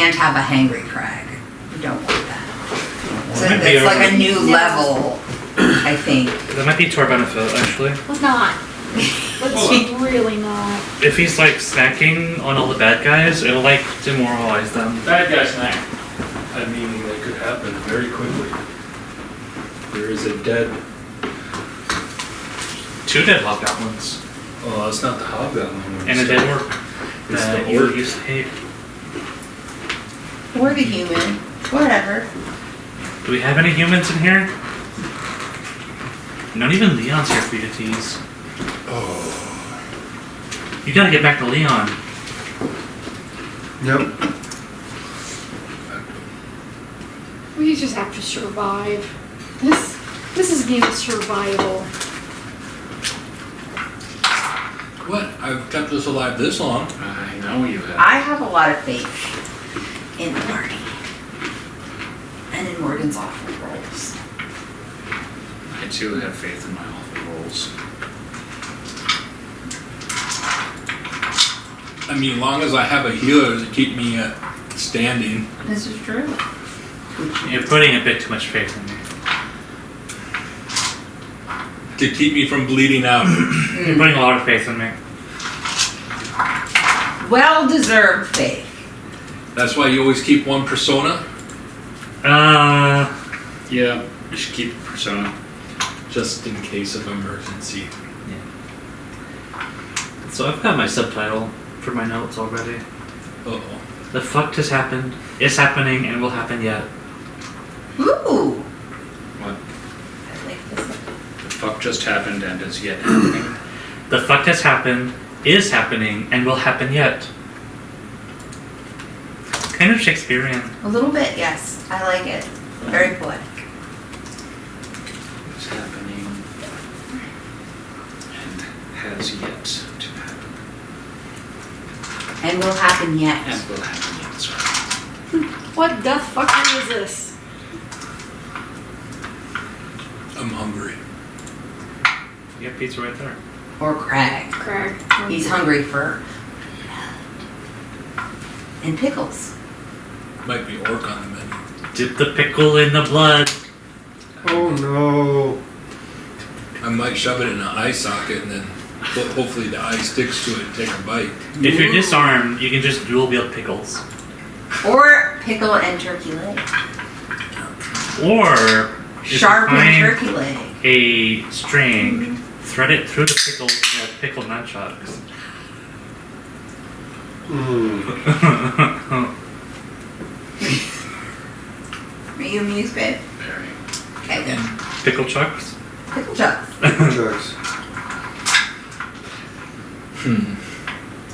can't have a hangry Crag. You don't want that. So Well, it's like a new level, I think. That might be to our benefit, actually. Let's not. Let's really not. If he's like snacking on all the bad guys, it'll like demoralize them. Bad guy snack. I mean, it could happen very quickly. There is a dead... 2 dead hobgoblins. Oh, that's not the hobgoblin. And a dead orc. It's That the you orc. used to hate. Or the human. Whatever. Do we have any humans in here? Not even Leon's here for you to tease. Oh. You gotta get back to Leon. Yep. We just have to survive. This is a game of survival. What? I've kept this alive this long. I know you have. I have a lot of faith in the party. And in Morgan's awful rolls. I too have faith in my awful rolls. I mean, as long as I have a healer to keep me standing. This is true. You're putting a bit too much faith in me. To keep me from bleeding out. You're putting a lot of faith in me. Well-deserved faith. That's why you always keep one persona? Yeah, you should keep persona. Just in case of emergency. So I've got my subtitle for my notes already. Uh-oh. The fuck has happened, is happening, and will happen yet. Ooh. What? I like this. The fuck just happened and is yet happening. The fuck has happened, is happening, and will happen yet. Kind of Shakespearean. A little bit, yes. I like it. Very poetic. It's happening and has yet to happen. And will happen yet. And will happen yet, that's right. What the fuck is this? I'm hungry. You got pizza right there. Or Crag. Crag. He's hungry for... And pickles. Might be orc on the menu. Dip the pickle in the blood. Oh no. I might shove it in an eye socket and then hopefully the eye sticks to it and take a bite. If you're disarmed, you can just dual wield pickles. Or pickle and turkey leg. Or if you Sharpened find turkey leg. a string, thread it through the pickle with pickle nunchucks. Are you amused, babe? Very. Okay, good. Pickle chucks? Pickle chucks. Jokes.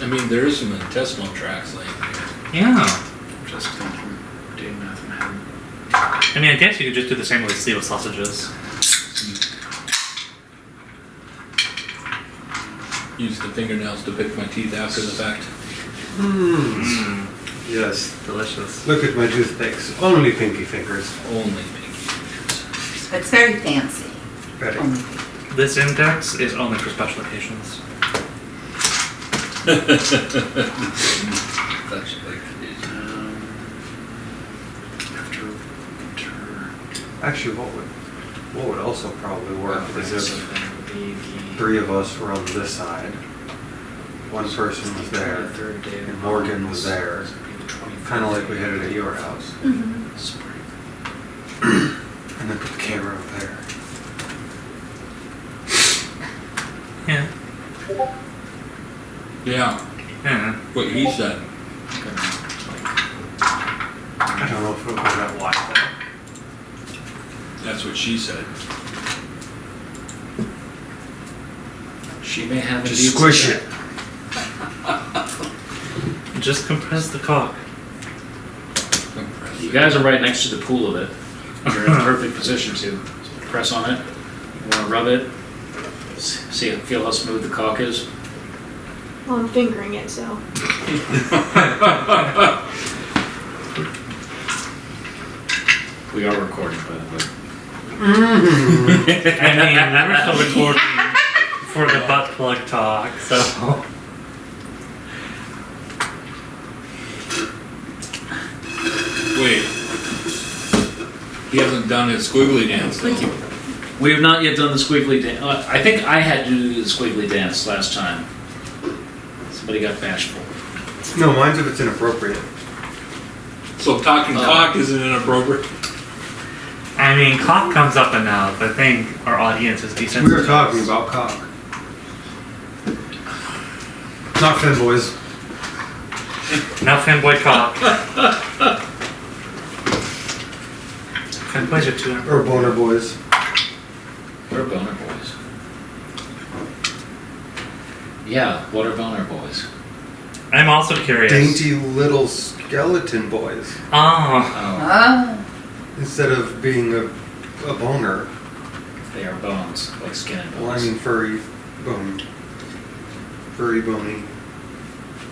I mean, there is some intestinal tracts laying here. Yeah. Just thinking, doing math in my head. I mean, I guess you could just do the same with steel sausages. Use the fingernails to pick my teeth after the fact. Yes. Delicious. Look at my toothpicks. Only pinky fingers. Only pinky fingers. It's very fancy. Ready. Only This index is only for special occasions. That's like After winter. Actually, what would also probably work is So if then it would be the 3 of us were on this side, one person was there, third day of and Morgan was there, So it'd be the 25th kind of like we had it at your house, spring. and then put the camera over there. Yeah. yeah, Yeah. what he said. I don't know if it would go that wide though. That's what she said. She may have Just indeed squish said it. Just compress the cock. that. You guys are right next to the pool of it. You're in a perfect position to press on it. You want to rub it. Feel how smooth the cock is. Well, I'm fingering it, so. We are recording, by the way. I mean, we're still recording for the butt plug talk, so. He hasn't done his squiggly dance. Thank you. We have not yet done the squiggly dance. I think I had to do the squiggly dance last time. Somebody got bashful. No, mine's if it's inappropriate. So talking cock isn't inappropriate. I mean, cock comes up enough. I think our audience is decent. We were talking about cock. Not femboys. Now fanboy cock. Fanboys are too. Or boner boys. What are boner boys? Yeah, what are boner boys? I'm also curious. Dainty little skeleton boys. Oh. Ah. Instead of being a boner. They are bones, like skin and bones. Well, I mean furry, bone. Furry, bony.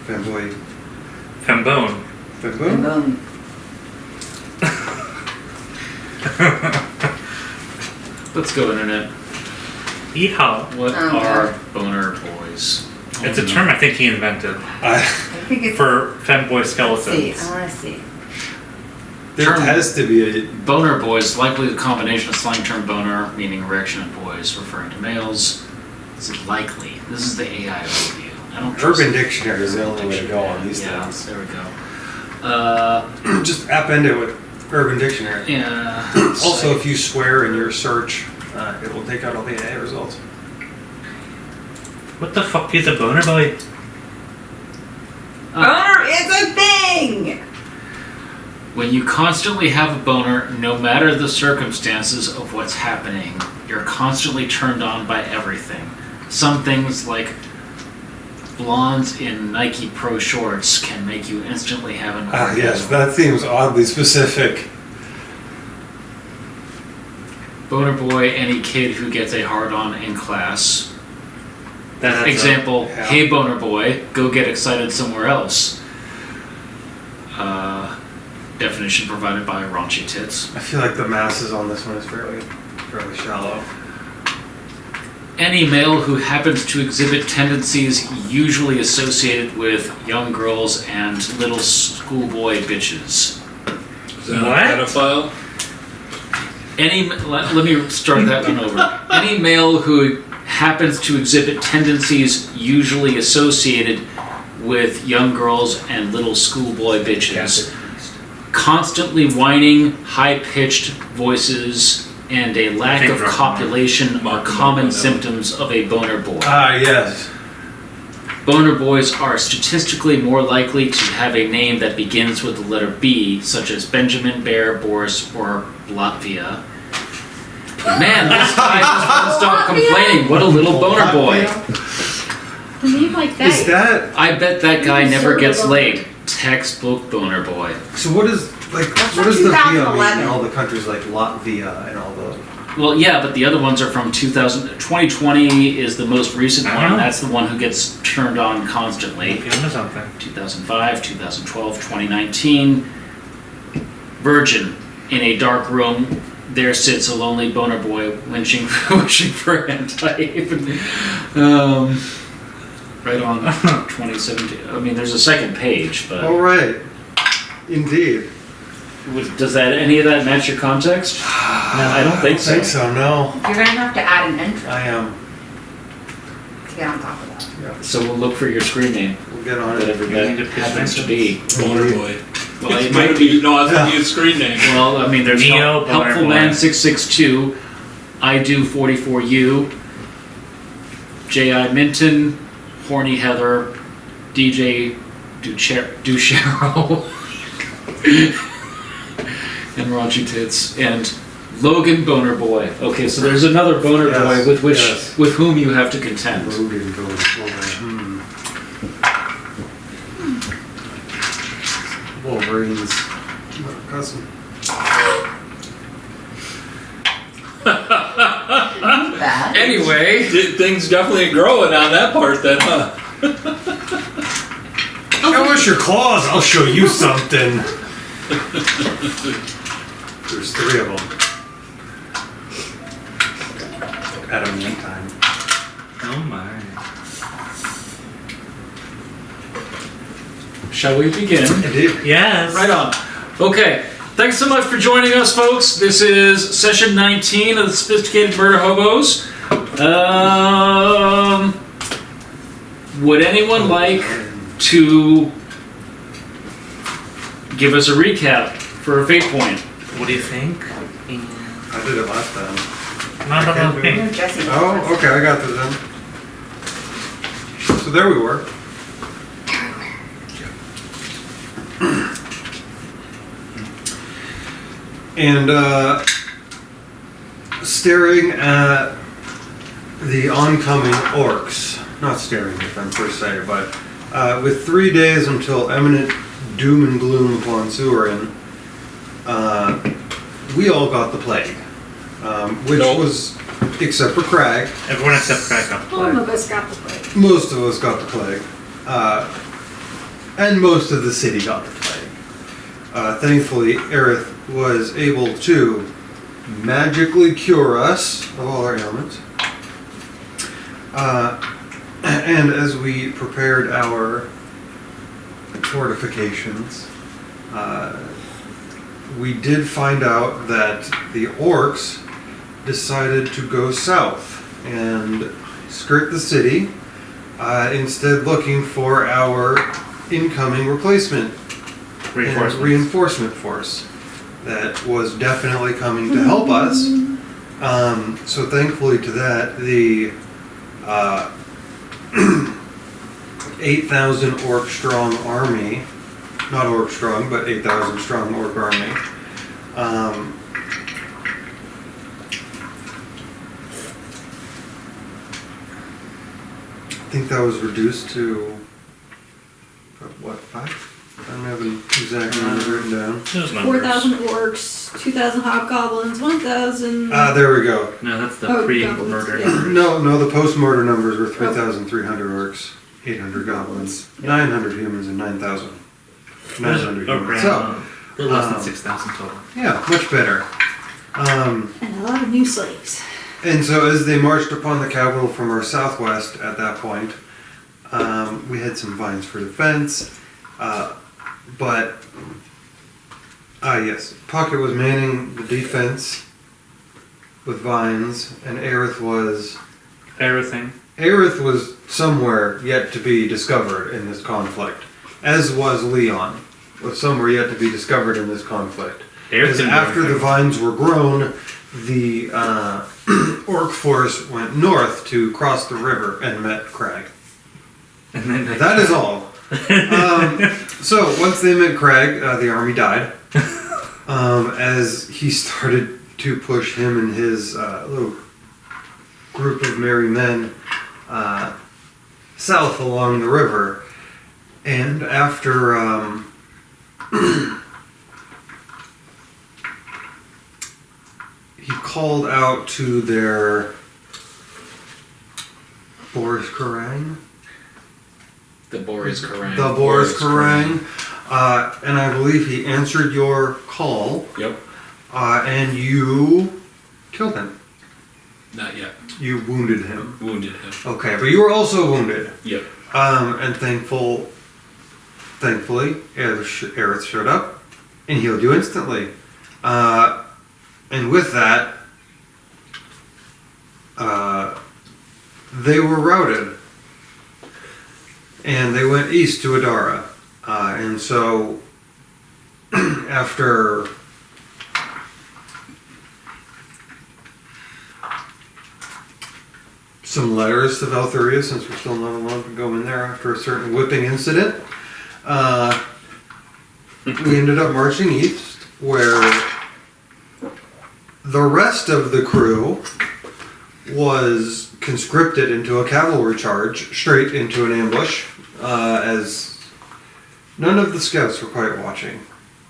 Femboy. Fembone. Femboy? Boom. Let's go, internet. Yeehaw. What Okay. are boner boys? It's a term I think he invented I think it's. for femboy See, skeletons. I want to see. There Term- has to be a... Boner boys, likely the combination of slang term boner, meaning erection, and boys, referring to males. This is likely. This is the AI overview. I don't trust Urban it. Dictionary is the only way to go on these Yeah, things. there we go. Just append it with Urban Dictionary. Yeah. Also, if you swear in your search, it will take out all the AI results. What the fuck is a boner boy? Boner is a thing! When you constantly have a boner, no matter the circumstances of what's happening, you're constantly turned on by everything. Some things like blondes in Nike Pro shorts can make you instantly have an orgasm. Yes, that seems oddly specific. Boner boy, any kid who gets a hard-on in class. That's Example, yeah. hey boner boy, go get excited somewhere else. Definition provided by Raunchy Tits. I feel like the masses on this one is fairly shallow. Any male who happens to exhibit tendencies usually associated with young girls and little schoolboy bitches. Is that What? a pedophile? Let me start that one over. Any male who happens to exhibit tendencies usually associated with young girls and little schoolboy bitches. Constantly whining, high-pitched voices, and a lack of copulation are common symptoms of a boner boy. Yes. Boner boys are statistically more likely to have a name that begins with the letter B, such as Benjamin, Bear, Boris, or Latvia. Man, this guy just won't stop complaining. What a little boner boy. A name like that. Is that... I bet that guy He's never sort of gets a- laid. Textbook boner boy. So what is... Like, That's what from does the VIA mean 2011. in all the countries like Latvia and all the... Well, yeah, but the other ones are from 2020 is the most recent one. Uh-huh. That's the one who gets turned on constantly. Give him something. 2005, 2012, 2019. Virgin. In a dark room, there sits a lonely boner boy wishing for hentai. Right on 2017. I mean, there's a second page, but All right. Indeed. does any of that match your context? No, I don't think so. I think so, no. You're gonna have to add an entry I am. to get on top of that. So we'll look for your screen name, We'll get on whatever it. You need to that pitch happens to mentions. be. Boner boy. Well, it It's might gonna be. be, no, it's gonna be a screen name. Well, I mean, there's Neo, Boner Helpful Boy. Man 662, I do 44U, J.I. Minton, Horny Heather, DJ Duchero, and Raunchy Tits, and Logan Boner Boy. Okay, so there's another Boner Yes, Boy yes. with whom you have to contend. Logan goes over. Wolverine's cousin. That. Anyway, Things definitely growing on that part then, huh? Show us your claws, I'll show you something. There's 3 of them. At a meantime. Oh my. shall we begin? Indeed. Yes. Right on. Okay, Thanks so much for joining us, folks. This is session 19 of the Sophisticated Murder Hobos. Would anyone like to give us a recap for a fate point? What do you think? I did it last time. Not about me. Jesse. Oh, okay, I got this then. So there we were. And staring at the oncoming orcs, not staring at them per se, but with 3 days until imminent doom and gloom upon Surin, we all got the plague, which Nope. was, except for Crag, Everyone except Crag got the One plague. of us got the plague. most of us got the plague, and most of the city got the plague. Thankfully, Aerith was able to magically cure us of all our ailments. And as we prepared our fortifications, we did find out that the orcs decided to go south and skirt the city, instead looking for our incoming replacement and reinforcement force that was definitely coming to help us. So thankfully to that, the 8,000 orc strong army, not orc strong, but 8,000 strong orc army, I think that was reduced to, what, 5? I don't have an exact number written down. Those numbers. 4,000 orcs, 2,000 hobgoblins, 1,000. There we go. No, that's the Oh, pre-murder. goblins, yeah. No, the post-mortem numbers were 3,300 orcs, 800 goblins, 900 humans, and 9,000. 900 humans. So, A little less than um, 6,000 total. yeah, much better. And a lot of new slaves. And so as they marched upon the capital from our southwest at that point, we had some vines for defense, but, yes, Pocket was manning the defense with vines, and Aerith was somewhere yet to be discovered in this conflict, as was Leone, was somewhere yet to be discovered in this conflict. Because after the vines were grown, the orc force went north to cross the river and met Crag. And then That is all. So once they met Crag, the army died. As he started to push him and his little group of merry men south along the river. And after he called out to their Boris Karang? The Boris Karang. The Boris Karang. And I believe he answered your call. Yep. And you killed him. Not yet. You wounded him. Wounded him. Okay, but you were also wounded. Yep. And thankfully, Aerith showed up and healed you instantly. And with that, they were routed. And they went east to Adara. And so, after some letters to Valthuria, since we're still not allowed to go in there after a certain whipping incident, we ended up marching east, where the rest of the crew was conscripted into a cavalry charge straight into an ambush, as none of the scouts were quite watching,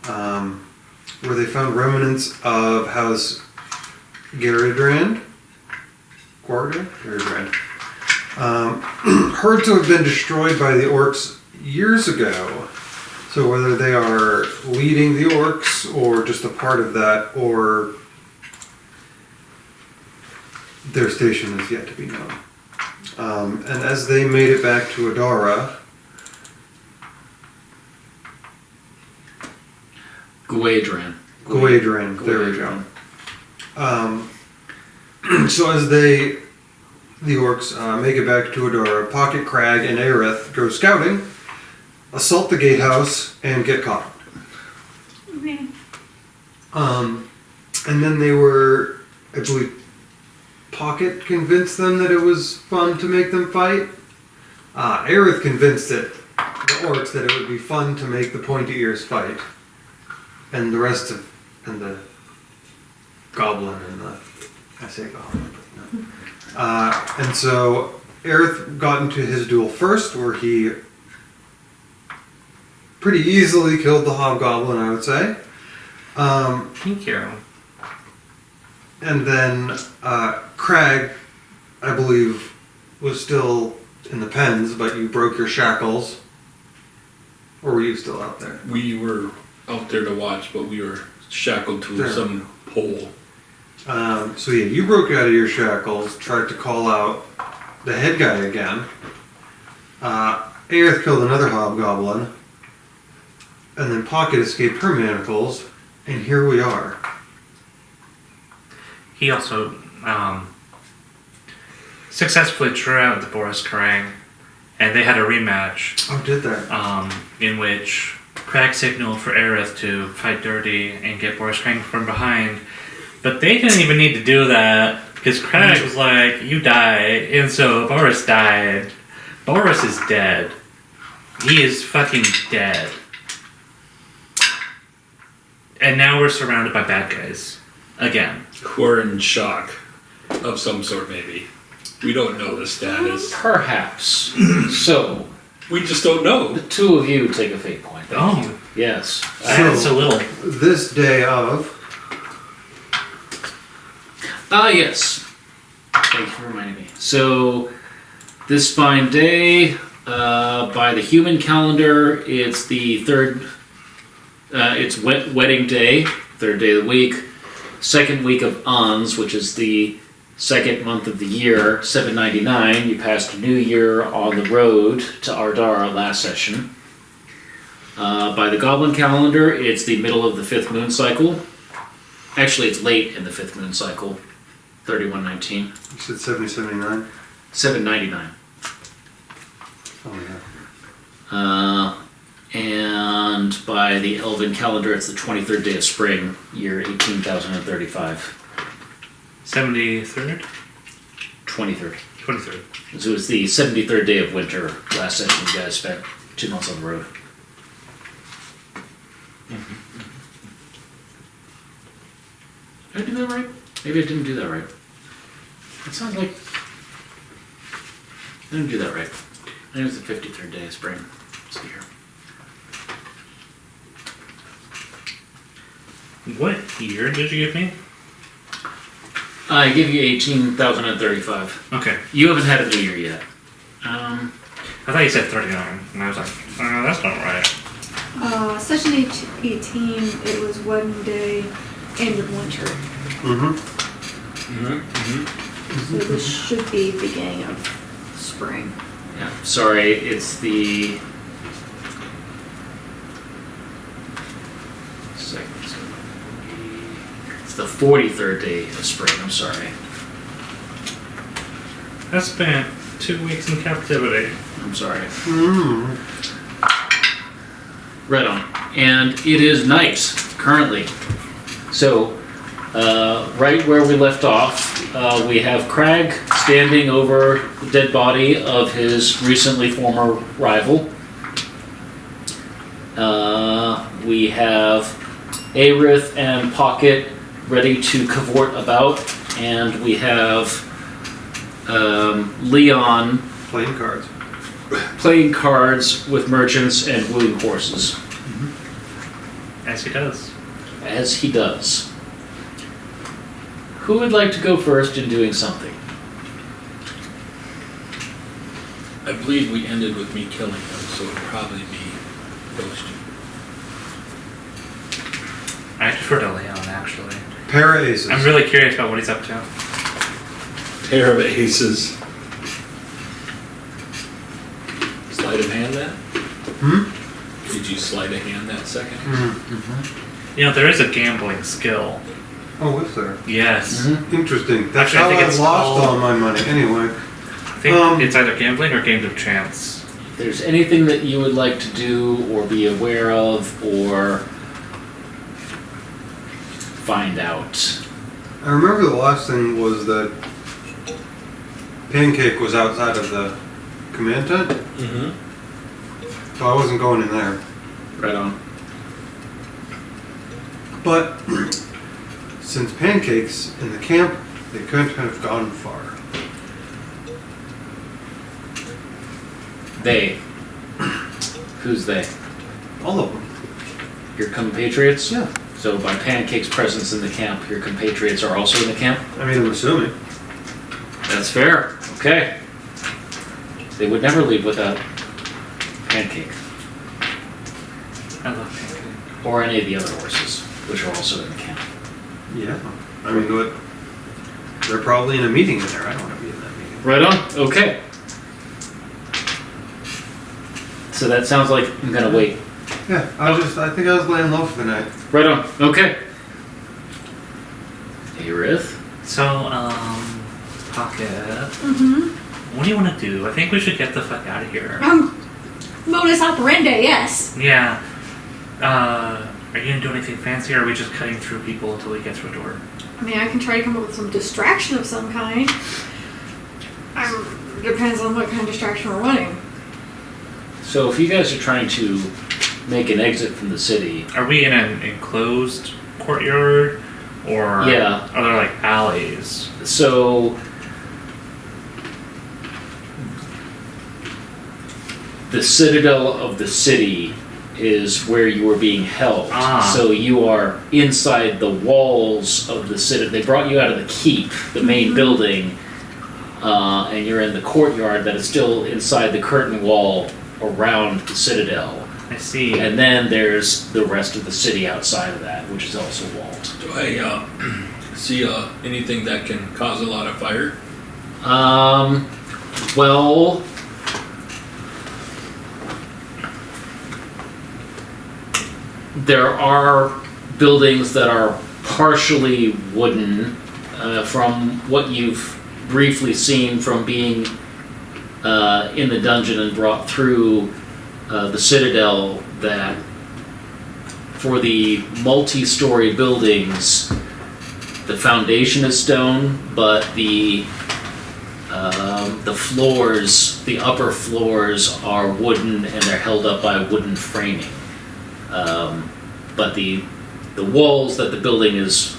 where they found remnants of House Garidrand, heard to have been destroyed by the orcs years ago. So whether they are leading the orcs or just a part of that, or their station is yet to be known. And as they made it back to Adara, Guadran. Guadrin, there we go. So as the orcs make it back to Adora, Pocket, Crag, and Aerith go scouting, assault the gatehouse, and get caught. Okay. And then they were, I believe, Pocket convinced them that it was fun to make them fight. Aerith convinced the orcs that it would be fun to make the pointy ears fight. And the rest of, and the goblin and the, I say goblin, but no. And so Aerith got into his duel first, where he pretty easily killed the hobgoblin, I would say. Thank you. And then Crag, I believe, was still in the pens, but you broke your shackles. Or were you still out there? We were out there to watch, but we were shackled to There. some pole. So yeah, you broke out of your shackles, tried to call out the head guy again. Aerith killed another hobgoblin. And then Pocket escaped her manacles. And here we are. He also successfully drew out the Boris Crag, and they had a rematch Oh, did they? in which Crag signaled for Aerith to fight dirty and get Boris Crag from behind. But they didn't even need to do that, because Crag was like, you died, and so Boris died. Boris is dead. He is fucking dead. And now we're surrounded by bad guys. Again. Who are in shock of some sort, maybe. We don't know the status. Perhaps. So, We just don't know. the two of you take a fate point. Thank you. Yes. I had so little. This day of... Yes. Thank you for reminding me. So, this fine day, by the human calendar, it's the third, it's wedding day, third day of the week, second week of Ans, which is the second month of the year, 799. You passed a new year on the road to Ardar last session. By the goblin calendar, it's the middle of the fifth moon cycle. Actually, it's late in the fifth moon cycle. 3119. You said 7079? 799. Oh, yeah. And by the Elven calendar, it's the 23rd day of spring, year 18,035. 73rd? 23rd. 23rd. So it's the 73rd day of winter. Last session, you guys spent 2 months on the road. Did I do that right? Maybe I didn't do that right. It sounds like I didn't do that right. I think it was the 53rd day of spring. Let's see here. What year did you give me? I give you 18,035. Okay. You haven't had a new year yet. I thought you said 39, and I was like, that's not right. Session 18, it was wedding day, end of winter. Mm-hmm. So this should be beginning of spring. Yeah. Sorry, it's the It's the 43rd day of spring. I'm sorry. I spent 2 weeks in captivity. I'm sorry. Mm. Right on. And it is night currently. So, right where we left off, we have Crag standing over the dead body of his recently former rival. We have Aerith and Pocket ready to cavort about, and we have Leone Playing cards. playing cards with merchants and wooing horses, As he does. as he does. Who would like to go first in doing something? I believe we ended with me killing him, so it'd probably be those two. I defer to Leone, actually. Pair of aces. I'm really curious about what he's up to. Pair of aces. Sleight of hand that? Hmm? Did you sleight of hand that second? Mm-hmm. There is a gambling skill. Oh, is there? Yes. Interesting. That's Actually, I how think I've it's lost called- all my money. Anyway. I think it's either gambling or games of chance. If there's anything that you would like to do or be aware of or find out. I remember the last thing was that Pancake was outside of the command tent, Mm-hmm. so I wasn't going in there. Right on. But since Pancake's in the camp, they couldn't have gone far. They. Who's they? All of them. Your compatriots? Yeah. So by Pancake's presence in the camp, your compatriots are also in the camp? I mean, I'm assuming. That's fair. Okay. They would never leave without Pancake. I love pancake. Or any of the other horses, which are also in the camp. Yeah. I mean, what? They're probably in a meeting in there. I don't want to be in that meeting. Right on. Okay. So that sounds like I'm gonna wait. Yeah. I think I was laying low for the night. Right on. Okay. Aerith? So, Pocket, Mm-hmm. what do you want to do? I think we should get the fuck out of here. Modus operandi, yes. Yeah. Are you gonna do anything fancy, or are we just cutting through people until we get through a door? I mean, I can try to come up with some distraction of some kind. Depends on what kind of distraction we're wanting. So if you guys are trying to make an exit from the city, Are we in an enclosed courtyard, or Yeah. are there like alleys? so the citadel of the city is where you are being held. Ah. So you are inside the walls of the citadel. They brought you out of the keep, the main building, and you're in the courtyard that is still inside the curtain wall around the citadel. I see. And then there's the rest of the city outside of that, which is also walled. Do I see anything that can cause a lot of fire? Well, there are buildings that are partially wooden, from what you've briefly seen from being in the dungeon and brought through the citadel, that for the multi-story buildings, the foundation is stone, but the floors, the upper floors, are wooden and they're held up by wooden framing. But the walls that the building is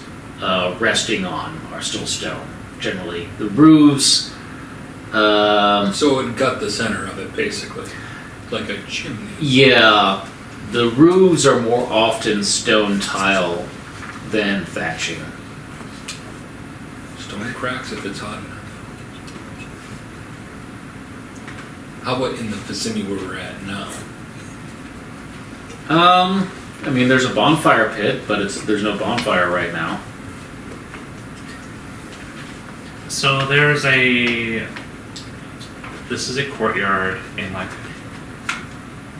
resting on are still stone. Generally, the roofs. So it got the center of it, basically, like a chimney. Yeah, the roofs are more often stone tile than thatching. Stone cracks if it's hot enough. How about in the vicinity where we're at now? I mean, there's a bonfire pit, but there's no bonfire right now. So this is a courtyard in like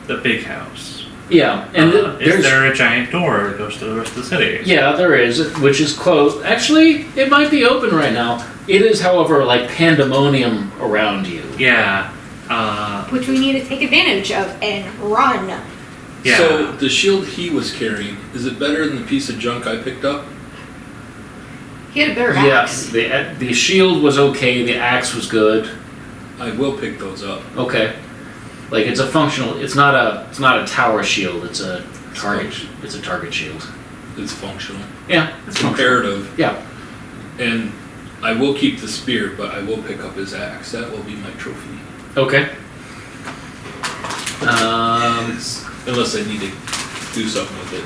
the big house. Yeah, and Is there a giant door that goes to the rest of the city? Yeah, there is, which is closed. Actually, it might be open right now. It is, however, like pandemonium around you. Yeah. Which we need to take advantage of and run. Yeah. So the shield he was carrying, is it better than the piece of junk I picked up? He had a better Yeah, axe. the shield was okay. The axe was good. I will pick those up. Okay, like it's a functional. It's not a tower shield. It's a target. It's a target shield. It's functional. Yeah, it's functional. Comparative. Yeah. And I will keep the spear, but I will pick up his axe. That will be my trophy. Okay. Unless I need to do something with it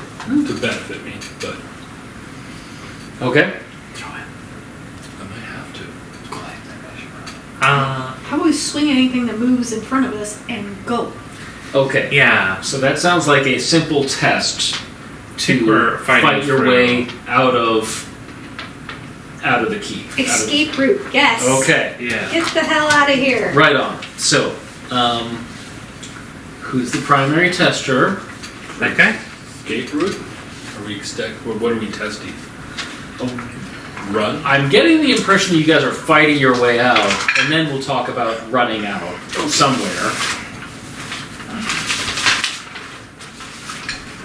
to benefit me, but Okay. Throw it. I might have to. How about we swing anything that moves in front of us and go? Okay. Yeah. So that sounds like a simple test Think we're to fighting fight your through. way out of the keep. Escape route, yes. Okay. Yeah. Get the hell out of here. Right on. So, who's the primary tester? That guy? Escape route? Are we what are we testing? Run? I'm getting the impression you guys are fighting your way out, and then we'll talk about running out somewhere.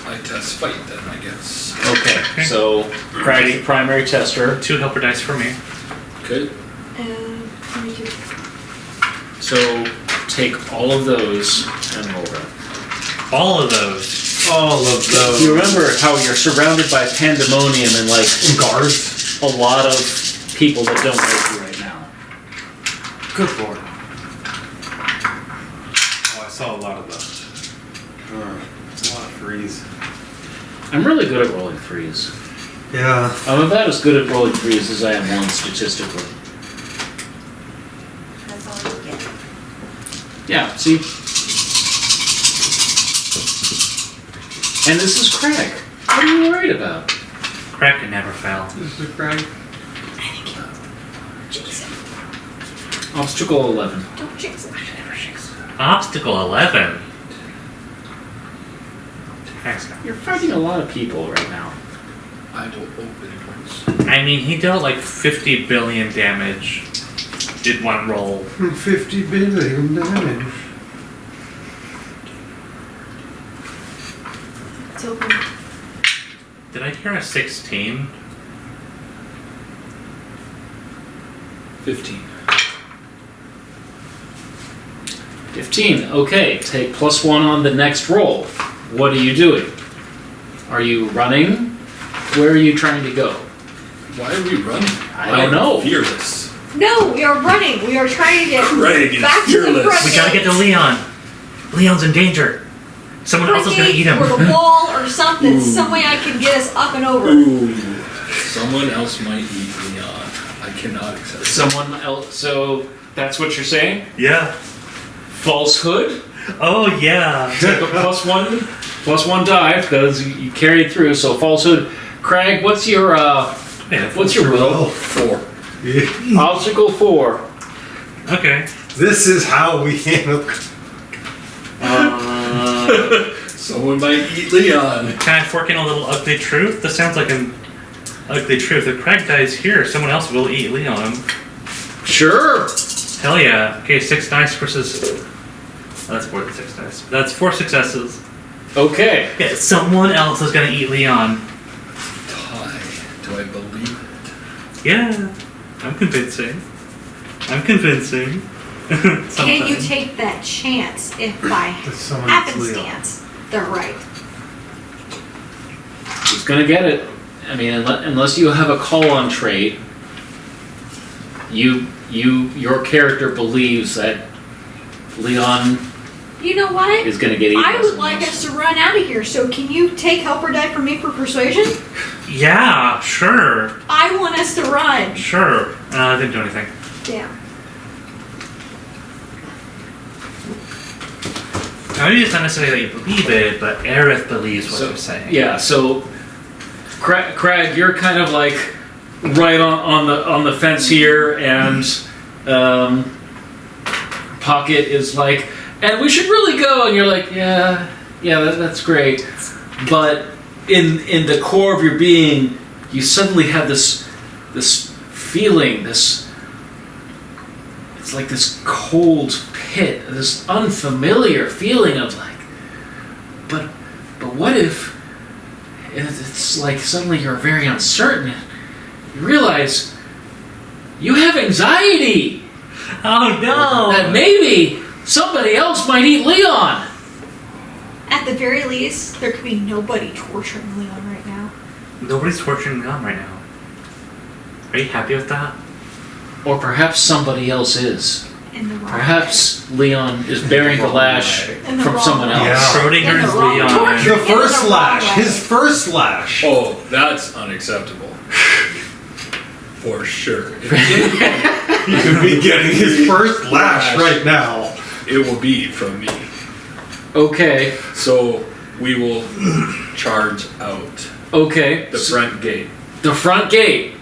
I test fight then, I guess. Okay, so Crag's the primary tester. 2 helper dice for me. Okay. Me too. So take all of those and roll them. All of those. All of those. You remember how you're surrounded by pandemonium and like Guards. a lot of people that don't like you right now. Good lord. Oh, I saw a lot of those. It's a lot of threes. I'm really good at rolling threes. Yeah. I'm about as good at rolling threes as I am one statistically. That's all you get. Yeah, see? And this is Crag. What are you worried about? Crag can never fail. This is Crag. I think you jinx it. Obstacle 11. Don't jinx it. I should never jinx it. Obstacle 11. Thanks, guys. You're fighting a lot of people right now. I don't open doors. I mean, he dealt like 50 billion damage. Did one roll. 50 billion damage. It's open. Did I hear a 16? 15. 15. Okay, take +1 on the next roll. What are you doing? Are you running? Where are you trying to go? Why are we running? I don't know. I'm fearless. No, we are running. We are trying to get Crag is back to the fearless. front We gotta get to Leon. Leon's in danger. Someone else is gonna eat him. or the wall or something. Some way I can get us up and over. Ooh. Someone else might eat Leon. I cannot accept it. Someone else. So that's what you're saying? Yeah. Falsehood? Oh, yeah. Take a +1 die because you carried through. So falsehood. Crag, what's your will? 4. Obstacle 4. Okay. This is how we handle. Someone might eat Leon. Can I fork in a little ugly truth? This sounds like an ugly truth. If Crag dies here, someone else will eat Leon. Sure. Hell yeah. Okay, 6 dice versus... Oh, that's more than 6 dice. That's 4 successes. Okay. Yeah, someone else is gonna eat Leon. Die. Do I believe it? Yeah. I'm convincing. Can you take that chance if by Someone happenstance they're right? He's gonna get it. I mean, unless you have a call-on trait, your character believes that Leon You know what? is gonna get eaten. I would like us to run out of here. So can you take helper die from me for persuasion? Yeah, sure. I want us to run. Sure. Didn't do anything. Damn. I mean, it's not necessarily that you believe it, but Aerith believes what So- you're saying. Yeah. So, Crag, you're kind of like right on the fence here, and Pocket is like, and we should really go, and you're like, yeah, that's great, but in the core of your being, you suddenly have this feeling, it's like this cold pit, this unfamiliar feeling of like, but what if it's like suddenly you're very uncertain. You realize you have anxiety. Oh no! That maybe somebody else might eat Leon. At the very least, there could be nobody torturing Leon right now. Nobody's torturing Leon right now. Are you happy with that? Or perhaps somebody else is. In the wrong Perhaps Leon is bearing the lash In the from wrong someone way. else. Yeah. In Schrodinger's the wrong Leon. torture. The first In the slash. wrong way. His first slash. Oh, that's unacceptable. For sure. He could be getting his first lash right now. It will be from me. Okay, So we will charge out okay. the front gate. The front gate.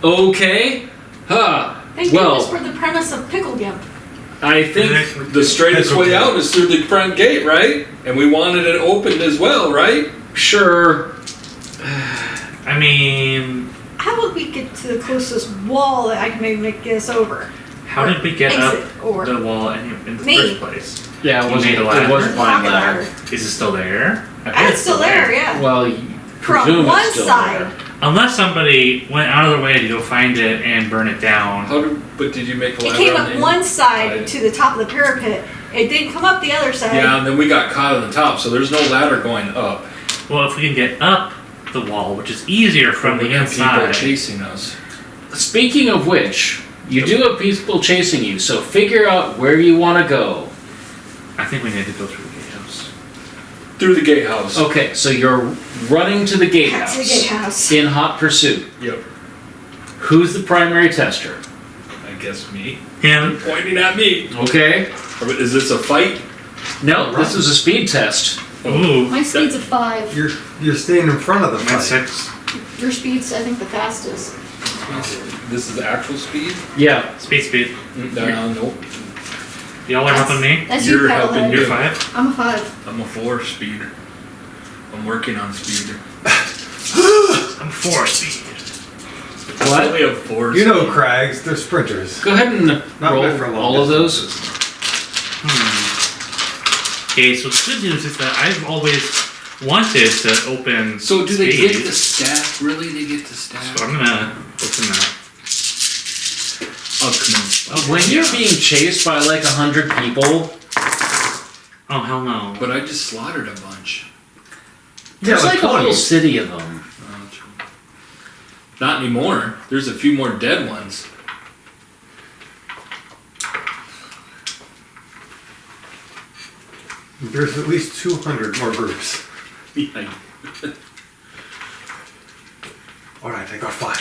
Okay. Huh. Thank Well, goodness for the premise of Pickle Gimp. I think The straightest That's way okay. out is through the front gate, right? And we wanted it opened as well, right? sure. I mean, How about we get to the closest wall that I can maybe get us over? how did we get Exit, up or- the wall in the Me. first place? Yeah, You made a it ladder? wasn't fine Pocket ladder. Is it still there? I bet And it's still there, yeah. Well, you From presume one it's still side. there. Unless somebody went out of their way to go find it and burn it down. But did you make a It ladder came on up the one side inside? to the top of the parapet. It didn't come up the other side. Yeah, and then we got caught on the top, so there's no ladder going up. Well, if we can get up the wall, which is easier from We the have people inside. chasing us. Speaking of which, you do have people chasing you, so figure out where you want to go. I think we need to go through the gatehouse. Through the gatehouse. Okay, so you're running to the Back gatehouse. to the gatehouse. In hot pursuit. Yep. Who's the primary tester? I guess me. Him. Pointing at me. Okay. Is this a fight? No, this is a speed test. Ooh. My speed's a 5. You're staying in front of the Mine's fight. 6. Your speed's, I think, the fastest. This is actual speed? Yeah. Speed. No, nope. Y'all are helping me? That's You're you, helping Paddlehead. me. You're 5? I'm a 5. I'm a 4 speed. I'm working on speed. I'm 4 speed. I What? only have 4 You know speed. Crags, they're sprinters. Go ahead and Not roll meant for long all of those. distances. Okay, so the good news is that I've always wanted to open So do they speed. get the staff? Really? They get the staff? So I'm gonna open that. Oh, come on. When you're being chased by like 100 people, Oh, hell no. But I just slaughtered a bunch. there's like a 20. whole city of them. Oh, true. Not anymore. There's a few more dead ones. There's at least 200 more groups. Alright, I got 5.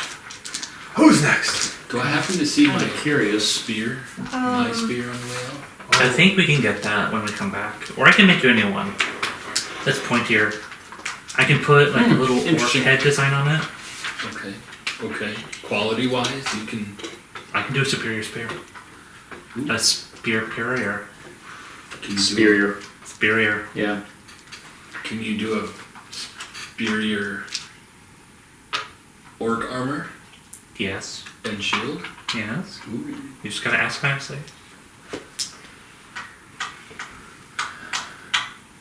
Who's next? Do I happen to see my I'm curious. spear? My spear on the way out? I think we can get that when we come back. Or I can make you a new one. That's pointier. I can put like a little orc interesting. head design on it. Okay. Okay. Quality wise, you can. I can do a superior spear. A spear superior. Can you do Superior. Superior. Yeah. Can you do a superior orc armor Yes. and shield? Yes. Ooh. You just gotta ask nicely.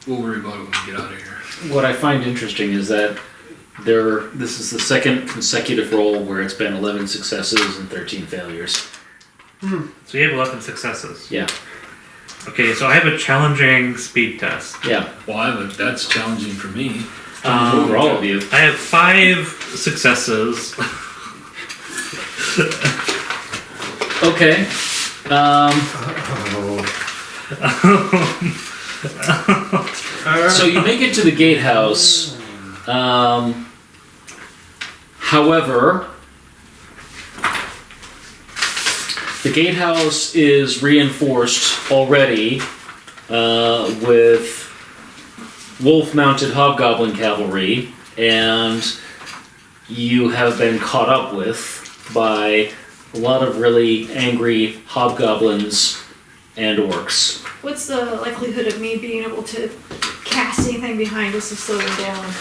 We'll worry about it when we get out of here. What I find interesting is that this is the second consecutive roll where it's been 11 successes and 13 failures. So you have 11 successes. Yeah. Okay, so I have a challenging speed test. Yeah. Well, that's challenging for me. For all of you. I have 5 successes. Okay. So you make it to the gatehouse. However, the gatehouse is reinforced already with wolf-mounted hobgoblin cavalry, and you have been caught up with by a lot of really angry hobgoblins and orcs. What's the likelihood of me being able to cast anything behind us to slow them down?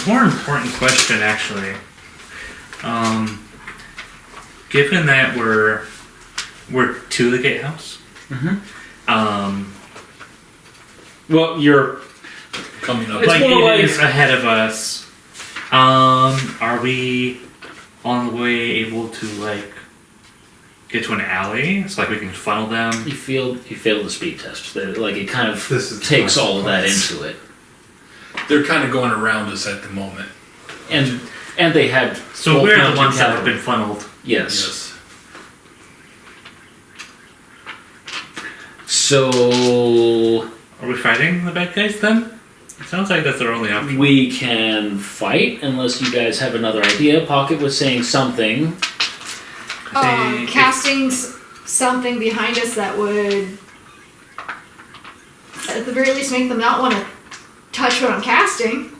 More important question, actually. Given that we're to the gatehouse, Well, you're Coming up. It's like more it like- is ahead of us. Are we on the way able to like get to an alley so like we can funnel them? you failed the speed test. Like it kind of This is takes the all of that consequence. into it. They're kind of going around us at the moment. And they had So we're the wolf-mounted ones that have cavalry. been funneled. Yes. Yes. So Are we fighting the bad guys then? It sounds like that's our only option. we can fight unless you guys have another idea. Pocket was saying something. think Casting something behind us that would, at the very least, make them not want to touch what I'm casting.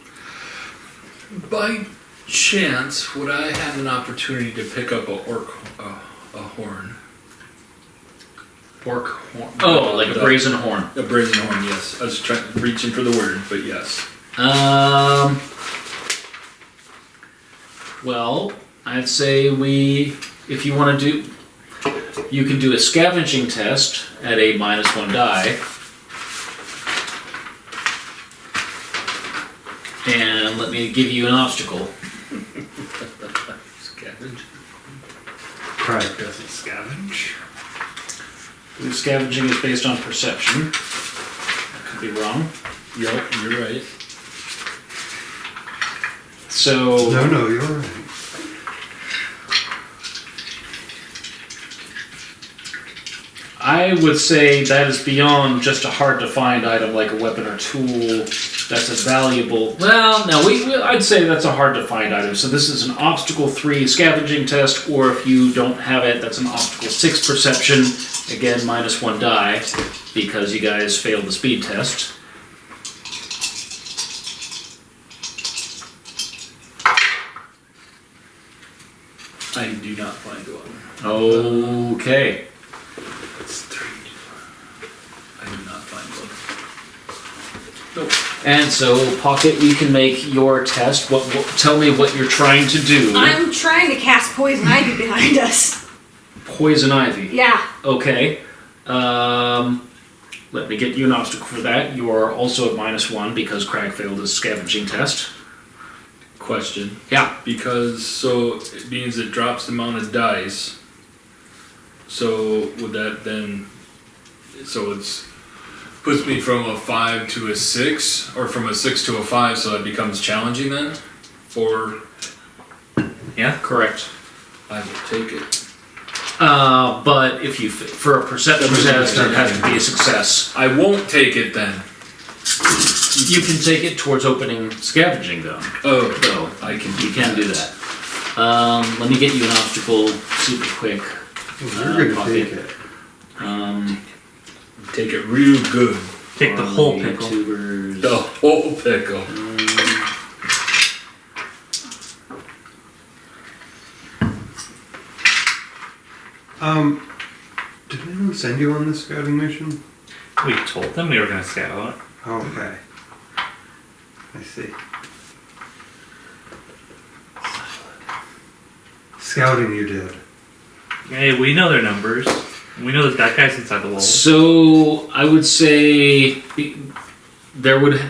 By chance, would I have an opportunity to pick up a horn? Orc horn. Oh, like a brazen horn. A brazen horn, yes. I was reaching for the word, but yes. Well, I'd say if you want to do, you can do a scavenging test at a -1 die. And let me give you an obstacle. Scavenge. Crag doesn't scavenge. The scavenging is based on perception. I could be wrong. Yep, you're right. So No, you're right. I would say that is beyond just a hard to find item like a weapon or tool. That's a valuable. Well, no, I'd say that's a hard to find item. So this is an obstacle 3 scavenging test, or if you don't have it, that's an obstacle 6 perception. Again, -1 die because you guys failed the speed test. I do not find one. Okay. That's 3. I do not find one. Nope. And so, Pocket, you can make your test. Tell me what you're trying to do. I'm trying to cast poison ivy behind us. Poison ivy. Yeah. Okay. Let me get you an obstacle for that. You are also at -1 because Crag failed his scavenging test. Question. Yeah. Because, so, it means it drops the amount of dice. So, would that then... So it's... Puts me from a 5 to a 6, or from a 6 to a 5, so that becomes challenging then? For... Yeah. Correct. I will take it. But if you for a perception test, it has to be a success. I won't take it then. You can take it towards opening scavenging, though. Oh, So I can you can do that. Let me get you an obstacle super quick. You're gonna take it. take it real good. Take the whole barley, pickle. Tubers. The whole pickle. Did anyone send you on this scouting mission? We told them we were going to scout. Oh, okay. I see. Scouting you did. Hey, we know their numbers. We know there's bad guys inside the walls. So I would say there would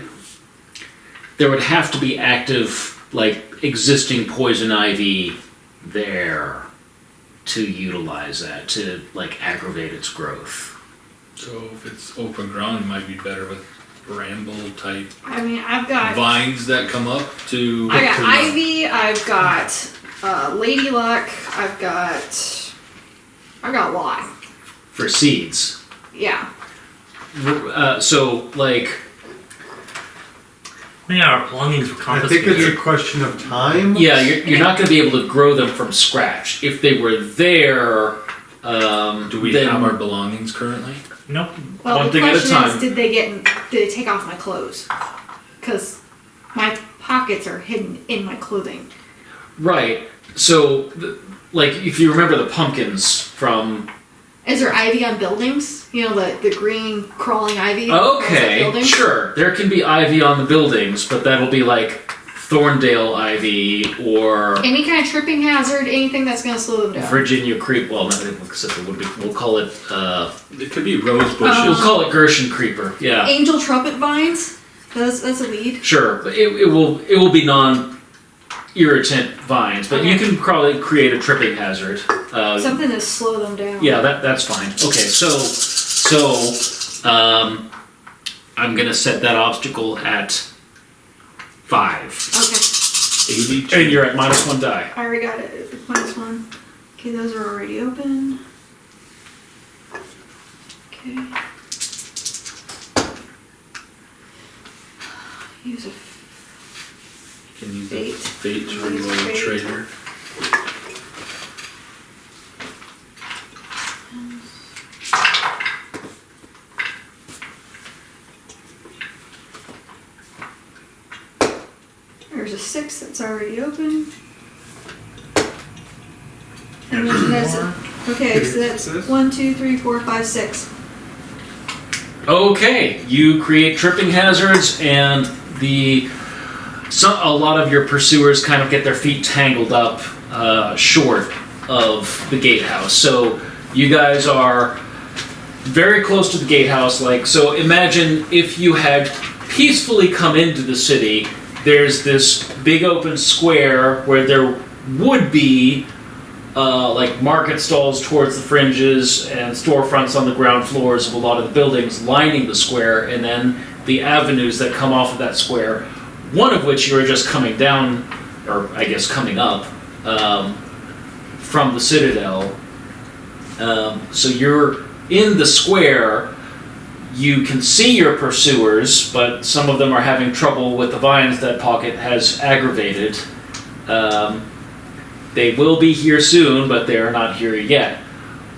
have to be active, like existing poison ivy there to utilize that to like aggravate its growth. So if it's open ground, it might be better with bramble type I mean, I've got vines that come up to... I got ivy. I've got lady luck. I've got a lot. For seeds. Yeah. So like Yeah, our belongings were I think confiscated. it's a question of time. yeah, you're not going to be able to grow them from scratch. If they were there, Do we then, have our belongings currently? Nope. Well, One the thing at a question time. is, did they take off my clothes? Because my pockets are hidden in my clothing. Right. So, like, if you remember the pumpkins from... Is there ivy on buildings? You know, the green crawling ivy. that grows on Okay, buildings? sure. There can be ivy on the buildings, but that'll be like Thorndale ivy or Any kind of tripping hazard, anything that's going to slow them down. Virginia creep. Well, no, except it would be. We'll call it. It could be rose We'll bushes. call it Gershon creeper. Yeah, Angel trumpet vines. That's a lead. sure. But it will be non-irritant vines, but you Okay. can probably create a tripping hazard. Something to slow them down. Yeah, that's fine. Okay, so I'm gonna set that obstacle at 5. Okay. 82. And you're at -1 die. I already got it. -1. Okay, those are already open. Okay. Use a Can use Fate. a fate to Use reload fate. traitor. There's a 6 that's already open. And then that's okay, so that's 1, 2, 3, 4, 5, 6. Okay, you create tripping hazards, and the a lot of your pursuers kind of get their feet tangled up short of the gatehouse. So you guys are very close to the gatehouse. So imagine if you had peacefully come into the city. There's this big open square where there would be market stalls towards the fringes and storefronts on the ground floors of a lot of the buildings lining the square, and then the avenues that come off of that square, one of which you are just coming down, or I guess coming up, from the Citadel. So you're in the square. You can see your pursuers, but some of them are having trouble with the vines that Pocket has aggravated. They will be here soon, but they are not here yet.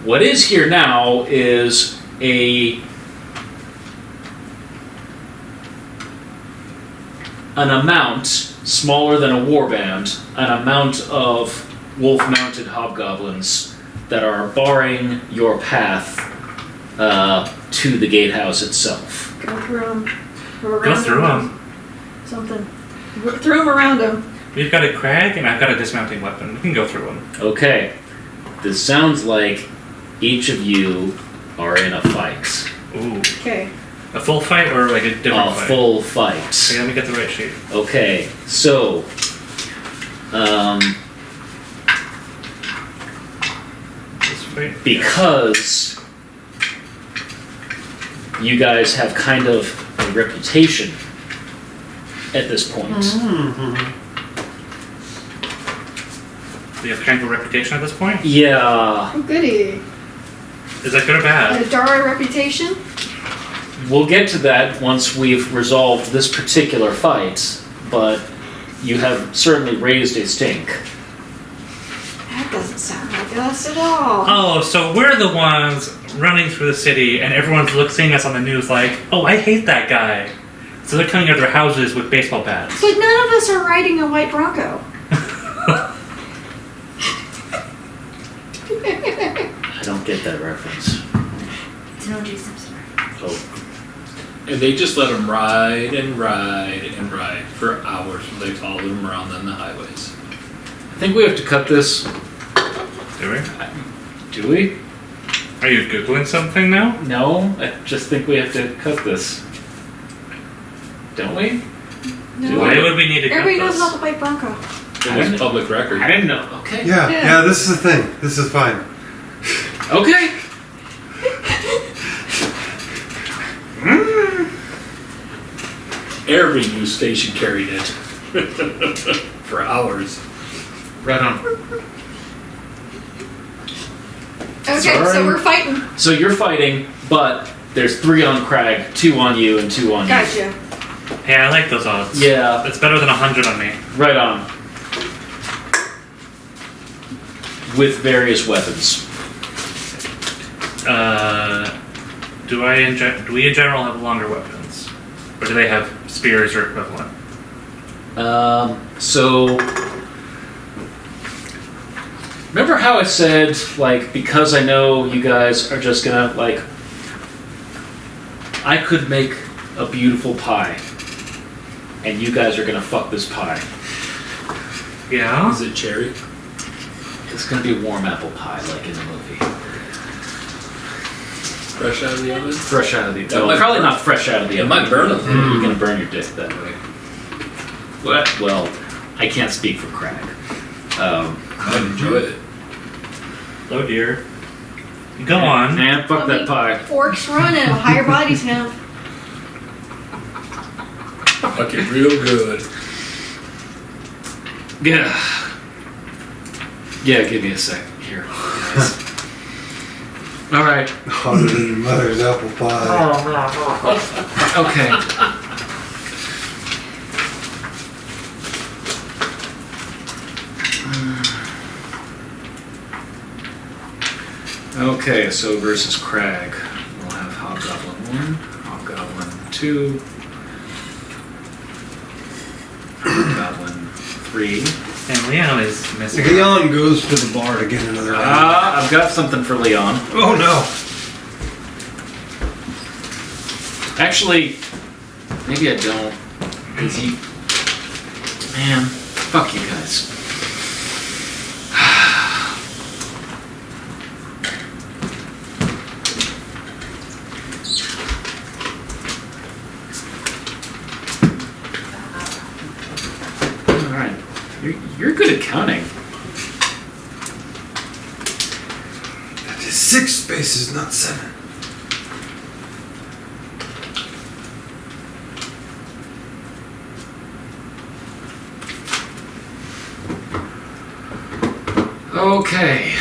What is here now is an amount, smaller than a warband, an amount of wolf-mounted hobgoblins that are barring your path to the gatehouse itself. Go through them. Go through them. Something. Throw them around them. We've got a Crag and I've got a dismounting weapon. We can go through them. Okay. This sounds like each of you are in a fight. Ooh. Okay. A full fight or like a different fight? A full fight. Okay, let me get the right sheet. Okay, so This fight? because you guys have kind of a reputation at this point. We have kind of a reputation at this point? Yeah, Oh, goody. Is that good or bad? A Dara reputation? we'll get to that once we've resolved this particular fight, but you have certainly raised a stink. That doesn't sound like us at all. Oh, so we're the ones running through the city and everyone's seeing us on the news like, oh, I hate that guy. So they're coming out of their houses with baseball bats. But none of us are riding a white Bronco. I don't get that reference. It's an O.J. Simpson. Oh, And they just let them ride and ride and ride for hours. They followed them around on the highways. I think we have to cut this. Do we? Do we? Are you Googling something now? No, I just think we have to cut this. Don't we? No. Why would we need to cut Everybody knows this? about the white Bronco. It was public record. I didn't know. Okay. Yeah, this is the thing. This is fine. Okay. Every news station carried it for hours. Right on. Okay, Sorry. so we're fighting. So you're fighting, but there's 3 on Crag, 2 on you, and 2 on you. Gotcha. Hey, I like those odds. Yeah, It's better than 100 on me. right on. With various weapons. Do we in general have longer weapons? Or do they have spears or equivalent? So remember how I said, because I know you guys are just gonna, I could make a beautiful pie, and you guys are gonna fuck this pie. Yeah? Is it cherry? It's gonna be warm apple pie, like in the movie. Fresh out of the oven? Fresh out of the That oven. might Probably burn. not fresh out of the It oven. might burn them. You're gonna burn your dick that way. Well, I can't speak for Crag. I'd enjoy it. Oh dear. Go on. Man, fuck that pie. Forks running, a higher body temp. Fuck it real good. Yeah. Yeah, give me a sec. Here. guys. All right. Hotter than mother's apple pie. Okay. Okay, so versus Crag. We'll have Hobgoblin 1, Hobgoblin 2, Hobgoblin 3. And Leone is missing. Leon goes to the bar to get another round. I've got something for Leon. Oh no! Actually, maybe I don't. Because Man, fuck you guys. Alright. You're good at counting. That is 6 spaces, not 7. Okay.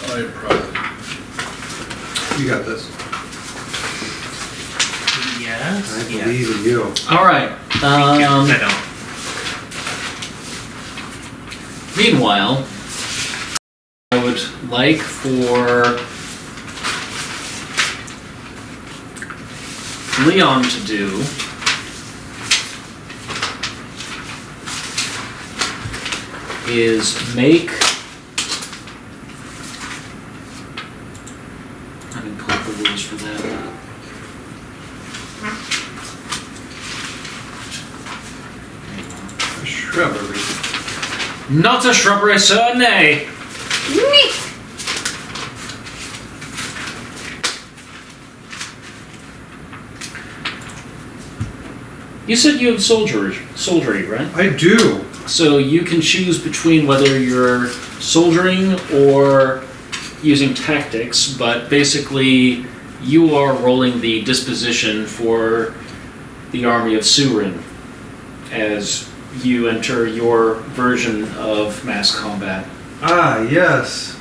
I probably. You got this. Yes. I Yes. believe in you. Alright. I don't. Meanwhile, I would like for Leon to do is make. Let me pull up the rules for that. A shrubbery. Not a shrubbery, sir, nay. You said you have soldiery, right? I do. So you can choose between whether you're soldiering or using tactics, but basically you are rolling the disposition for the army of Surin as you enter your version of mass combat. Ah, yes.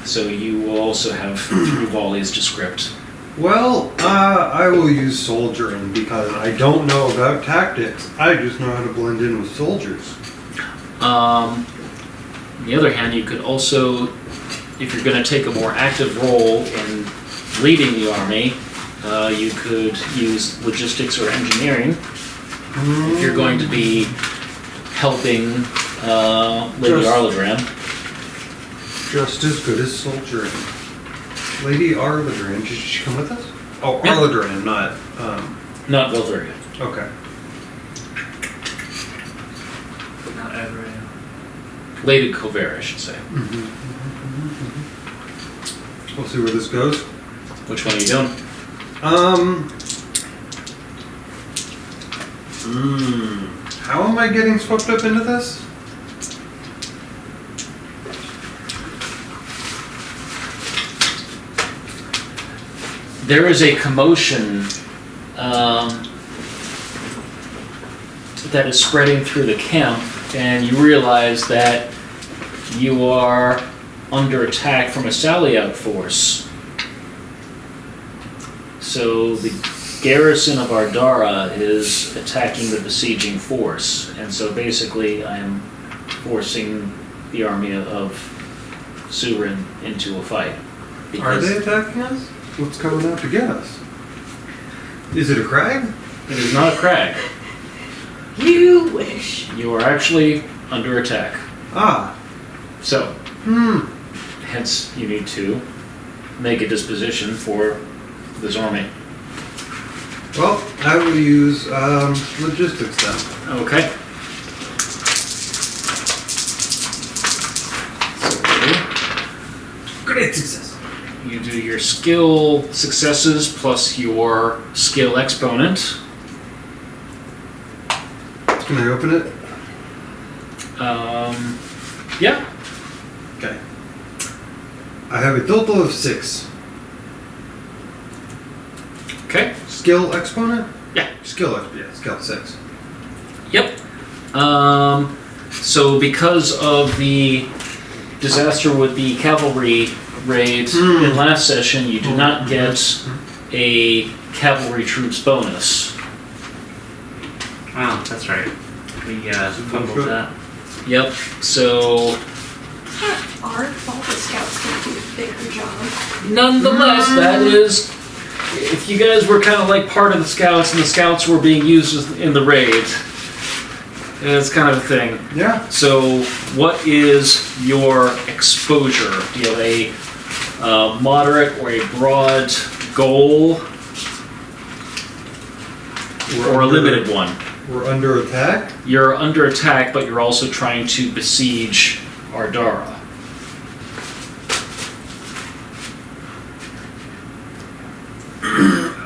So you will also have 3 volleys to script. Well, I will use soldiering because I don't know about tactics. I just know how to blend in with soldiers. On the other hand, you could also, if you're going to take a more active role in leading the army, you could use logistics or engineering. If you're going to be helping Lady Arladran. Just as good as soldiering. Lady Arladran, did she come with us? Oh, Yeah. Arladran, not, Not Valkyria. okay. Not ever. Lady Kovera, I should say. We'll see where this goes. Which one are you doing? How am I getting swept up into this? There is a commotion that is spreading through the camp, and you realize that you are under attack from a sally-out force. So the garrison of Ardara is attacking the besieging force, and so basically I am forcing the army of Surin into a fight. Are they attacking us? What's coming out to get us? Is it a Crag? It is not a Crag. You wish. You are actually under attack. Ah. So, hence you need to make a disposition for this army. Well, I will use logistics then. Okay. Great success. You do your skill successes plus your skill exponent. Can I open it? Yeah. Okay. I have a total of 6. Okay. Skill exponent? Yeah. Skill 6. Yep. So because of the disaster with the cavalry raid in last session, you do not get a cavalry troops bonus. Oh, that's right. We fumbled that. Yep. So Our fault the scouts can do a bigger job. nonetheless, that is, if you guys were kind of like part of the scouts and the scouts were being used in the raid, it's kind of a thing. Yeah. So, what is your exposure? Do you have a moderate or a broad goal, or a limited one? We're under attack? You're under attack, but you're also trying to besiege Ardara.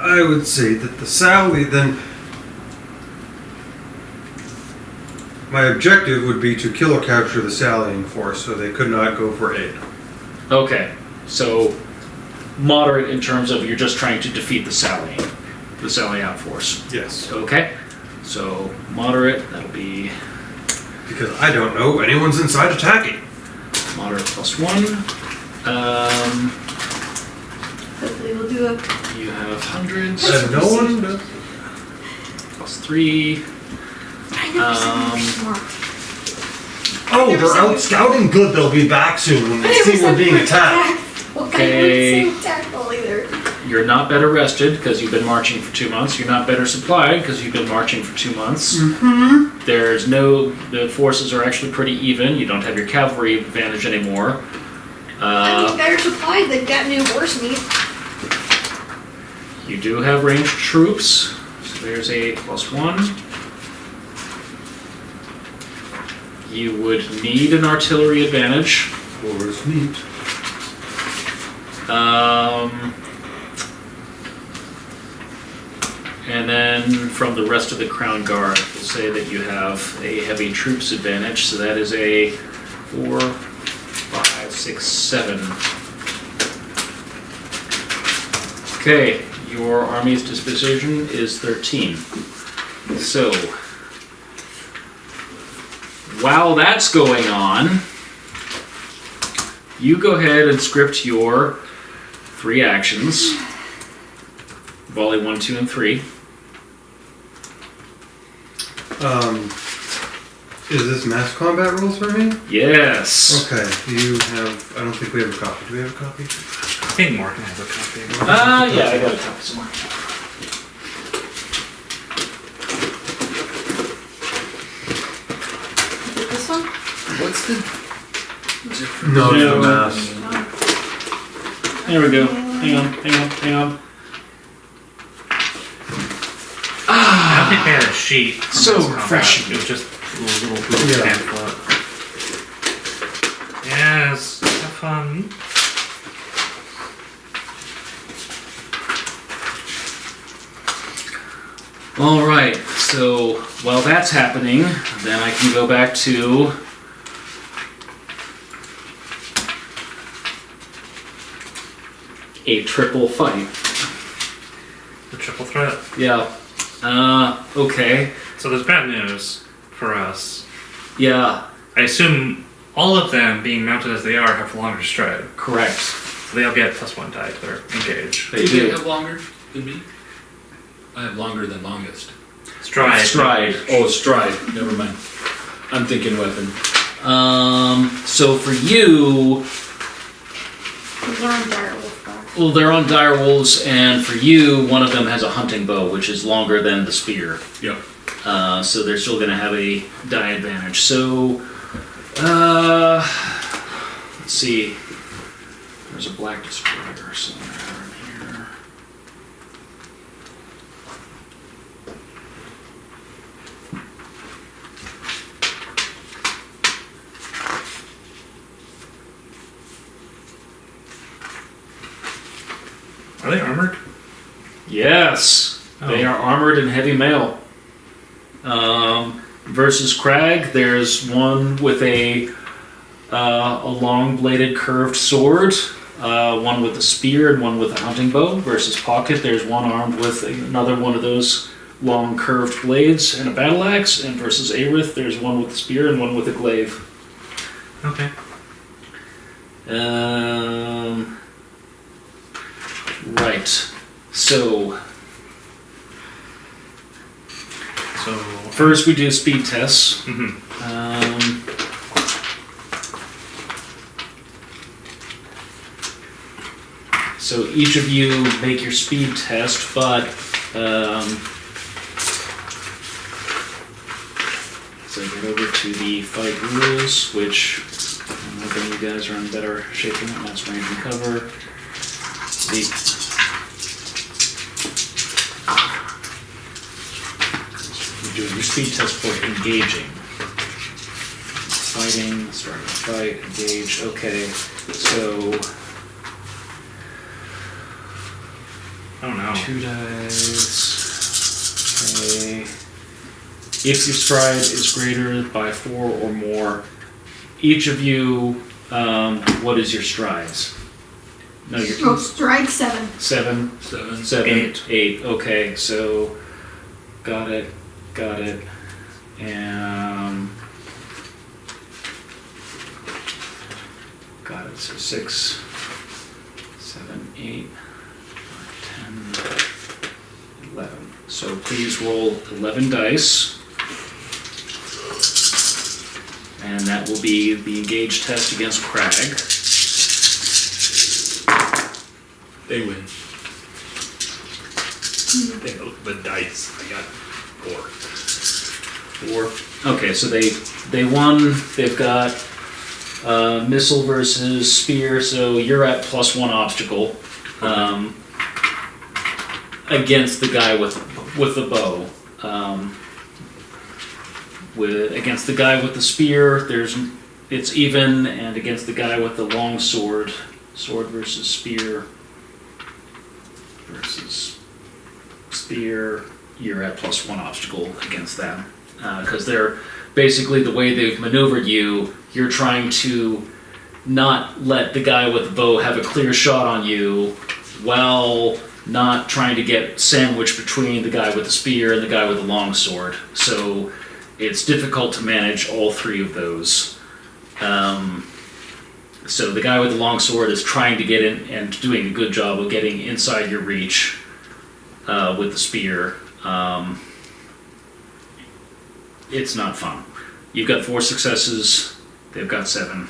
I would say that the Sally then. My objective would be to kill or capture the sallying force so they could not go for aid. Okay, so moderate in terms of you're just trying to defeat the Sally out force. Yes. Okay, so moderate, that'll be Because I don't know if anyone's inside attacking. moderate +1. Hopefully we'll do a You have hundreds. And no one does. +3. I never seen them smart. Oh, they're out scouting. Good, they'll be back soon when they see we're being attacked. Okay. Tactful either. You're not better rested because you've been marching for 2 months. You're not better supplied because you've been marching for 2 months. Mm-hmm. The forces are actually pretty even. You don't have your cavalry advantage anymore. I mean, better supplied. They've got new horse meat. You do have ranged troops. So there's a +1. You would need an artillery advantage. Horse meat. And then from the rest of the Crown Guard, we'll say that you have a heavy troops advantage. So that is a 4, 5, 6, 7. Okay, your army's disposition is 13. So, while that's going on, you go ahead and script your 3 actions. Volley 1, 2, and 3. Is this mass combat rules for me? Yes. Okay, do you have, I don't think we have a copy. Do we have a copy? I think Morgan has a copy. Yeah, I got a copy somewhere. This one? What's the difference? No, it's No. the mass. There we go. Hang on. I don't think they had a sheet. for So this combat. refreshing. It was just a little blue Yeah. pamphlet. Yes, have fun. All right. So while that's happening, then I can go back to a triple fight. The triple threat. Yeah. Okay. So there's bad news for us. Yeah. I assume all of them, being mounted as they are, have longer stride. Correct. So they'll get +1 die to their engage. They You do. have longer than me? I have longer than longest. Stride. Stride. Oh, stride. Never mind. I'm thinking weapon. So for you, They're on direwolf back. well, they're on direwolves, and for you, one of them has a hunting bow, which is longer than the spear. Yeah. So they're still going to have a die advantage. So, let's see. There's a black destroyer somewhere in here. Are they armored? Yes, they are armored and heavy mail. Versus Crag, there's one with a long-bladed curved sword, one with a spear, and one with a hunting bow. Versus Pocket, there's one armed with another one of those long curved blades and a battle axe, and versus Aerith, there's one with a spear and one with a glaive. Okay. Right. So So first we do speed tests. mhm. So each of you make your speed test, but so get over to the fight rules, which I'm hoping you guys are in better shape than that. That's range and cover. You're doing your speed test for engaging. Fighting, starting a fight, engage. Okay, so I don't know. 2 dice. Okay. If your stride is greater by 4 or more, each of you, what is your strides? No, Oh, you're stride 7. 7, 7. 8. 8. Okay, so got it. And got it. So 6, 7, 8. 10, 11. So please roll 11 dice. And that will be the engage test against Crag. They win. They know the dice. I got 4. 4. Okay, so they won. They've got missile versus spear, so you're at +1 obstacle. Against the guy with the bow. Against the guy with the spear, it's even, and against the guy with the long sword versus spear versus spear, you're at +1 obstacle against them. Because they're basically, the way they've maneuvered you, you're trying to not let the guy with the bow have a clear shot on you while not trying to get sandwiched between the guy with the spear and the guy with the long sword. So it's difficult to manage all 3 of those. So the guy with the long sword is trying to get in and doing a good job of getting inside your reach with the spear. It's not fun. You've got 4 successes, they've got 7.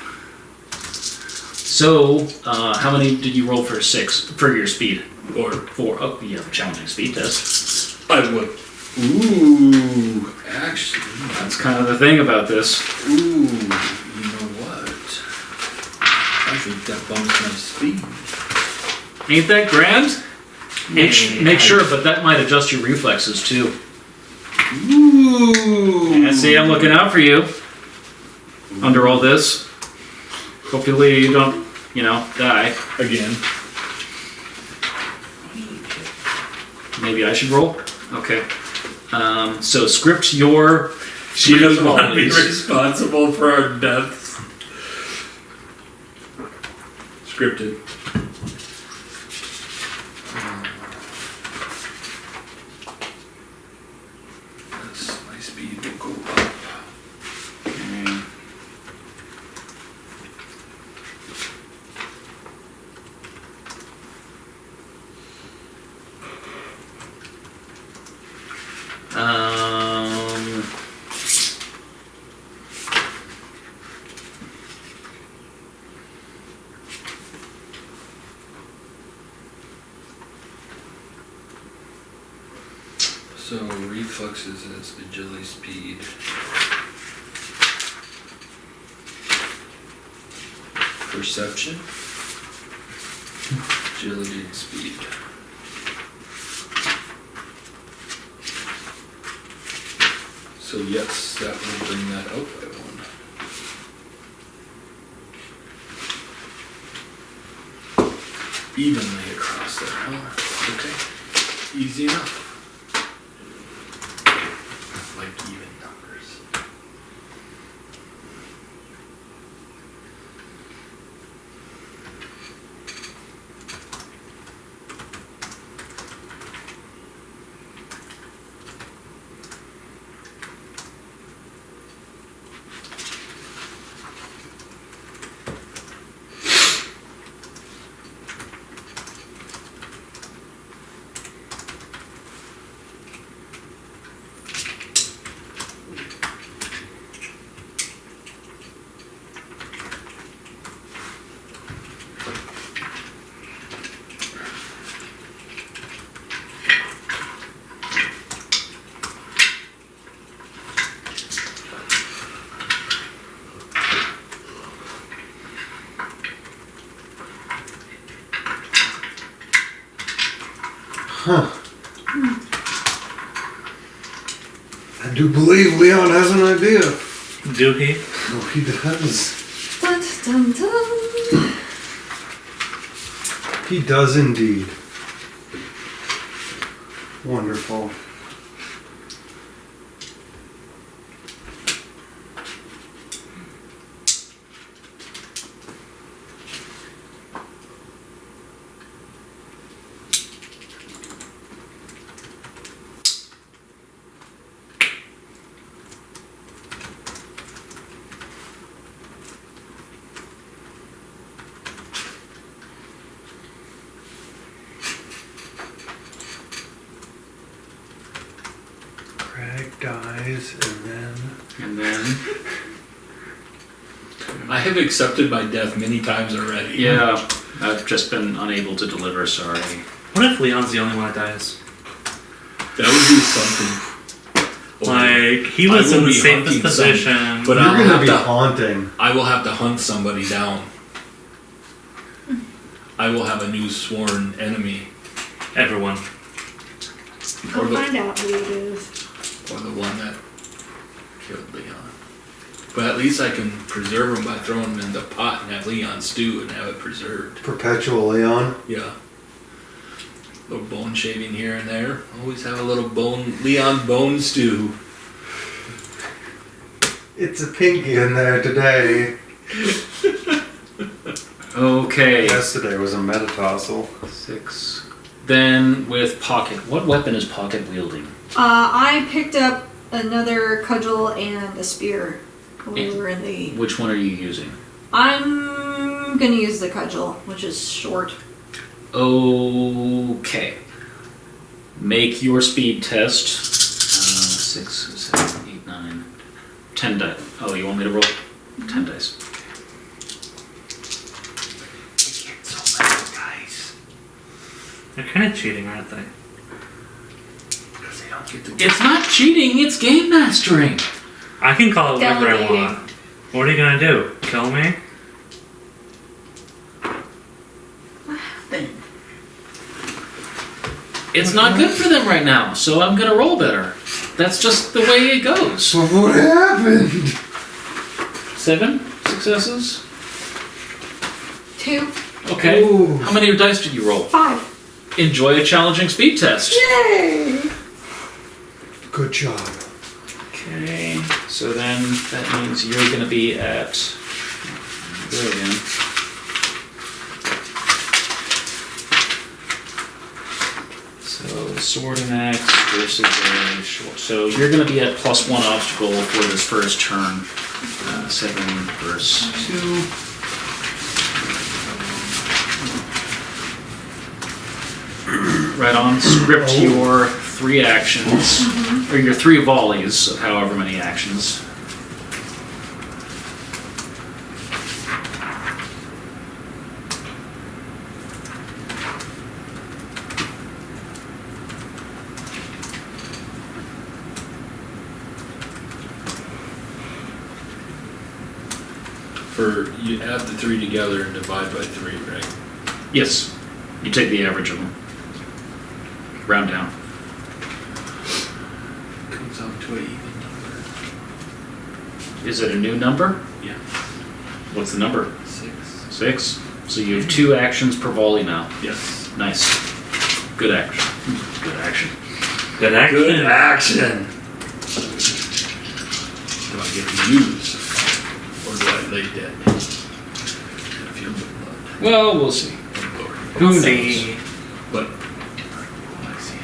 So, how many did you roll for your speed? 4. Oh, you have a challenging speed test. I would. Ooh, actually. That's kind of the thing about this. Ooh, you know what? I think that bumps my speed. Ain't that grand? Make sure, but that might adjust your reflexes too. Ooh. Yeah, see, I'm looking out for you. Under all this. Hopefully you don't, die. Again. Maybe I should roll? Okay. So script your She doesn't want to be qualities. responsible for our deaths. Scripted. Yes, my speed will go up. Okay. So reflexes is agility, speed. Perception. Agility and speed. So yes, that will bring that out by 1. Evenly across there, huh? Okay. Easy enough. Like even numbers. Huh. I do believe Leon has an idea. Do he? Oh, he does. Dun, dun, dun. He does indeed. Wonderful. Crag dies And then, I have accepted my death many times already. yeah, I've just been unable to deliver, sorry. What if Leon's the only one that dies? That would be something. Like, he I was will in the be safest hunting position. but You're I'll gonna have be to. haunting. I will have to hunt somebody down. I will have a new sworn enemy, Everyone. Go Or the- find out who it is. or the one that killed Leon. But at least I can preserve him by throwing him in the pot and have Leon stew and have it preserved. Perpetual Leon. Yeah. Little bone shaving here and there. Always have a little Leon bone stew. It's a pinky in there today. Okay. Yesterday was a metatarsal. 6. Then with pocket, what weapon is pocket wielding? I picked up another cudgel and a spear when we were in the. Which one are you using? I'm gonna use the cudgel, which is short. Okay. Make your speed test. 6, 7, 8, 9, 10 dice. Oh, you want me to roll? 10 dice. So many guys. They're kind of cheating, aren't they? Because they don't get to. It's not cheating, it's game mastering. I can call it whatever I Delegating. want. What are you gonna do? Kill me? It's not good for them right now, so I'm gonna roll better. That's just the way it goes. So what happened? 7 successes. 2, Okay. Ooh. How many dice did you roll? 5. Enjoy a challenging speed test. Yay! Good job. Okay. So then that means you're gonna be at. There again. So sword and axe versus a short. So you're gonna be at +1 obstacle for this first turn. 7 verse 2. Right on. Script your 3 actions, or your 3 volleys of however many actions. You add the 3 together and divide by 3, right? Yes. You take the average of them. Round down. Comes out to an even number. Is it a new number? Yeah. What's the number? 6. 6. So you have 2 actions per volley now. Yes. Nice. Good action. Good action. Good action. Good action! Do I get to use? Or do I lay dead? I feel the blood. Well, we'll see. Oh, Lord. Who knows? See. But I see it.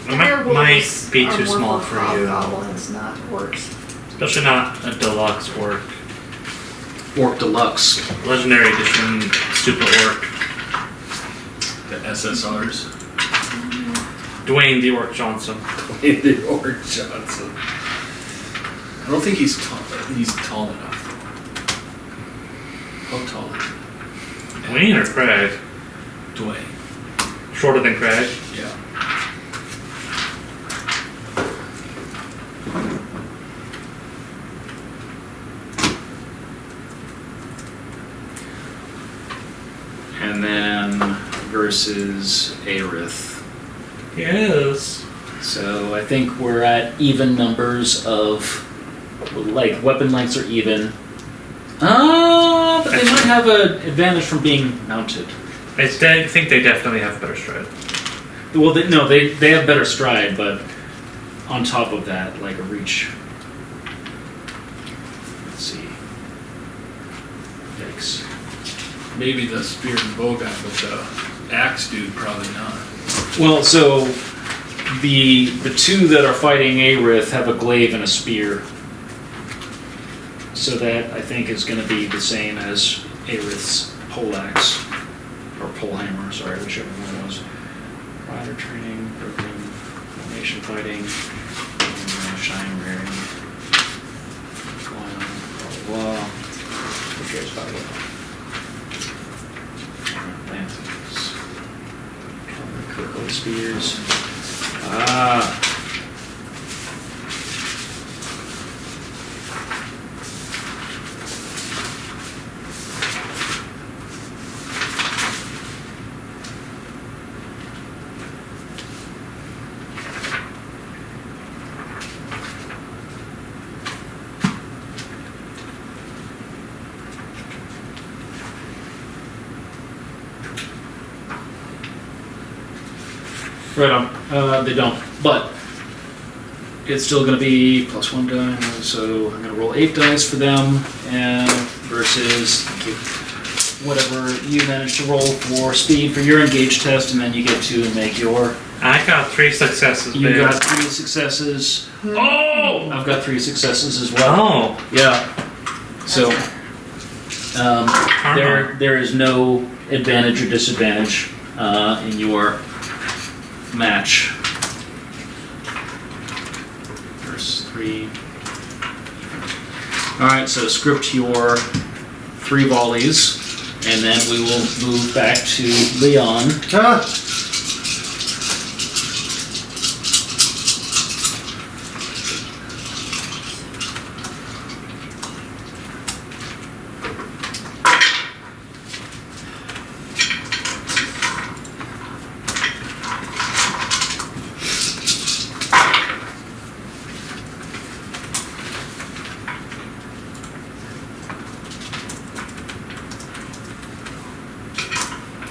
It might be too small for you. Goblins, not orcs. Especially not a deluxe orc. Orc Deluxe. Legendary edition stupid orc. The SSRs. Dwayne the Orc Johnson. The Orc Johnson. I don't think he's tall. He's tall enough. How tall is he? Dwayne or Crag? Dwayne. Shorter than Crag. Yeah. versus Aerith. Yes. So I think we're at even numbers of, like, weapon lengths are even. But they might have an advantage from being mounted. I think they definitely have better stride. Well, they have better stride, but on top of that, like a reach. Let's see. Yikes. Maybe the spear and bow guy, but the axe dude probably not. Well, so the two that are fighting Aerith have a glaive and a spear. So that, I think, is going to be the same as Aerith's poleaxe. Or polehammer, sorry, whichever one it was. Rider training, broken, formation fighting, shine raring, blah, blah, blah. Who cares about it? Lances. Critical spears. Right on. They don't, but it's still going to be +1 die. So I'm going to roll 8 dice for them, and versus whatever you manage to roll for speed for your engage test, and then you get to make your. I got 3 successes. You babe. got 3 successes. Oh, I've got 3 successes as well. Oh, Yeah. So there is no advantage or disadvantage in your match. Verse 3. Alright, so script your 3 volleys, and then we will move back to Leone.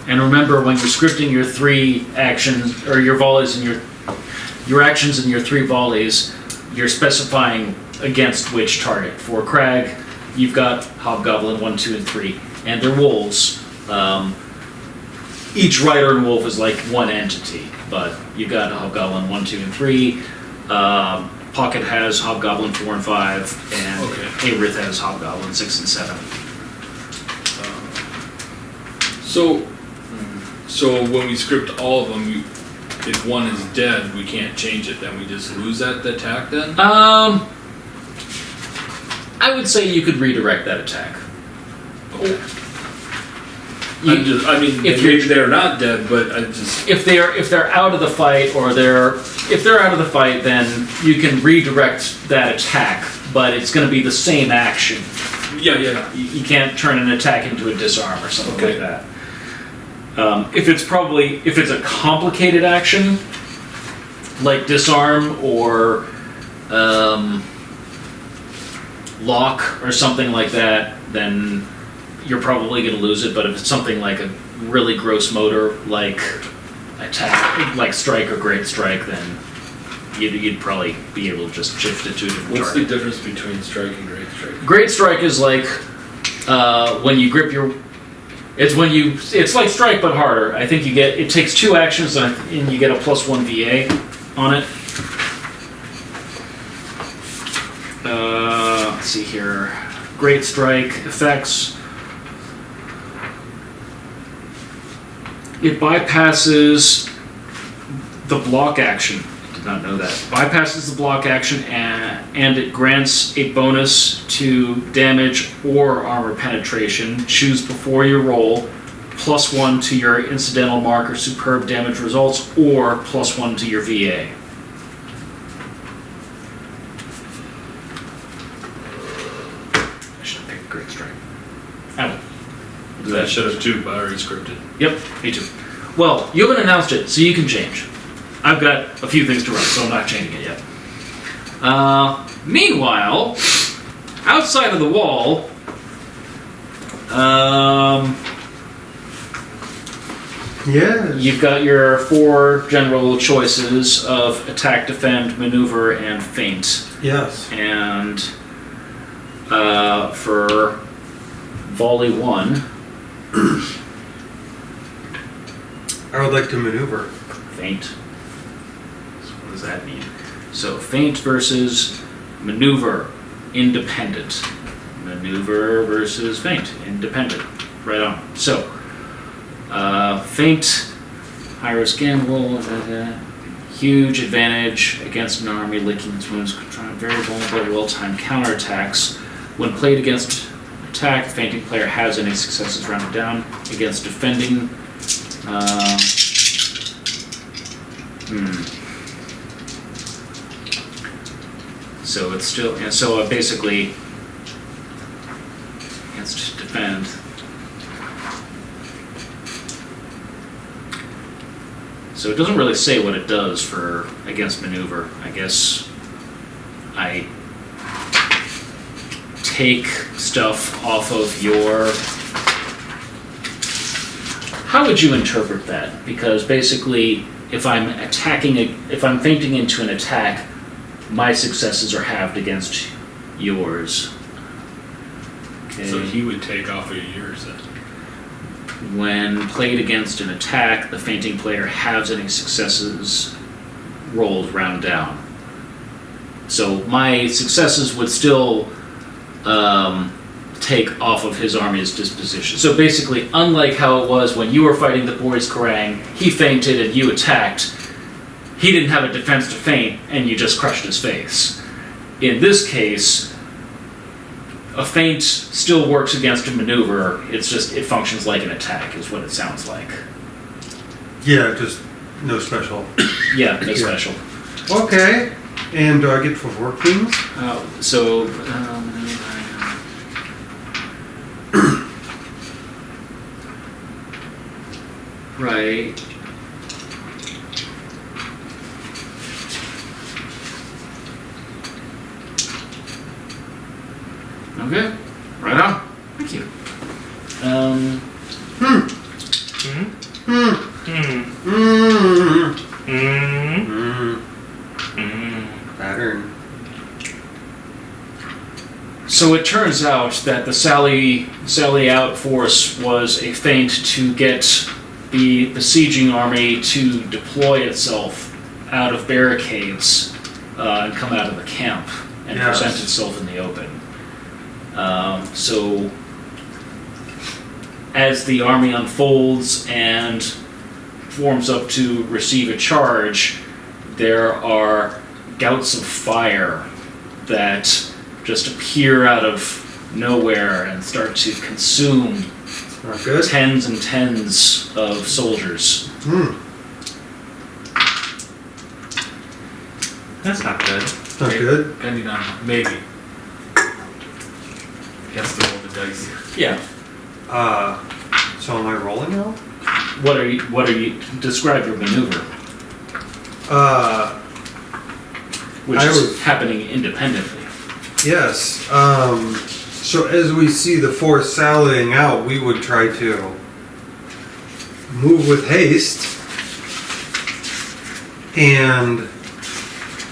And remember, when you're scripting your 3 actions, or your volleys and your actions and your 3 volleys, you're specifying against which target. For Crag, you've got Hobgoblin 1, 2, and 3, and they're wolves. Each rider and wolf is like one entity, but you've got Hobgoblin 1, 2, and 3. Pocket has Hobgoblin 4 and 5, and Aerith has Hobgoblin 6 and 7. So when we script all of them, if one is dead, we can't change it. Then we just lose that attack. Then I would say you could redirect that attack. okay. I mean, if they're not dead, but I just if they're out of the fight, or if they're out of the fight, then you can redirect that attack, but it's going to be the same action. yeah. You can't turn an attack into a disarm or something like that. If it's a complicated action, like disarm or lock or something like that, then you're probably going to lose it. But if it's something like a really gross motor, like attack, like strike or great strike, then you'd probably be able to just shift it to a different What's target. the difference between strike and great strike? Great strike is like when you grip your. It's like strike but harder. I think it takes 2 actions and you get a +1 VA on it. Let's see here. Great strike effects. It bypasses the block action. I did not know that. Bypasses the block action and it grants a bonus to damage or armor penetration. Choose before you roll +1 to your incidental mark or superb damage results, or +1 to your VA. I should have picked Great Strike. Oh. I should have too, but I already scripted. Yep, me too. Well, you haven't announced it, so you can change. I've got a few things to write, so I'm not changing it yet. Meanwhile, outside of the wall, Yeah. you've got your 4 general choices of attack, defend, maneuver, and feint. Yes. And for volley 1, I would like to maneuver. feint. So what does that mean? So feint versus maneuver, independent. Maneuver versus feint, independent. Right on. So, feint, high risk gamble, huge advantage against an army, licking its wounds, very vulnerable, well-timed counterattacks. When played against attack, the fainting player has any successes rounded down. Against defending, So it's still, and so basically, against defend. So it doesn't really say what it does for against maneuver. I guess I take stuff off of your. How would you interpret that? Because basically, if I'm if I'm feinting into an attack, my successes are halved against yours. Okay. So he would take off of yours then. When played against an attack, the feinting player halves any successes rolled round down. So my successes would still take off of his army's disposition. So basically, unlike how it was when you were fighting the boys Crag, he feinted and you attacked. He didn't have a defense to feint, and you just crushed his face. In this case, a feint still works against a maneuver. It's just, it functions like an attack, is what it sounds like. Yeah, just no special. Yeah, no special. Okay. And do I get 4 things? Right. Okay. Right on. Thank you. Pattern. So it turns out that the Sally out force was a feint to get the besieging army to deploy itself out of barricades and come out of the camp and present itself in the open. So as the army unfolds and forms up to receive a charge, there are gouts of fire that just appear out of nowhere and start to consume Not good. tens and tens of soldiers. That's not good. Not good. Depending on, maybe. Has to roll the dice. Yeah. So am I rolling now? What are you describe your maneuver, which I is was- happening independently. Yes. So as we see the force sallying out, we would try to move with haste and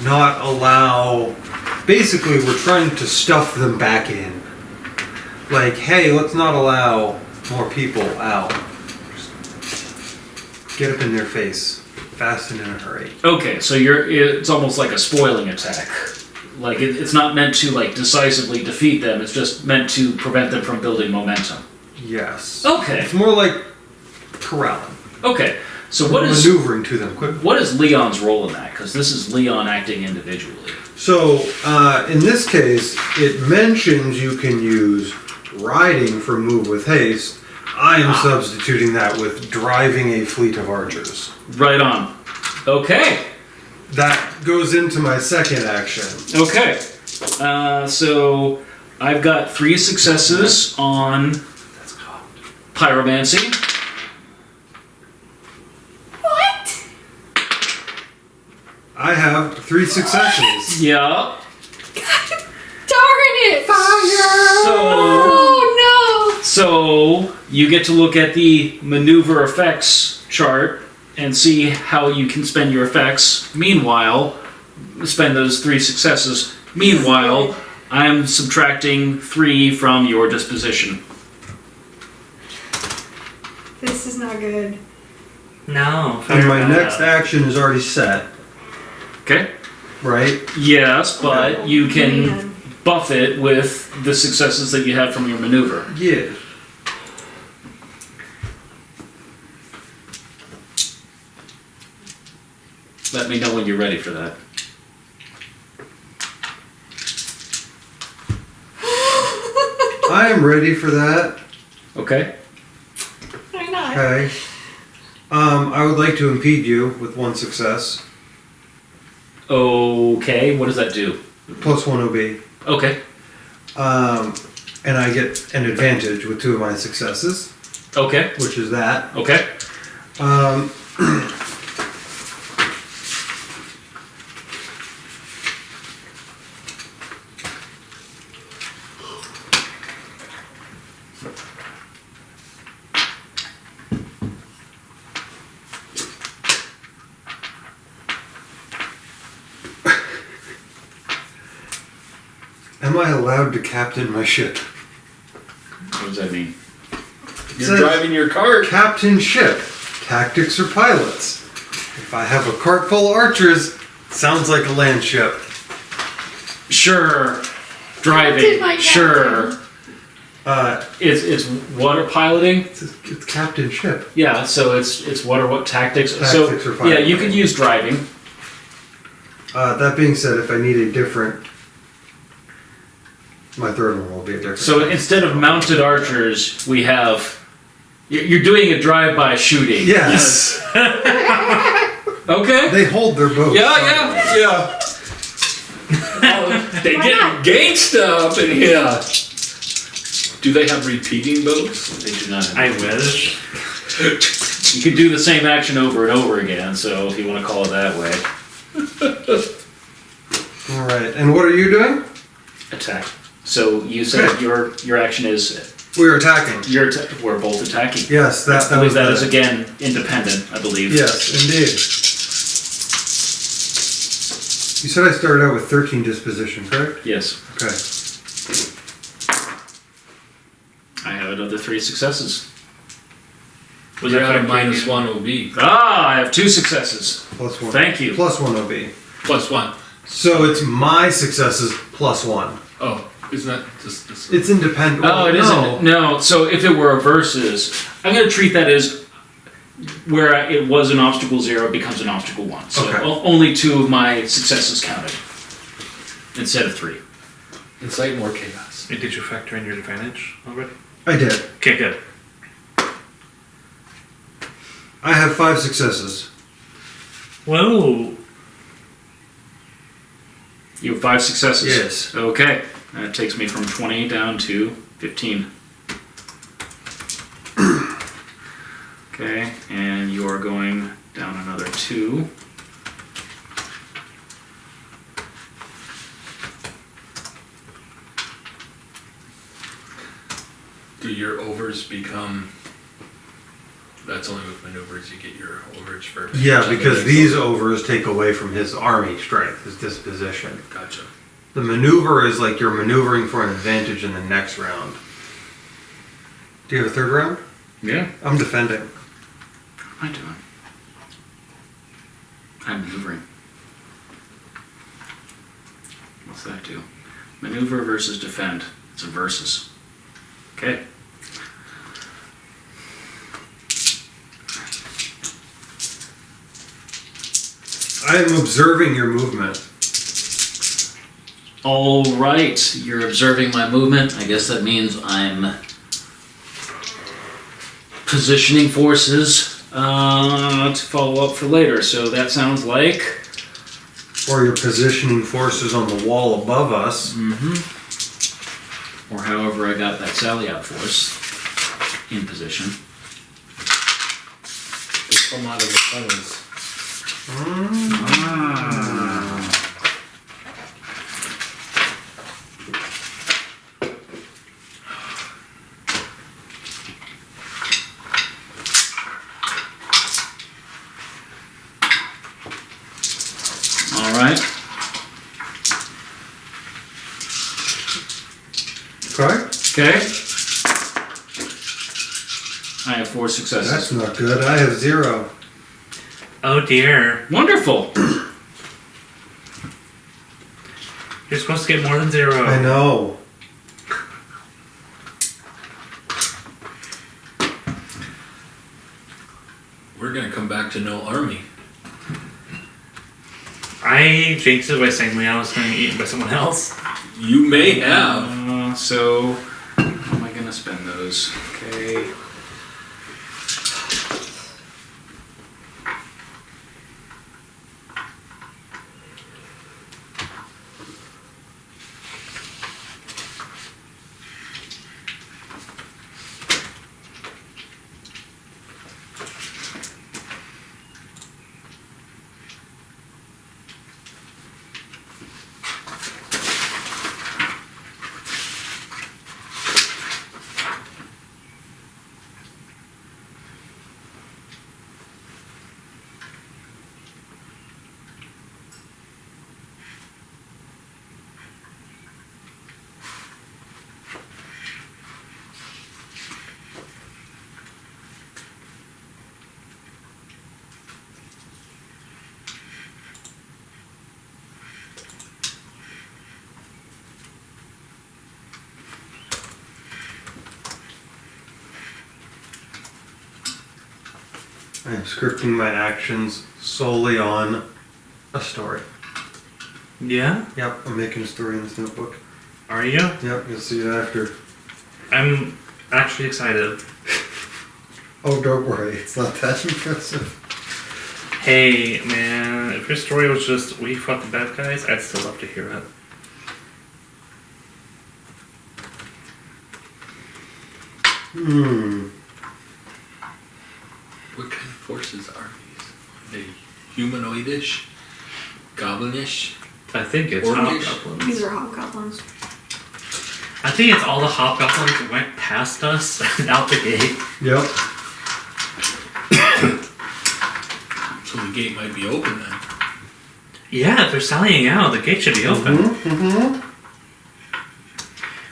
not allow. Basically, we're trying to stuff them back in. Like, hey, let's not allow more people out. Just get up in their face, fast and in a hurry. Okay, so it's almost like a spoiling attack. Like it's not meant to like decisively defeat them. It's just meant to prevent them from building momentum. Yes. Okay. It's more like corralling. Okay. So what is maneuvering to them quickly? what is Leon's role in that? Because this is Leon acting individually. So, in this case, it mentions you can use riding for move with haste. I am substituting that with driving a fleet of archers. Right on. Okay. That goes into my second action. Okay. So I've got 3 successes on pyromancy. I have 3 successes. Yeah. Darn it! So, Oh so you get to look at the maneuver effects chart and see how you can spend your effects. Meanwhile, spend those 3 successes. Meanwhile, I'm subtracting 3 from your disposition. no! This is not good. No. And my fire next that. action is already set, Okay? right? Yes, but you can Man. buff it with the successes that you had from your maneuver. Yeah. Let me know when you're ready for that. I am ready for that. Okay? Why not? Okay. I would like to impede you with 1 success. Okay, what does that do? Plus 1 OB. Okay. And I get an advantage with 2 of my successes, Okay. which is that. Okay. Um, am I allowed to captain my ship? What does that mean? You're Says- driving your cart. Captain ship. Tactics or pilots. If I have a cart full of archers, sounds like a land ship. Sure. Driving. Did my Sure. It's water piloting. It's captain ship. Yeah, so it's what tactics. Tactics So or yeah, piloting. you could use driving. That being said, if I need a different, my third one will be a different. So instead of mounted archers, we have. You're doing a drive-by shooting. yes, Okay. they hold their boats. Yeah. They Why get not? gangsta up in here. Do they have repeating boats? They do not. I wish. You could do the same action over and over again. So if you want to call it that way, All right, and what are you doing? attack. So you said Okay. your action is We're attacking. we're both attacking. Yes, I that believe was that the- is again independent. I believe. Yes, indeed. You said I started out with 13 disposition, correct? Yes. Okay. I have another 3 successes. Was that at a -1 OB? Ah, I have 2 successes. Plus 1. Thank you. Plus 1 OB. +1. So it's my successes plus 1. Oh, isn't that just this? It's independent. Oh, it no. isn't. No. So if it were a versus, I'm going to treat that as where it was an obstacle 0, it becomes an obstacle 1. So Okay. only 2 of my successes counted instead of 3. Incite more chaos. Did you factor in your advantage already? I did. Okay, good. I have 5 successes. Whoa. You have 5 successes? Yes. Okay. That takes me from 20 down to 15. Okay, and you are going down another 2. Do your overs become? That's only with maneuvers you get your overage for. Yeah, because these overs take away from his army strength, his disposition. Gotcha. The maneuver is like you're maneuvering for an advantage in the next round. Do you have a third round? Yeah. I'm defending. What am I doing? I'm maneuvering. What's that do? Maneuver versus defend. It's a versus. Okay. I am observing your movement. All right. You're observing my movement. I guess that means I'm positioning forces to follow up for later. So that sounds like. Or you're positioning forces on the wall above us. Or however I got that sally out force in position. They come out of the tunnels. Ah. All right. Correct? Okay. I have 4 successes. That's not good. I have 0. Oh dear. Wonderful. You're supposed to get more than 0. I know. We're gonna come back to no army. I jinxed it by saying Leone was going to get eaten by someone else. You may have. So, how am I going to spend those? Okay. I am scripting my actions solely on a story. Yeah? Yep, I'm making a story in this notebook. Are you? Yep, you'll see it after. I'm actually excited. Oh, don't worry, it's not that impressive. Hey, man, if your story was just we fought the bad guys, I'd still love to hear it. What kind of forces are these? Are they humanoidish? Goblinish? I think it's Orcish? hobgoblins. These are hobgoblins. I think it's all the hobgoblins that went past us out the gate. Yep. So the gate might be open then. Yeah, if they're sallying out, the gate should be open. Mm-hmm.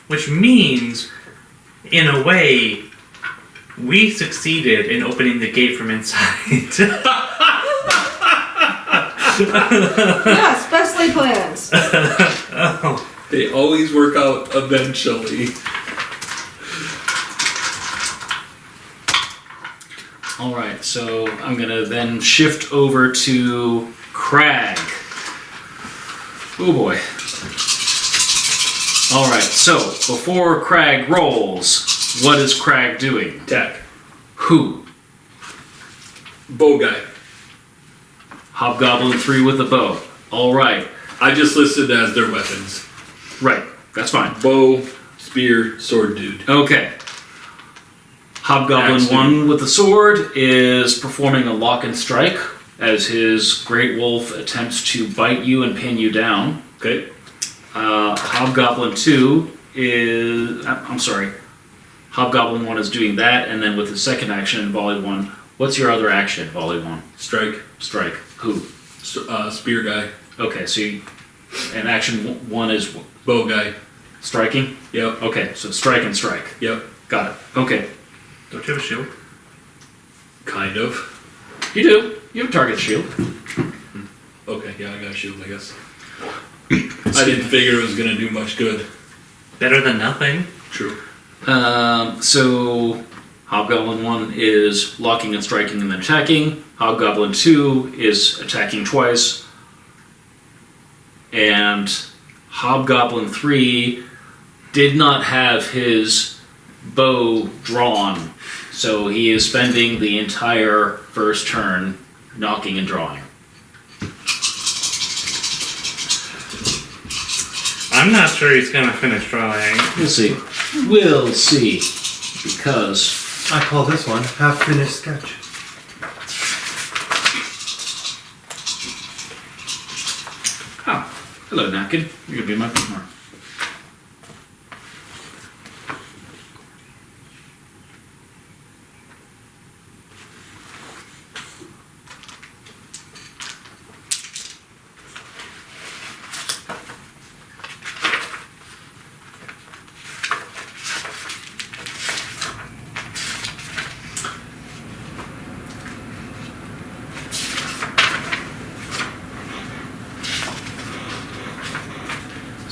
Which means, in a way, we succeeded in opening the gate from inside. Yes, best laid plans. Oh. They always work out eventually. All right, so I'm going to then shift over to Crag. Oh boy. All right, so before Crag rolls, what is Crag doing? Attack. Who? Bow guy. Hobgoblin 3 with a bow. All right, I just listed as their weapons. right, that's fine. Bow, spear, sword dude. Okay. Hobgoblin Axe dude. 1 with the sword is performing a lock and strike as his great wolf attempts to bite you and pin you down. Okay. Hobgoblin 2 is... I'm sorry. Hobgoblin 1 is doing that, and then with his second action in Volley 1, what's your other action, Volley 1? Strike. Strike. Who? Spear guy. Okay, so you, and action 1 is Bow guy. striking? Yep. Okay, so strike and strike. Yep. Got it. Okay. Don't you have a shield? Kind of. You do. You have a target shield. Okay, yeah, I got a shield, I guess. I didn't figure it was gonna do much good. Better than nothing. True. So Hobgoblin 1 is locking and striking and then attacking. Hobgoblin 2 is attacking twice. And Hobgoblin 3 did not have his bow drawn, so he is spending the entire first turn knocking and drawing. I'm not sure he's gonna finish drawing. We'll see. We'll see. Because I call this one half-finished sketch. hello, napkin. You're gonna be my bookmark.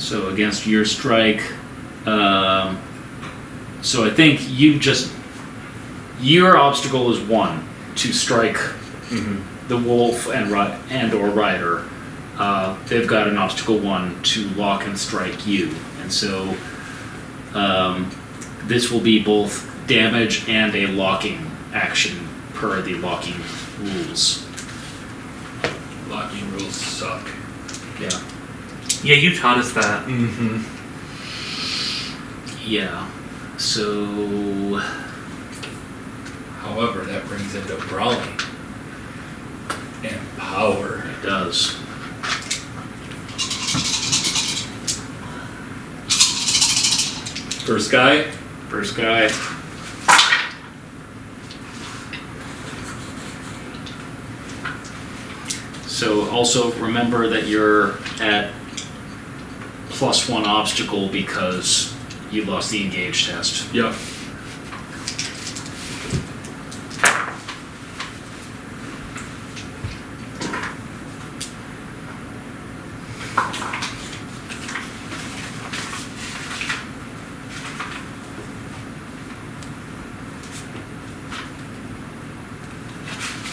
So against your strike, so I think your obstacle is 1 to strike the wolf and or rider. They've got an obstacle 1 to lock and strike you, and so this will be both damage and a locking action per the locking rules. Locking rules suck. Yeah. Yeah, you taught us that. Mm-hmm. Yeah. So However, that brings into brawling and power. it does. First guy. First guy. So also remember that you're at +1 obstacle because you lost the engage test. Yep.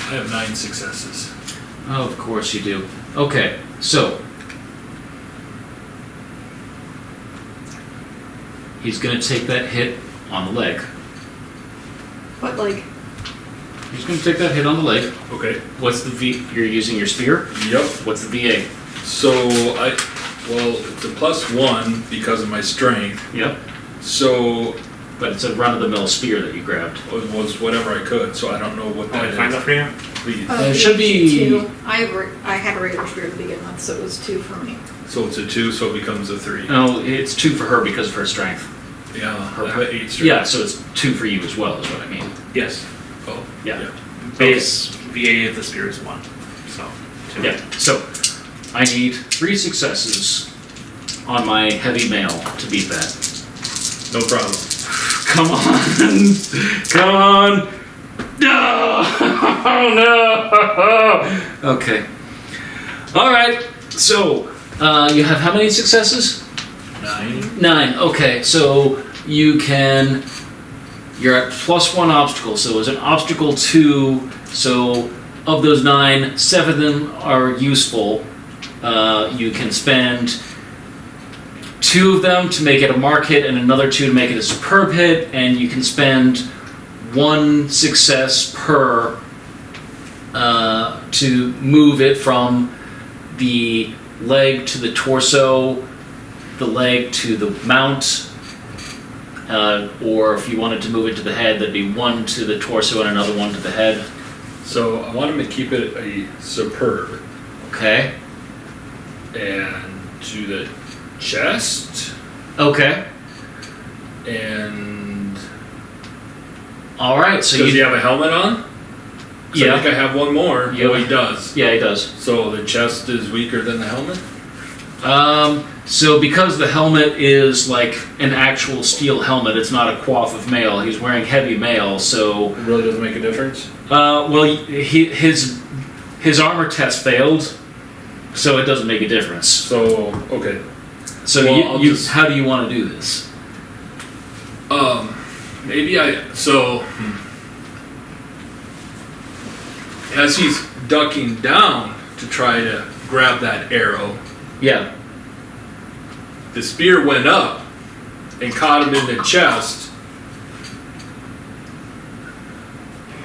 I have 9 successes. Oh, of course you do. Okay, so he's gonna take that hit on the leg. But like, He's gonna take that hit on the leg. Okay. What's the V? You're using your spear? Yep. What's the VA? So it's a +1 because of my strength. Yep. So But it's a run-of-the-mill spear that you grabbed. it was whatever I could. So I don't know what Oh, that I is. find that for you? Please. It should be- 2. I had a regular spear to begin with, so it was 2 for me. So it's a 2, so it becomes a 3. No, it's 2 for her because of her strength. Yeah. I have 8 strength. Yeah, so it's 2 for you as well, is what I mean. Yes. Oh. Yeah. Base VA of the spear is 1. So, 2. Yeah, so I need 3 successes on my heavy mail to beat that. No problem. Come on! Come on! No! No! Okay. Alright, so you have how many successes? 9. 9. Okay, so you're at +1 obstacle, so it's an obstacle 2, so of those 9, 7 of them are useful. You can spend 2 of them to make it a mark hit and another 2 to make it a superb hit, and you can spend 1 success per to move it from the leg to the torso, the leg to the mount, or if you wanted to move it to the head, that'd be 1 to the torso and another 1 to the head. So I want him to keep it a superb. Okay. And to the chest. Okay. And All right. So does he you. have a helmet on? 'Cause I Yeah. think I have one more. Yeah. Oh, he does. Yeah, he does. So the chest is weaker than the helmet? So because the helmet is like an actual steel helmet, it's not a coif of mail. He's wearing heavy mail, so It really doesn't make a difference? his armor test failed, so it doesn't make a difference. So, okay. So Well, I'll just- how do you want to do this? Maybe as he's ducking down to try to grab that arrow, Yeah. the spear went up and caught him in the chest.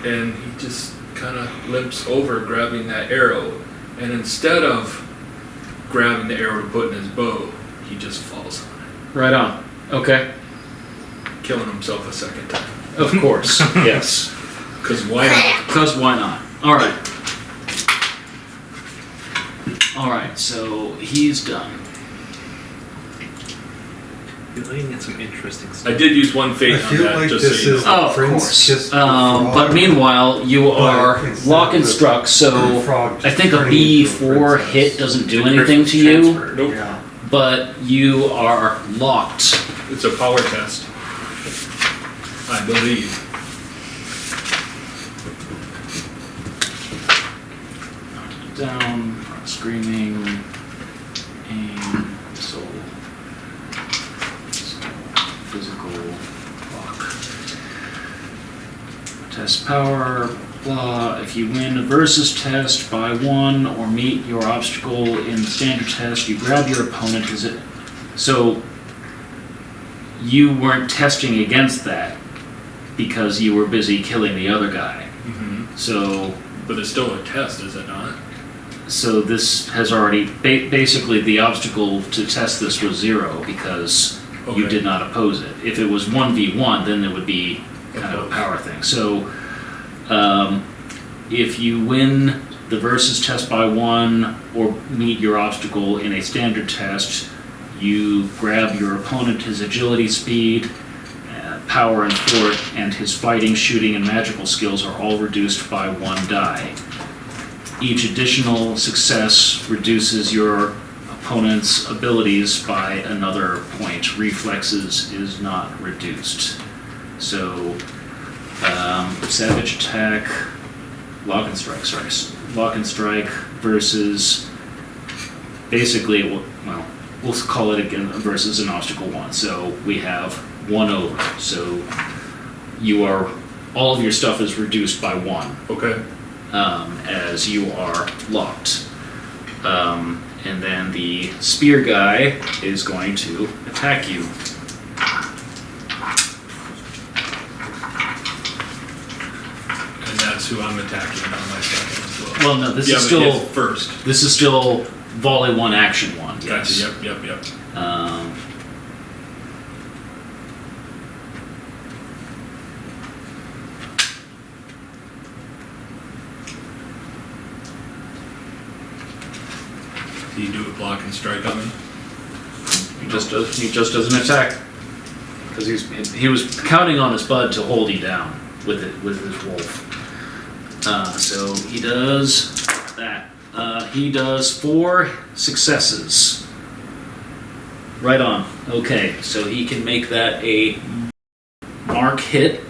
And he just kind of limps over grabbing that arrow. And instead of grabbing the arrow to put in his bow, he just falls on it, Right on. Okay. killing himself a second time. Of course. Yes. Because why not? Because why not? All right. All right. So he's done. You're looking at some interesting I stuff. did use one I fate on feel that, like just this so you is know. Oh, of Prince course. kissed the But frog. meanwhile, you are instead lock and of the struck, so frog I think a turning into a B4 princess. hit doesn't do The anything person's to you, transferred. Nope. Yeah. but you are locked. It's a power test. I believe. Down, screaming, aim, soul. physical block. Test power, blah. If you win a versus test by 1 or meet your obstacle in the standard test, you grab your opponent. So you weren't testing against that because you were busy killing the other guy. Mm-hmm. So, But it's still a test, is it not? so this has already basically the obstacle to test this was 0 because you Okay. did not oppose it. If it was 1v1, then it would be kind of a power thing. So, if you win the versus test by 1 or meet your obstacle in a standard test, you grab your opponent. His agility, speed, power, and fort, and his fighting, shooting, and magical skills are all reduced by 1 die. Each additional success reduces your opponent's abilities by another point. Reflexes is not reduced. So, savage attack, lock and strike, lock and strike versus basically, well, we'll call it again versus an obstacle 1. So we have 1 over. So all of your stuff is reduced by 1. Okay. As you are locked. And then the spear guy is going to attack you. And that's who I'm attacking on my second as well. Well, no, this is but still his first. This is still volley 1, action 1. Gotcha. Yes. Yep. Do you do a block and strike on me? He just does an attack because he was counting on his bud to hold you down with his wolf. So he does that. He does 4 successes. Right on. Okay, so he can make that a mark hit.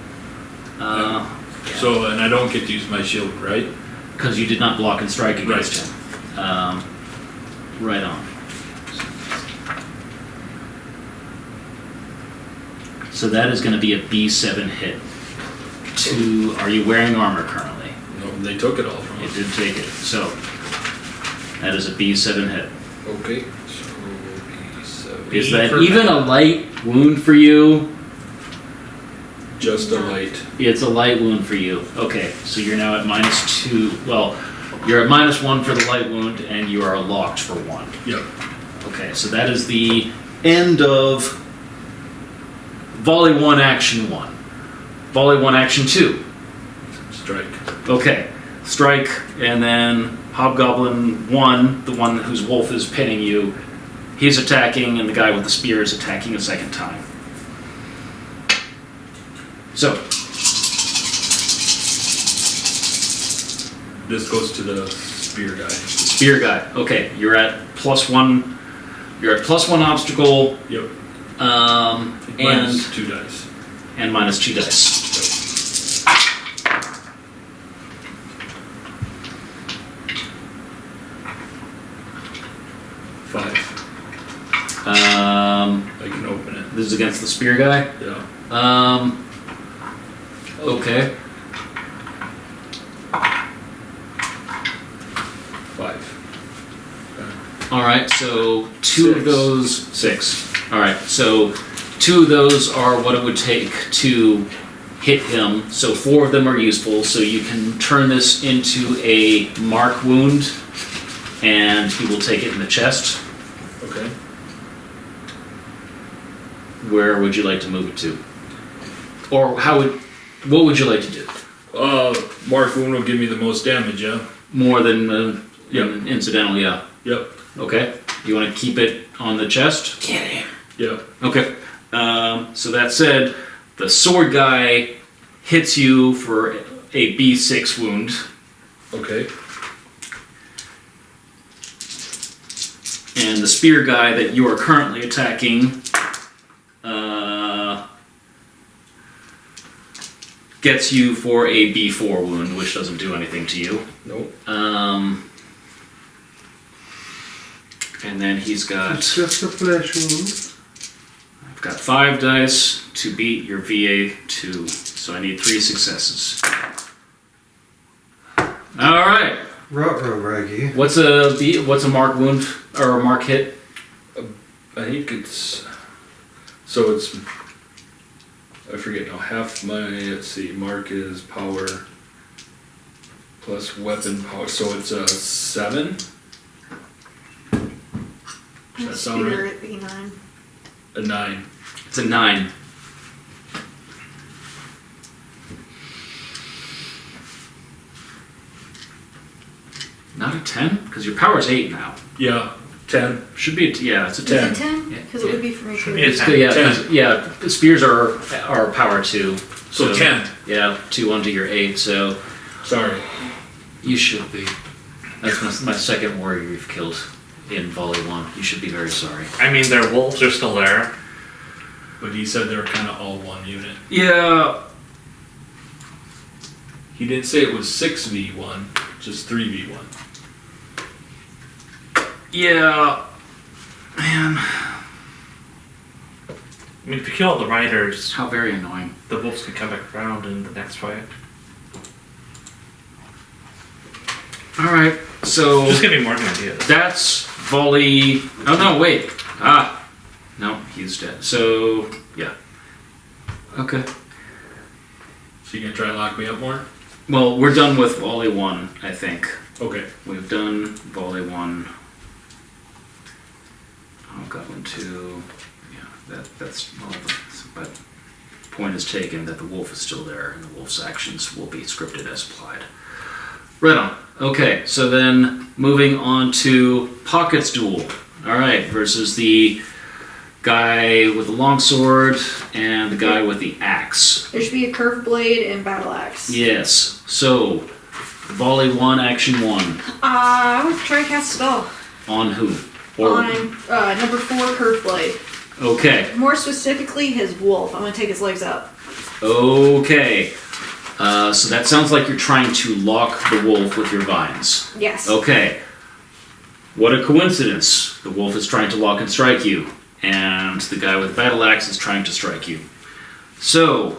So, and I don't get to use my shield, right? Because you did not block and strike against him. Right on. So that is going to be a B7 hit. Are you wearing armor currently? No, they took it all from It us. did take it. So that is a B7 hit. Okay. So B7. Is that even a light wound for you? Just a light. It's a light wound for you. Okay, so you're now at -2. Well, you're at -1 for the light wound, and you are locked for 1. Yep. Okay, so that is the end of volley 1, action 1. Volley 1, action 2. Strike. Okay, strike, and then Hobgoblin 1, the one whose wolf is pinning you, he's attacking, and the guy with the spear is attacking a second time. So, This goes to the spear guy. spear guy. Okay, you're at +1. You're at +1 obstacle, Yep. and Minus 2 dice. and -2 dice. Five. I can open it. This is against the spear guy. Yeah. Okay. 5. All right. So 2 of Six. those 6. All right. So 2 of those are what it would take to hit him. So 4 of them are useful. So you can turn this into a mark wound, and he will take it in the chest. Okay. Where would you like to move it to? Or what would you like to do? Mark wound will give me the most damage, yeah? More than Yep. incidental, yeah. Yep. Okay. You want to keep it on the chest? Yep. Okay. So that said, the sword guy hits you for a B6 wound. Okay. And the spear guy that you are currently attacking gets you for a B4 wound, which doesn't do anything to you. Nope. And then he's got It's just a flesh wound. I've got 5 dice to beat your VA 2, so I need 3 successes. All right. Ruh-roh, Raggy. What's a mark wound or a mark hit? I think it's. So it's. I forget now. Half my. Let's see. Mark is power. Plus weapon power. So it's a 7. Does that sound Speeder right? at B9. A 9. It's a 9. Not a 10? Because your power's 8 now. Yeah. 10. Should be, yeah, it's a Is 10. it 10? Yeah. Because it would be for me Should too. be a It's 10. good, yeah, 10. 'cause- yeah, the spears are power 2. So 10. Yeah, 2 onto your 8, so Sorry. you should be. That's my second warrior you've killed in Volley 1. You should be very sorry. I mean, their wolves are still there. But he said they were kind of all one unit. Yeah. He didn't say it was 6v1, just 3v1. Yeah. Man, I mean, if you kill all the riders, how very annoying. the wolves can come back around in the next fight. Alright, so Just giving Morgan ideas. that's Volley. Oh no, wait. No, he's dead. So, yeah. Okay. So you gonna try and lock me up more? Well, we're done with Volley 1, I think. Okay. We've done Volley 1. Half-Goblin 2. Yeah, that's well, but point is taken that the wolf is still there, and the wolf's actions will be scripted as applied. Right on. Okay, so then moving on to Pockets Duel. Alright, versus the guy with the longsword and the guy with the axe. There should be a curved blade and battle axe. Yes, so Volley 1, Action 1. I want to try and cast a spell On who? on number 4, curved blade. Okay, More specifically, his wolf. I'm going to take his legs out. okay. So that sounds like you're trying to lock the wolf with your vines. Yes. Okay. What a coincidence. The wolf is trying to lock and strike you, and the guy with the battle axe is trying to strike you. So,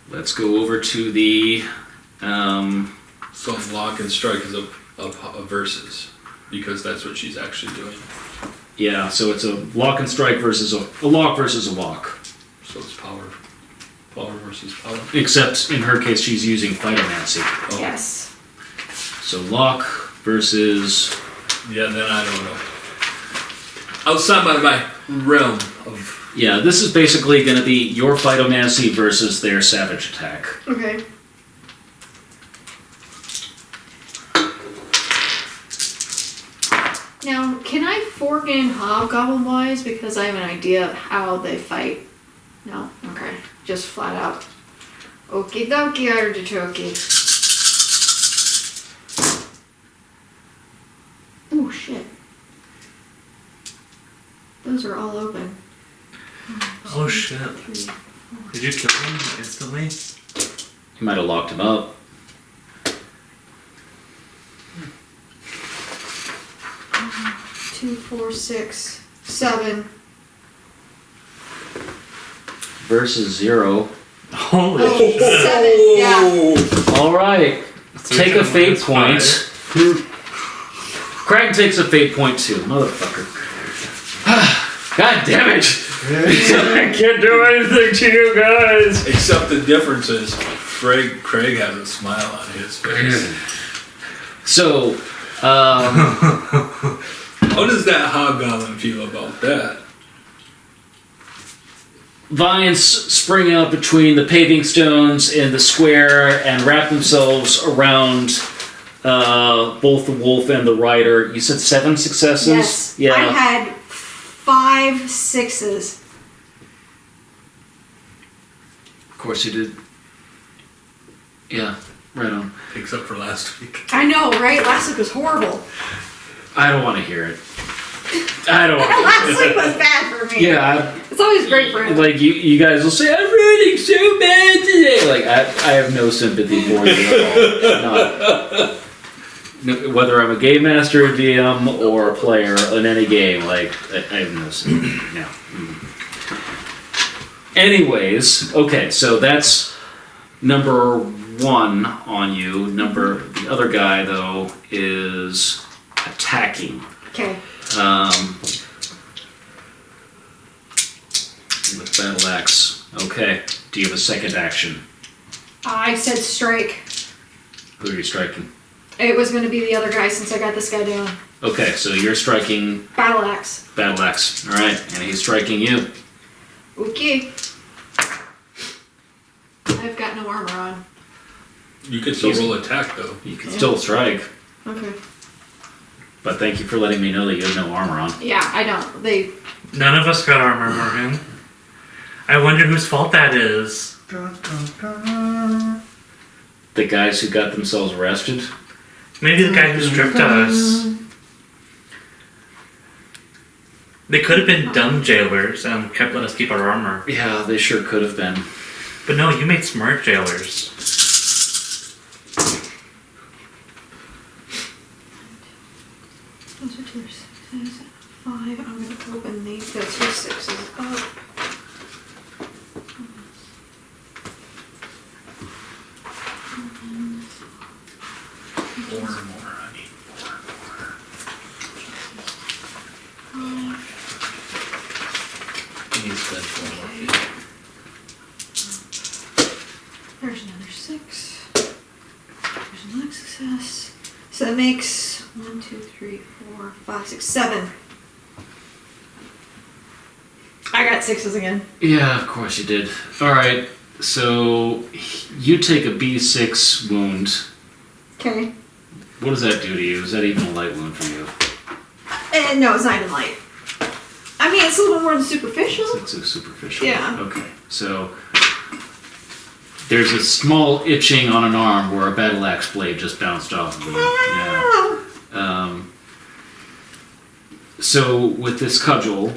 let's go over to the, So lock and strike is a versus, because that's what she's actually doing. yeah, so it's a lock and strike versus a lock versus a lock. So it's power versus power. Except in her case, she's using phytomancy. Oh. Yes. So lock versus. Yeah, then I don't know. Outside of my realm of. Yeah, this is basically going to be your phytomancy versus their savage attack. Okay. Now, can I fork in hobgoblin wise because I have an idea of how they fight? No? Okay. Just flat out. Okie dokie, artichoke. Oh shit. Those are all open. Oh shit. 3. Did you kill him instantly? You might have locked him up. Two, 4, 6, 7. Versus 0. Holy Oh, shit. 7, yeah. Alright. So Take you're a fate gonna point. Crag takes a fate point too. Motherfucker. God damn it! I can't do anything to you guys! Except the difference is Craig has a smile on his face. So, How does that hobgoblin feel about that? vines spring out between the paving stones in the square and wrap themselves around both the wolf and the rider. You said 7 successes? Yes. Yeah. I had 5 6s. Of course you did. Yeah, right on. Except for last week. I know, right? Last week was horrible. I don't want to hear it. I don't want to Last week was bad for me. Yeah, It's always great for him. like you guys will say, I'm running so bad today. Like, I have no sympathy for you at all. whether I'm a game master, a DM, or a player in any game, like I have no. No. Anyways, okay, so that's number 1 on you. The other guy though is attacking. Okay. With battle axe. Okay. Do you have a second action? I said strike. Who are you striking? It was going to be the other guy since I got this guy down. Okay, so you're striking Battle axe. battle axe. All right, and he's striking you. Okay. I've got no armor on. You can still roll attack though. You can still strike, Okay. but thank you for letting me know that you have no armor on. Yeah, I don't. None of us got armor, Morgan. I wonder whose fault that is. The guys who got themselves arrested. Maybe the guy who stripped us. They could have been dumb jailers and kept letting us keep our armor. Yeah, they sure could have been. But no, you made smart jailers. Those are 2 6s. 5. I'm going to open these. Go 2 6s up. More. I need more. You need to spend 4 more feet. There's another 6. There's another success. So that makes 1, 2, 3, 4, 5, 6, 7. I got 6s again. Yeah, of course you did. Alright, so you take a B6 wound. Okay. What does that do to you? Is that even a light wound for you? No, it's not even light. I mean, it's a little more than superficial. It's so superficial. Yeah. Okay, so there's a small itching on an arm where a battle axe blade just bounced off of you. Yeah. So with this cudgel,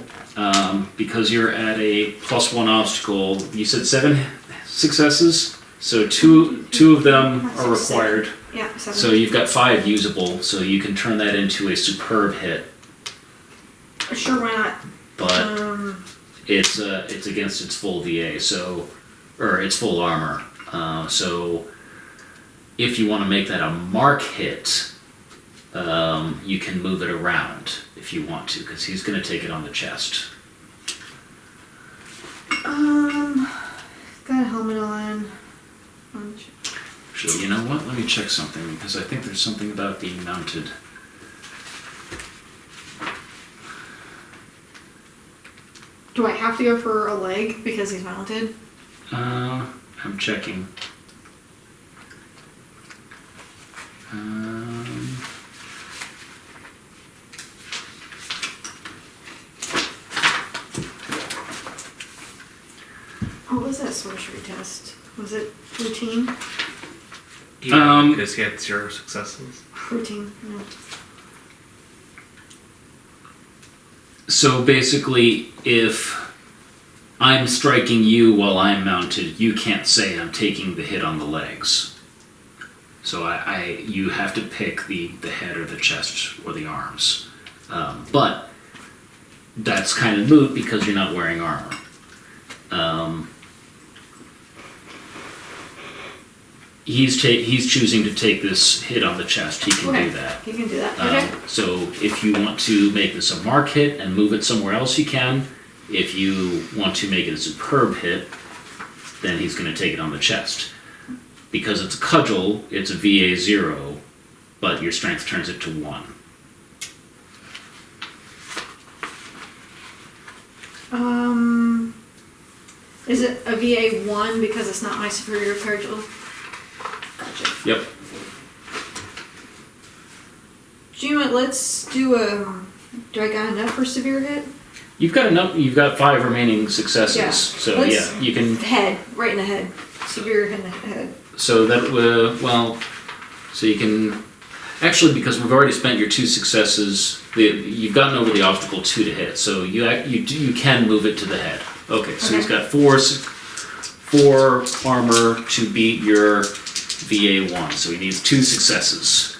because you're at a +1 obstacle, you said 7 successes, so two of them are required. Yeah, 7. So you've got 5 usable, so you can turn that into a superb hit. Sure, why not? But it's against its full VA, or its full armor. So if you want to make that a mark hit, you can move it around if you want to, because he's going to take it on the chest. Got a helmet on. Actually, you know what? Let me check something, because I think there's something about being mounted. Do I have to go for a leg because he's mounted? I'm checking. What was that sorcery test? Was it routine? Yeah, because he had 0 successes. Routine, no. So basically, if I'm striking you while I'm mounted, you can't say I'm taking the hit on the legs. So you have to pick the head or the chest or the arms. But that's kind of moot because you're not wearing armor. He's choosing to take this hit on the chest. He can do that. He can do that. Okay. So if you want to make this a mark hit and move it somewhere else, you can. If you want to make it a superb hit, then he's going to take it on the chest. Because it's a cudgel, it's a VA 0, but your strength turns it to 1. Is it a VA 1 because it's not my superior cudgel? Gotcha. Yep. Do you know what? Let's do do I got enough for severe hit? You've got enough. You've got 5 remaining successes. Yeah. So yeah, you can. Head, right in the head. Severe hit in the head. So that so you can actually, because we've already spent your 2 successes, you've gotten over the obstacle 2 to hit. So you can move it to the head. Okay. So he's got 4 armor to beat your VA 1. So he needs 2 successes.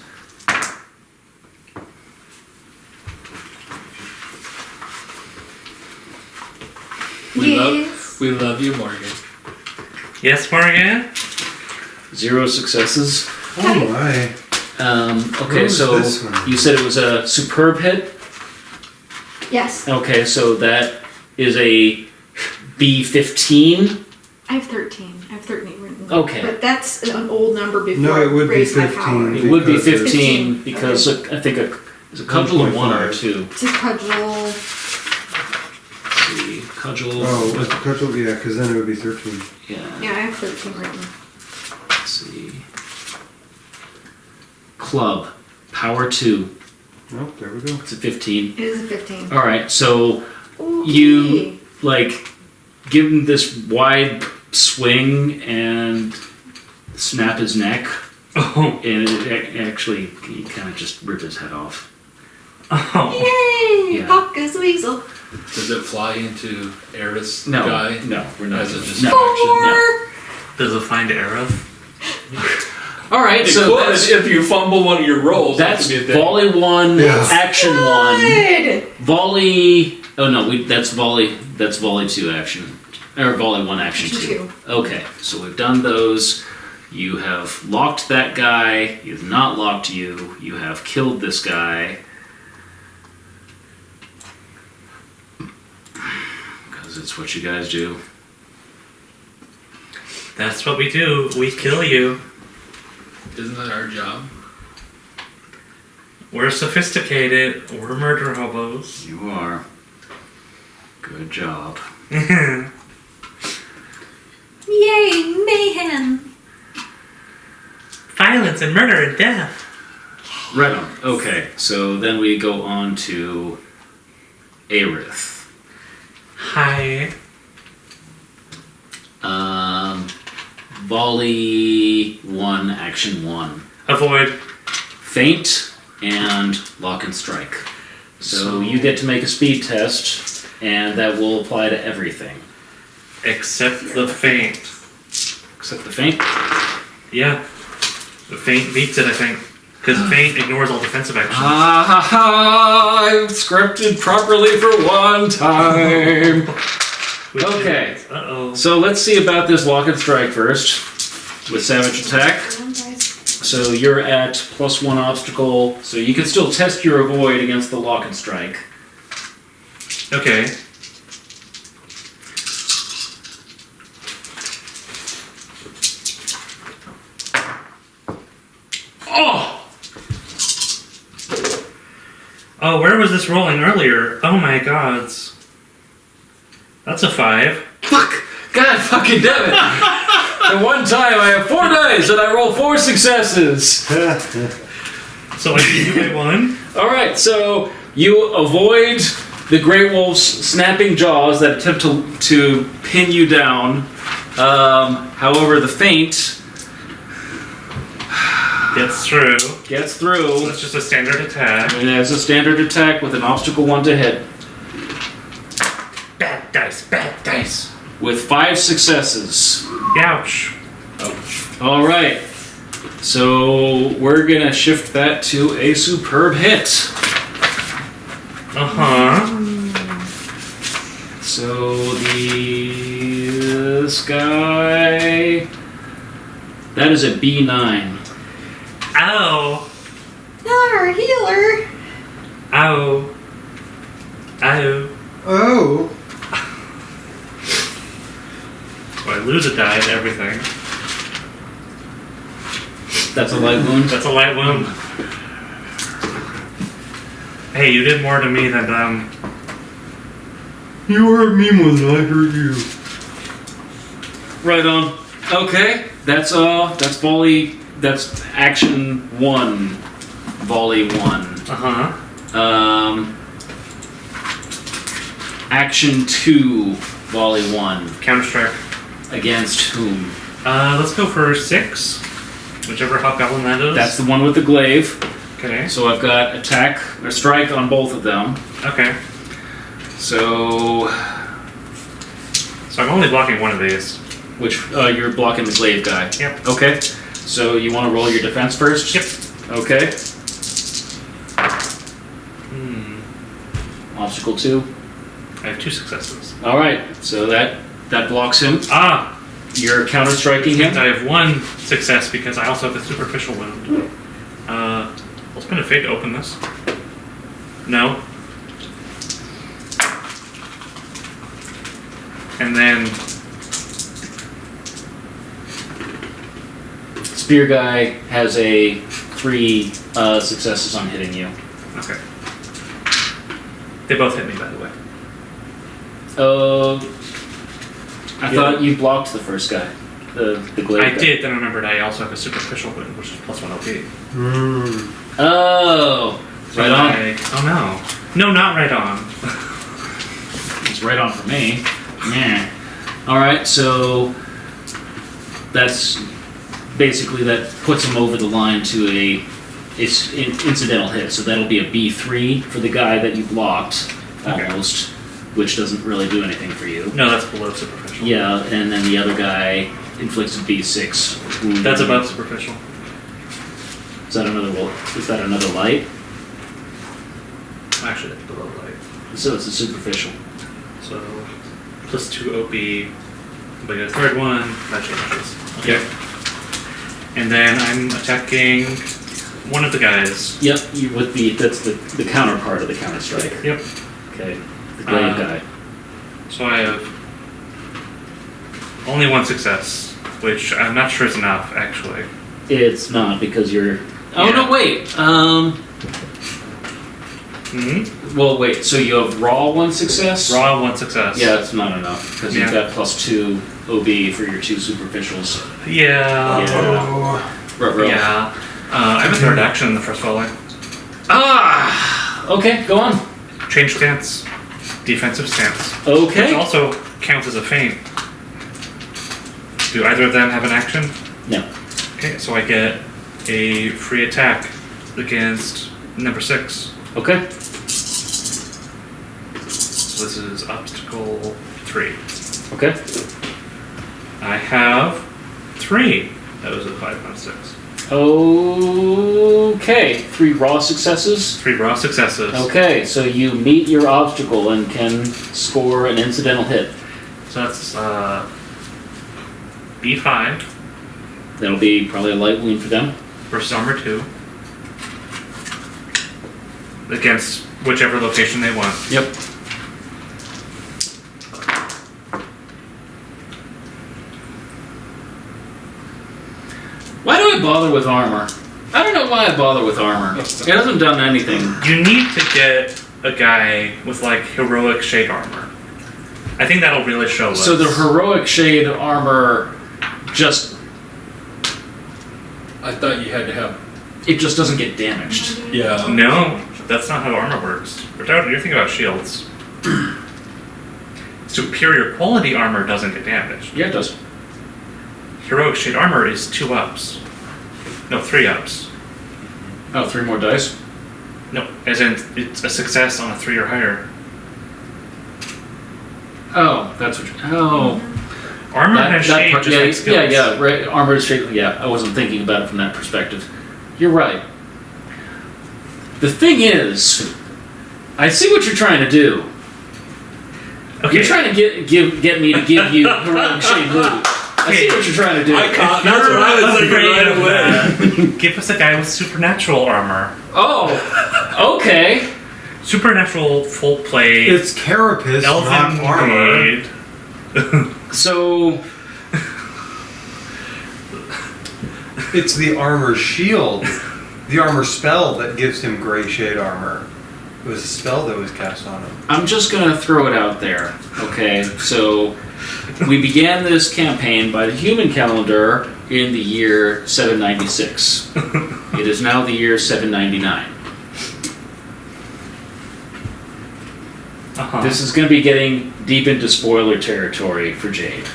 We love you, Morgan. Yes, Morgan? 0 successes. Oh my. Okay, What was so this one? you said it was a superb hit. Yes. Okay, so that is a B15. I have 13. I have 13 written. Okay. But that's an old number before No, it would be raised my 15. power. It would be Because it's- 15 because I think it's a cudgel of 1 or 2. It's a cudgel. Let's see, cudgel. Oh, with the cudgel, yeah, because then it would be 13. Yeah. Yeah, I have 13 written. Let's see. Club, power 2. Oh, there we go. It's a 15. It is a 15. All right, so Okay. you give him this wide swing and snap his neck, Oh. and actually you kind of just rip his head off. Oh. Yay! Yeah. Pop goes the weasel. Does it fly into Aerith's No, guy? no, we're not. As it just No. action? Does it find Aerith? All right, It so could, if you fumble one of your rolls. that that's could be a thing. volley 1, Yeah. action 1, Good! volley. Oh no, that's volley. That's volley 2 action, or volley 1 action 2. Okay, so we've done those. You have locked that guy. You've not locked you. You have killed this guy. Because it's what you guys do. That's what we do. We kill you. Isn't that our job? We're sophisticated. We're murder hobos. You are. Good job. Yay, mayhem! Violence and murder and death. Right on. Okay, so then we go on to Aerith. Hi. Volley 1, action 1. Avoid. Feint and lock and strike. So you get to make a speed test, and that will apply to everything. Except the feint. Except the feint? Yeah. The feint beats it, I think. Because feint ignores all defensive actions. I've scripted properly for one time. Which Okay. is- Uh-oh. So let's see about this lock and strike first. With savage attack. So you're at +1 obstacle, so you can still test your avoid against the lock and strike. Okay. Oh! Oh, where was this rolling earlier? Oh my gods. That's a 5. Fuck! God fucking damn it! At one time I have 4 dice and I roll 4 successes! So I beat you by 1? Alright, so you avoid the Grey Wolf's snapping jaws that attempt to pin you down. However, the feint Gets through. gets through. That's just a standard attack. And it's a standard attack with an obstacle 1 to hit. Bad dice, bad dice. With 5 successes. Ouch. Alright. So we're gonna shift that to a superb hit. Uh-huh. So this guy, that is a B9. Ow. Our healer! Ow. Ow. Oh! So I lose a die to everything. That's a light wound. That's a light wound. Hey, you did more to me than them. You hurt me more than I hurt you. Right on. Okay, that's volley. That's action 1, volley 1. Uh-huh. Action 2, volley 1. Counter-strike. Against whom? Let's go for 6. Whichever hobgoblin that is. That's the one with the glaive. Okay. So I've got attack or strike on both of them. Okay. So So I'm only blocking one of these. which you're blocking the glaive guy. Yep. Okay. So you want to roll your defense first? Yep. Okay. Obstacle 2. I have 2 successes. All right, so that blocks him. Ah! You're counter striking Means him. I have 1 success because I also have a superficial wound. I'll spend a fate to open this. No. And then Spear guy has a 3 successes on hitting you. okay. They both hit me, by the way. I thought you blocked the first guy, the glaive I guy. did. Then I remembered I also have a superficial wound, which is +1 OP. Oh, So right on. Oh no. No, not right on. It's right on for me. Yeah. All right, so that's basically that puts him over the line to it's an incidental hit. So that'll be a B3 for the guy that you blocked, Okay. almost, which doesn't really do anything for you. No, that's below superficial. Yeah, and then the other guy inflicts a B6 wound. That's above superficial. Is that another light? Actually, that's below light. So it's a superficial. So +2 OP. But a third one, that changes. Okay. And then I'm attacking one of the guys. Yep, that's the counterpart of the counter strike. Yep. Okay, the glaive guy. So I have only 1 success, which I'm not sure is enough, actually. It's not because you're. Oh Yeah. no! Wait. Well, wait. So you have raw 1 success. Raw 1 success. Yeah, it's not enough because you've Yeah. got +2 OB for your 2 superficials. Yeah. Ruh-roh. Yeah. I have a third action in the first volley. Ah. Okay, go on. Change stance. Defensive stance. Which Okay. also counts as a feint. Do either of them have an action? No. Okay, so I get a free attack against number 6. Okay. So this is obstacle 3. Okay. I have 3. That was a 5 on 6. Okay. 3 raw successes. 3 raw successes. Okay, so you meet your obstacle and can score an incidental hit. So that's B5 That'll be probably a light wound for them. versus armor 2 against whichever location they want. Yep. Why do I bother with armor? I don't know why I bother with armor. It hasn't done anything. You need to get a guy with like heroic shade armor. I think that'll really show us. So the heroic shade armor just I thought you had to have. it just doesn't get damaged. Yeah. No, that's not how armor works. You're thinking about shields. Superior quality armor doesn't get damaged. Yeah, it does. Heroic shade armor is 2 ups. No, 3 ups. Oh, 3 more dice? No, as in it's a success on a 3 or higher. Oh, that's what oh. Armor has shade part- just yeah, like skills. yeah, right. Armor is shade. Yeah, I wasn't thinking about it from that perspective. You're right. The thing is, I see what you're trying to do. Okay. You're trying to get me to give you heroic shade loot. I see what you're trying to do. That's what I was thinking right away. Give us a guy with supernatural armor. Oh, okay. Supernatural full plate. It's carapace, Elven not armor. blade. So It's the armor shield, the armor spell that gives him gray shade armor. It was a spell that was cast on him. I'm just gonna throw it out there. Okay, so we began this campaign by the human calendar in the year 796. It is now the year 799. This is going to be getting deep into spoiler territory for Jade.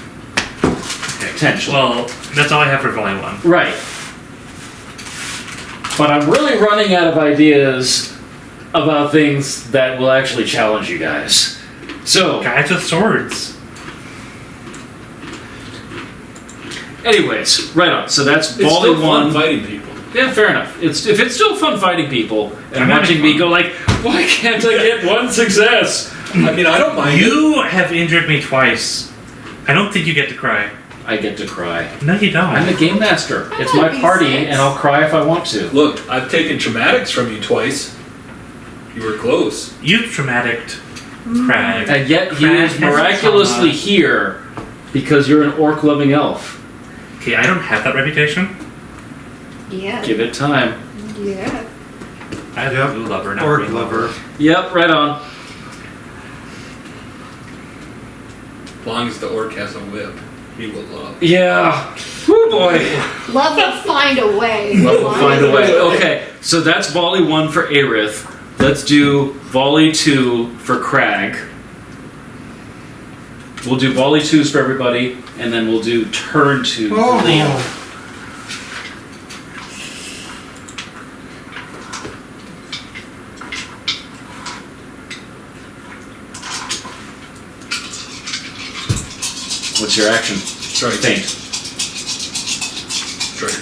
Potentially. Well, that's all I have for volume 1. Right. But I'm really running out of ideas about things that will actually challenge you guys. So, Guys with swords. anyways, right on. So that's It's volley still one. fun fighting people. Yeah, fair enough. If it's still fun fighting people and I'm having watching me fun. go like, why can't I get 1 success? I mean, I don't mind. You have injured me twice. I don't think you get to cry. I get to cry. No, you don't. I'm the game master. I It's thought my it'd be party, 6. and I'll cry if I want to. Look, I've taken traumatics from you twice. You were close. You traumatic Crag. And yet he Crag is has miraculously trauma. here because you're an orc-loving elf. Okay, I don't have that reputation. Yeah. Give it time. Yeah. I have Yep. a blue lover, not Orc green lover. Yep, right on. As long as the orc has a whip, he will love. Yeah. Woo boy. Love will find a way. Love will find a way. Okay, so that's volley 1 for Aerith. Let's do volley 2 for Crag. We'll do volley 2s for everybody, and then we'll do turn 2 for Leone. What's your action? Strike. Faint. Strike.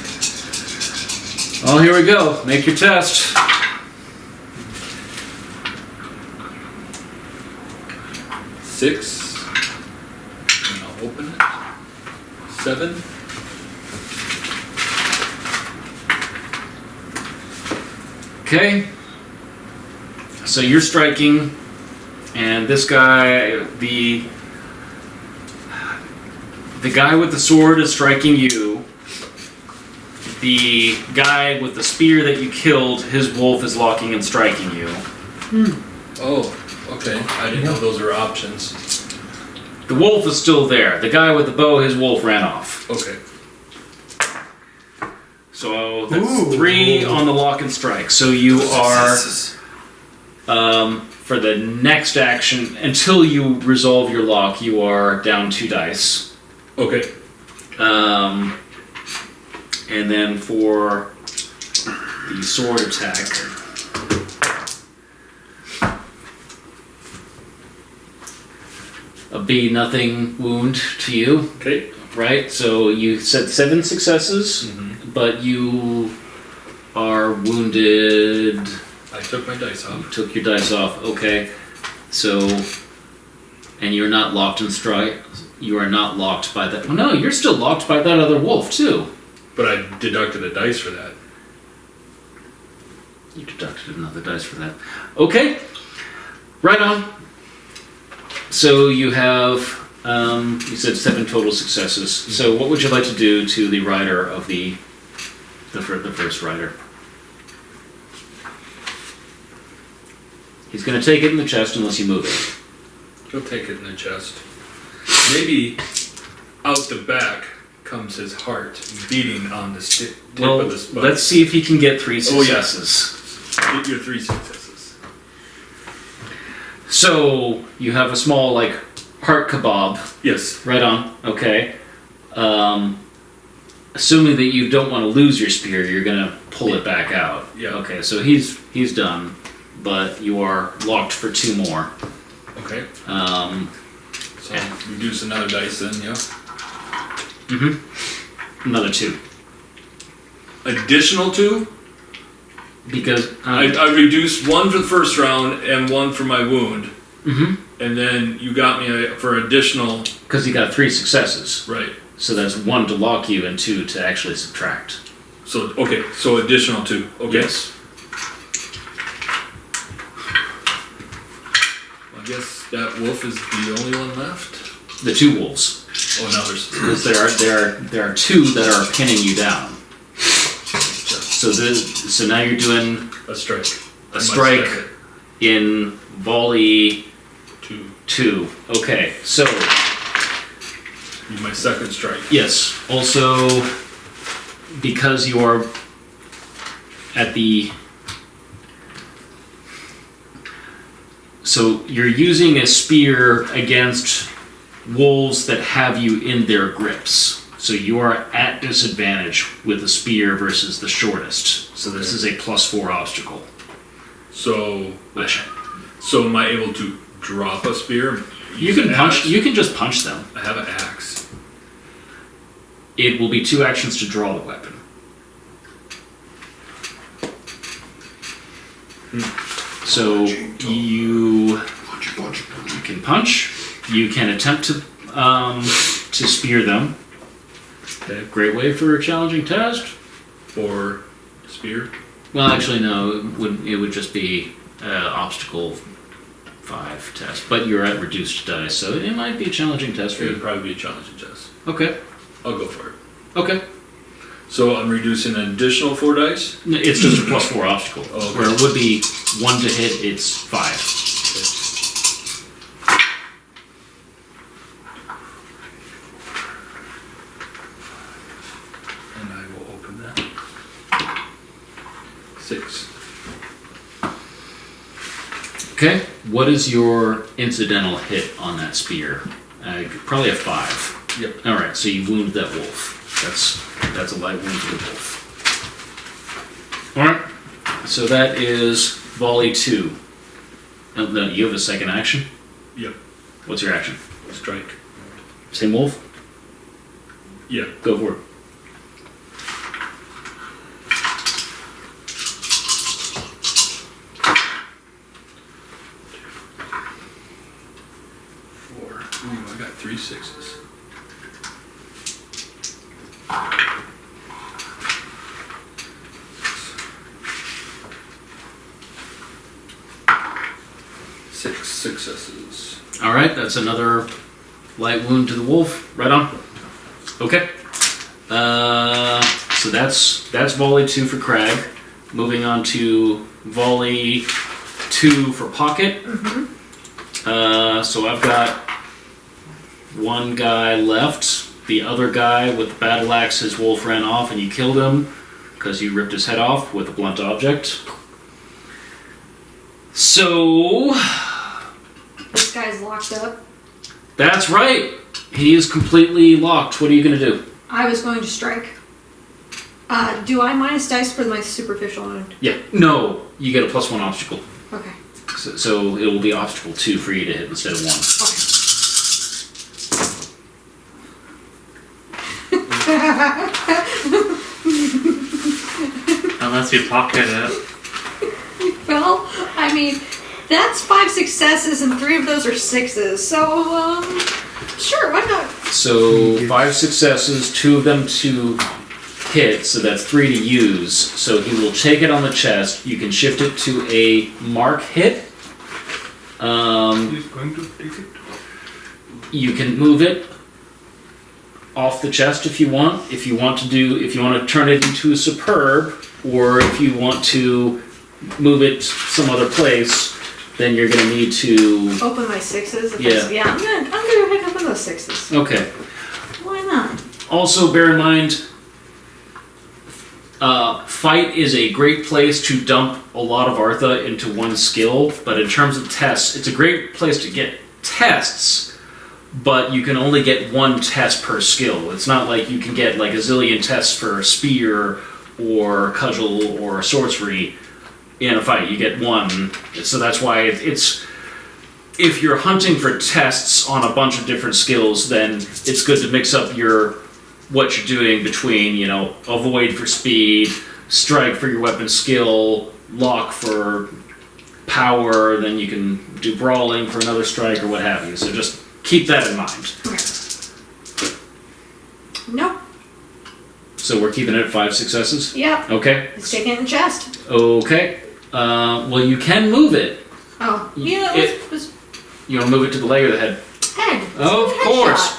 Oh, here we go. Make your test. Six. And I'll open it. 7. Okay. So you're striking, and this guy, the guy with the sword is striking you. The guy with the spear that you killed, his wolf is locking and striking you. Oh, okay. I didn't know those were options. The wolf is still there. The guy with the bow, his wolf ran off. Okay. So that's Ooh. 3 on the lock and strike. So you are, for the next action, until you resolve your lock, you are down 2 dice. Okay. And then for the sword attack, a B nothing wound to you, Okay. right? So you said 7 successes, but you are wounded. I took my dice You off. took your dice off. Okay. So, and you're not locked in strike. You are not locked by that. No, you're still locked by that other wolf too. But I deducted a dice for that. You deducted another dice for that. Okay. Right on. So you have, you said 7 total successes. So what would you like to do to the rider of the first rider? He's going to take it in the chest unless you move it. He'll take it in the chest. Maybe out the back comes his heart beating on the tip Well, of the spike. let's see if he can get 3 Oh, yeah. successes. Get your 3 successes. So you have a small like heart kebab. Yes. Right on. Okay. Assuming that you don't want to lose your spear, you're gonna pull it back out. Yeah. Okay. So he's done, but you are locked for 2 more. Okay. So Yeah. reduce another dice then, yeah. Another 2 Additional 2? because I reduced 1 for the first round and 1 for my wound. Mhm. And then you got me for additional, because you got 3 successes. right. So that's 1 to lock you and 2 to actually subtract. So, okay, so additional 2. Okay. Yes. I guess that wolf is the only one left. The 2 wolves. Oh, now there's Because there are 2 that are pinning you down. So now you're doing a strike. a strike in volley 2. 2. Okay, so Use my second strike. yes. Also, because you are at the so you're using a spear against wolves that have you in their grips. So you are at disadvantage with the spear versus the shortest. So this is a +4 obstacle. So am I able to drop a spear? You Use can an punch. axe? You can just punch them. I have an axe. It will be 2 actions to draw the weapon. So you You can punch. You can attempt to spear them. Okay, great way for a challenging test. Or spear. Well, actually, no. It would just be obstacle 5 test, but you're at reduced dice, so it might be a challenging test for It would you. probably be a challenging test. Okay. I'll go for it. Okay. So I'm reducing an additional 4 dice. It's just a +4 obstacle. Oh, okay. Where it would be 1 to hit, it's 5. And I will open that. 6. Okay. What is your incidental hit on that spear? Probably a 5. Yep. All right. So you wound that wolf. That's a light wound to the wolf. All right. So that is volley 2. No, you have a second action. Yep. What's your action? Strike. Same wolf. Yeah. Go for it. 4. Ooh, I got 3 6s. Six successes. All right, that's another light wound to the wolf. Right on. Okay. So that's volley 2 for Crag. Moving on to volley 2 for Pocket. So I've got one guy left. The other guy with the battle axe, his wolf ran off and you killed him because you ripped his head off with a blunt object. So This guy's locked up. that's right. He is completely locked. What are you going to do? I was going to strike. Do I minus dice for my superficial wound? Yeah. No, you get a +1 obstacle. Okay. So it will be obstacle 2 for you to hit instead of 1. Unless you pocket it. Well, I mean, that's 5 successes and 3 of those are 6s. So, sure, why not? So 5 successes, 2 of them to hit, so that's 3 to use. So he will take it on the chest. You can shift it to a mark hit. Who's going to take it? You can move it off the chest if you want. If you want to turn it into a superb, or if you want to move it some other place, then you're going to need to. Open my 6s? Yeah. I'm gonna go ahead and open those 6s. Okay. Why not? Also, bear in mind, fight is a great place to dump a lot of Artha into one skill, but in terms of tests, it's a great place to get tests, but you can only get 1 test per skill. It's not like you can get like a zillion tests for a spear or cudgel or sorcery in a fight. You get 1, so that's why it's if you're hunting for tests on a bunch of different skills, then it's good to mix up what you're doing between, avoid for speed, strike for your weapon skill, lock for power, then you can do brawling for another strike or what have you. So just keep that in mind. Nope. So we're keeping it at 5 successes? Yep. Okay. It's taking it in the chest. Okay. Well, you can move it. Oh. Yeah, let's You want to move it to the leg or the head? head. Of Headshot. course.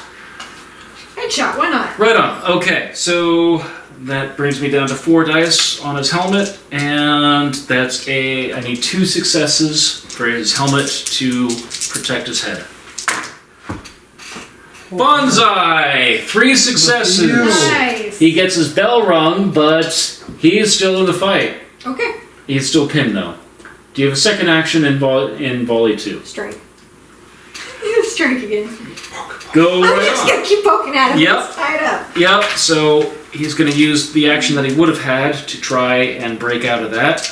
Headshot, why not? Right on. Okay, so that brings me down to 4 dice on his helmet, and I need 2 successes for his helmet to protect his head. Bonsai! 3 successes! Nice. He gets his bell rung, but he is still in the fight. Okay. He's still pinned, though. Do you have a second action in volley 2? Strike. Strike again. Go I'm right just on. gonna keep poking at him. Yep. It's tied up. Yep, so he's going to use the action that he would have had to try and break out of that.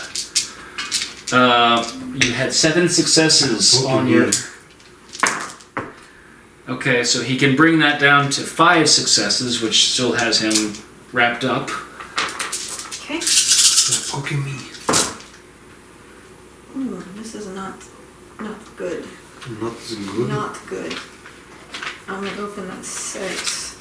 You had 7 successes on your... Okay, so he can bring that down to 5 successes, which still has him wrapped up. Okay. They're poking me. Ooh, this is not good. Not so good. Not good. I'm gonna go for that 6.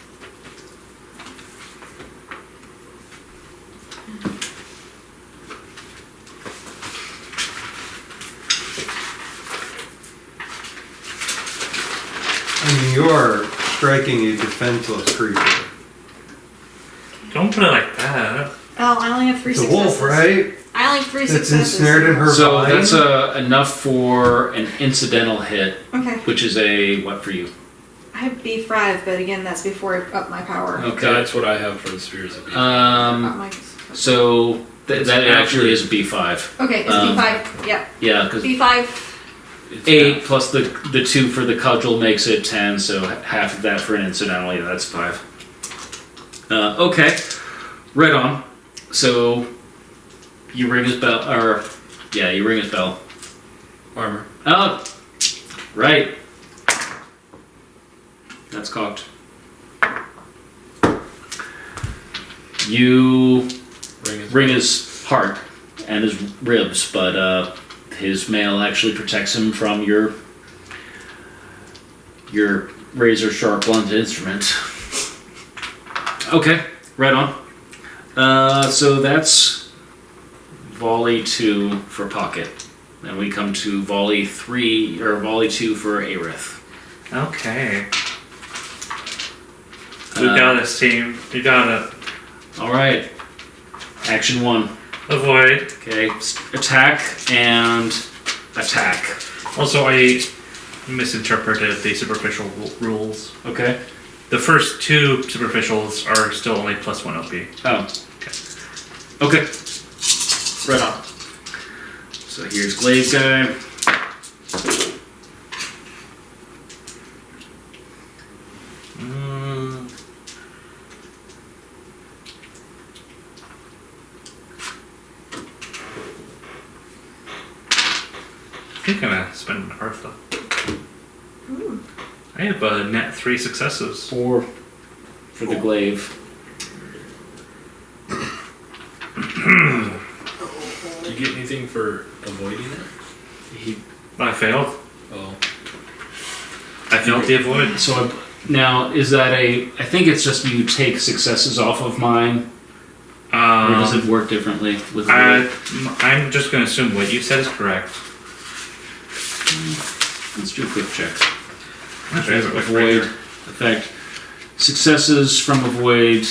I mean, you are striking a defenseless creature. Don't put it like that. Oh, I only have 3 It's a successes. wolf, right? I only have 3 It's successes. ensnared in her So vine. that's enough for an incidental hit, Okay. which is a what for you? I have B5, but again, that's before I up my power. Okay. That's what I have for the Spears of Beast. Up my... So that It's actually actually- is a B5. Okay, it's B5. Yep. Yeah, because B5. It's 8 plus the 2 for the cudgel makes it 10, so half of that for an incidental, yeah, that's 5. Okay, right on. So you ring his bell, or yeah, you ring his bell. armor. Oh, right. That's cocked. You ring his heart and his ribs, but his mail actually protects him from your razor sharp blunt instrument. Okay, right on. So that's volley 2 for pocket. Then we come to volley 3 or volley 2 for Aerith. Okay. We got this, team. We got it. All right. Action 1. Avoid. Okay, attack and attack. Also, I misinterpreted the superficial rules. Okay. The first 2 superficials are still only +1 OP. Oh. Okay. Right on. So here's Glaive guy. I think I'm gonna spend my hearth though. Ooh. I have a net 3 successes. 4 for the Glaive. Do you get anything for avoiding it? I failed. Oh. I failed the avoid. So now is that I think it's just you take successes off of mine, or does it work differently with I'm just gonna assume what you said is correct. Let's do a quick check. Okay, Avoid effect. Successes from avoid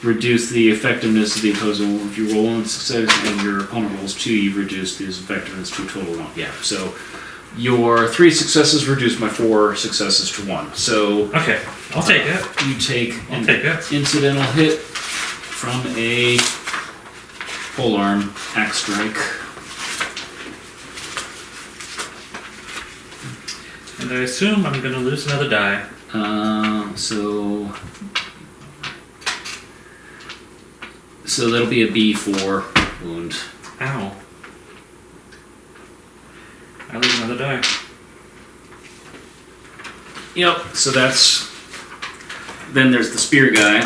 reduce the effectiveness of the opposing. If you roll 1 success and your opponent rolls 2, you reduce this effectiveness to a total 1. Yeah. So your 3 successes reduced my 4 successes to 1. So Okay, I'll take it. you take I'll an take it. incidental hit from a polearm axe strike. And I assume I'm gonna lose another die. So that'll be a B4 wound. Ow. I lose another die. Yep. So that's. Then there's the spear guy,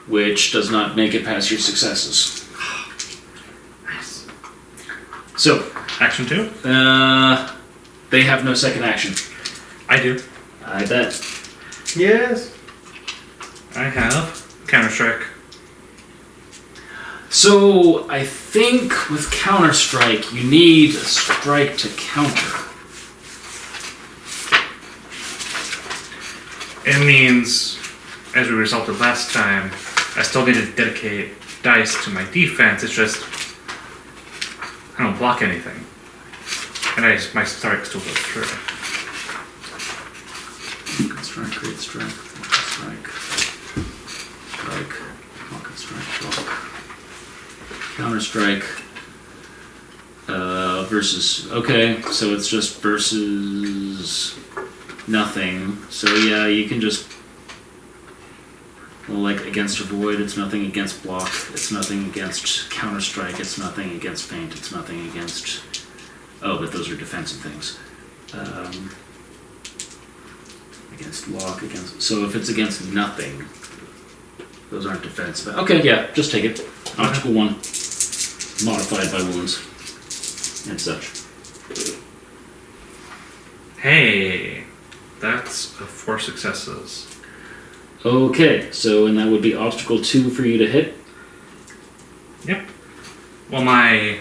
which does not make it past your successes. Nice. So, Action 2? they have no second action. I do. I bet. Yes. I have Counter-Strike. So, I think with Counter-Strike, you need a strike to counter. It means, as we resulted last time, I still need to dedicate dice to my defense. It's just I don't block anything, and my strike still goes through. Strike, create strike, strike, strike, pocket strike, block. Counter strike. Versus. Okay, so it's just versus nothing. So yeah, you can just. Well, like against avoid, it's nothing against block. It's nothing against counter strike. It's nothing against feint. It's nothing against. Oh, but those are defensive things. Against lock, against. So if it's against nothing, those aren't defensive. Okay, yeah, just take it. Optical 1. Modified by wounds. and such. Hey, that's 4 successes. Okay, so and that would be obstacle 2 for you to hit. Yep. Well, my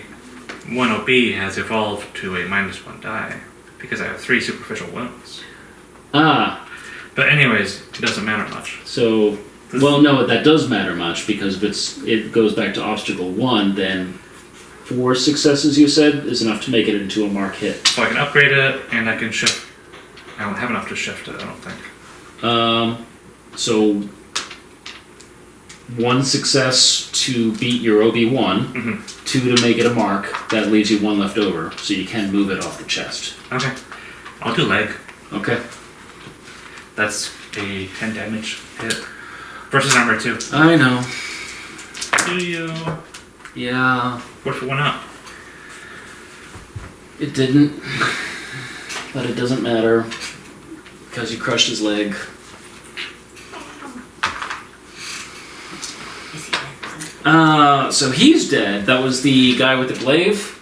1 OB has evolved to a -1 die because I have 3 superficial wounds. Ah, But anyways, it doesn't matter much. so well, no, that does matter much because if it goes back to obstacle 1, then 4 successes you said is enough to make it into a mark hit. So I can upgrade it and I can shift. I don't have enough to shift it, I don't think. So 1 success to beat your OB1, Mhm. 2 to make it a mark. That leaves you 1 left over, so you can move it off the chest. Okay. I'll do leg. Okay. That's a 10 damage hit. Versus armor 2. I know. Do you? Yeah, What if it went up? it didn't, but it doesn't matter because you crushed his leg. Is he dead? So he's dead. That was the guy with the glaive.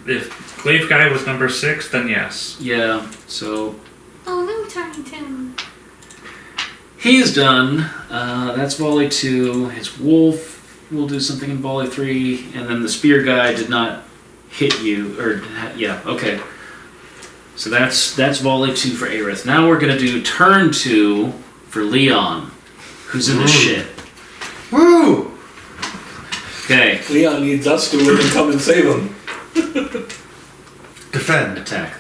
If glaive guy was number 6, then yes. Yeah. So Oh no, Tiny Tim. he's done. That's volley 2. His wolf will do something in volley 3, and then the spear guy did not hit you. Yeah. Okay. So that's volley 2 for Aerith. Now we're gonna do turn 2 for Leon, who's in the shit. Woo! Okay. Leon needs us to win and come and save him. Defend. Attack.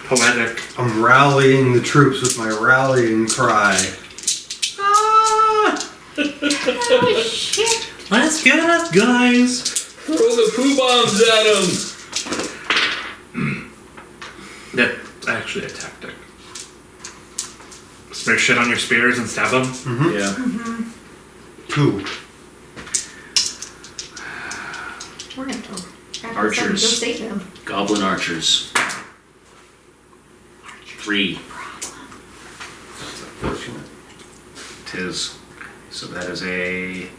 Poetic. I'm rallying the troops with my rallying cry. Oh shit. Let's get up, guys! Throw the poo bombs at him. That's actually a tactic. Spray shit on your spears and stab them. Yeah. 2. We're gonna go. Archers. Go save him. Goblin archers. 3. Fortunate. Tis. So that is a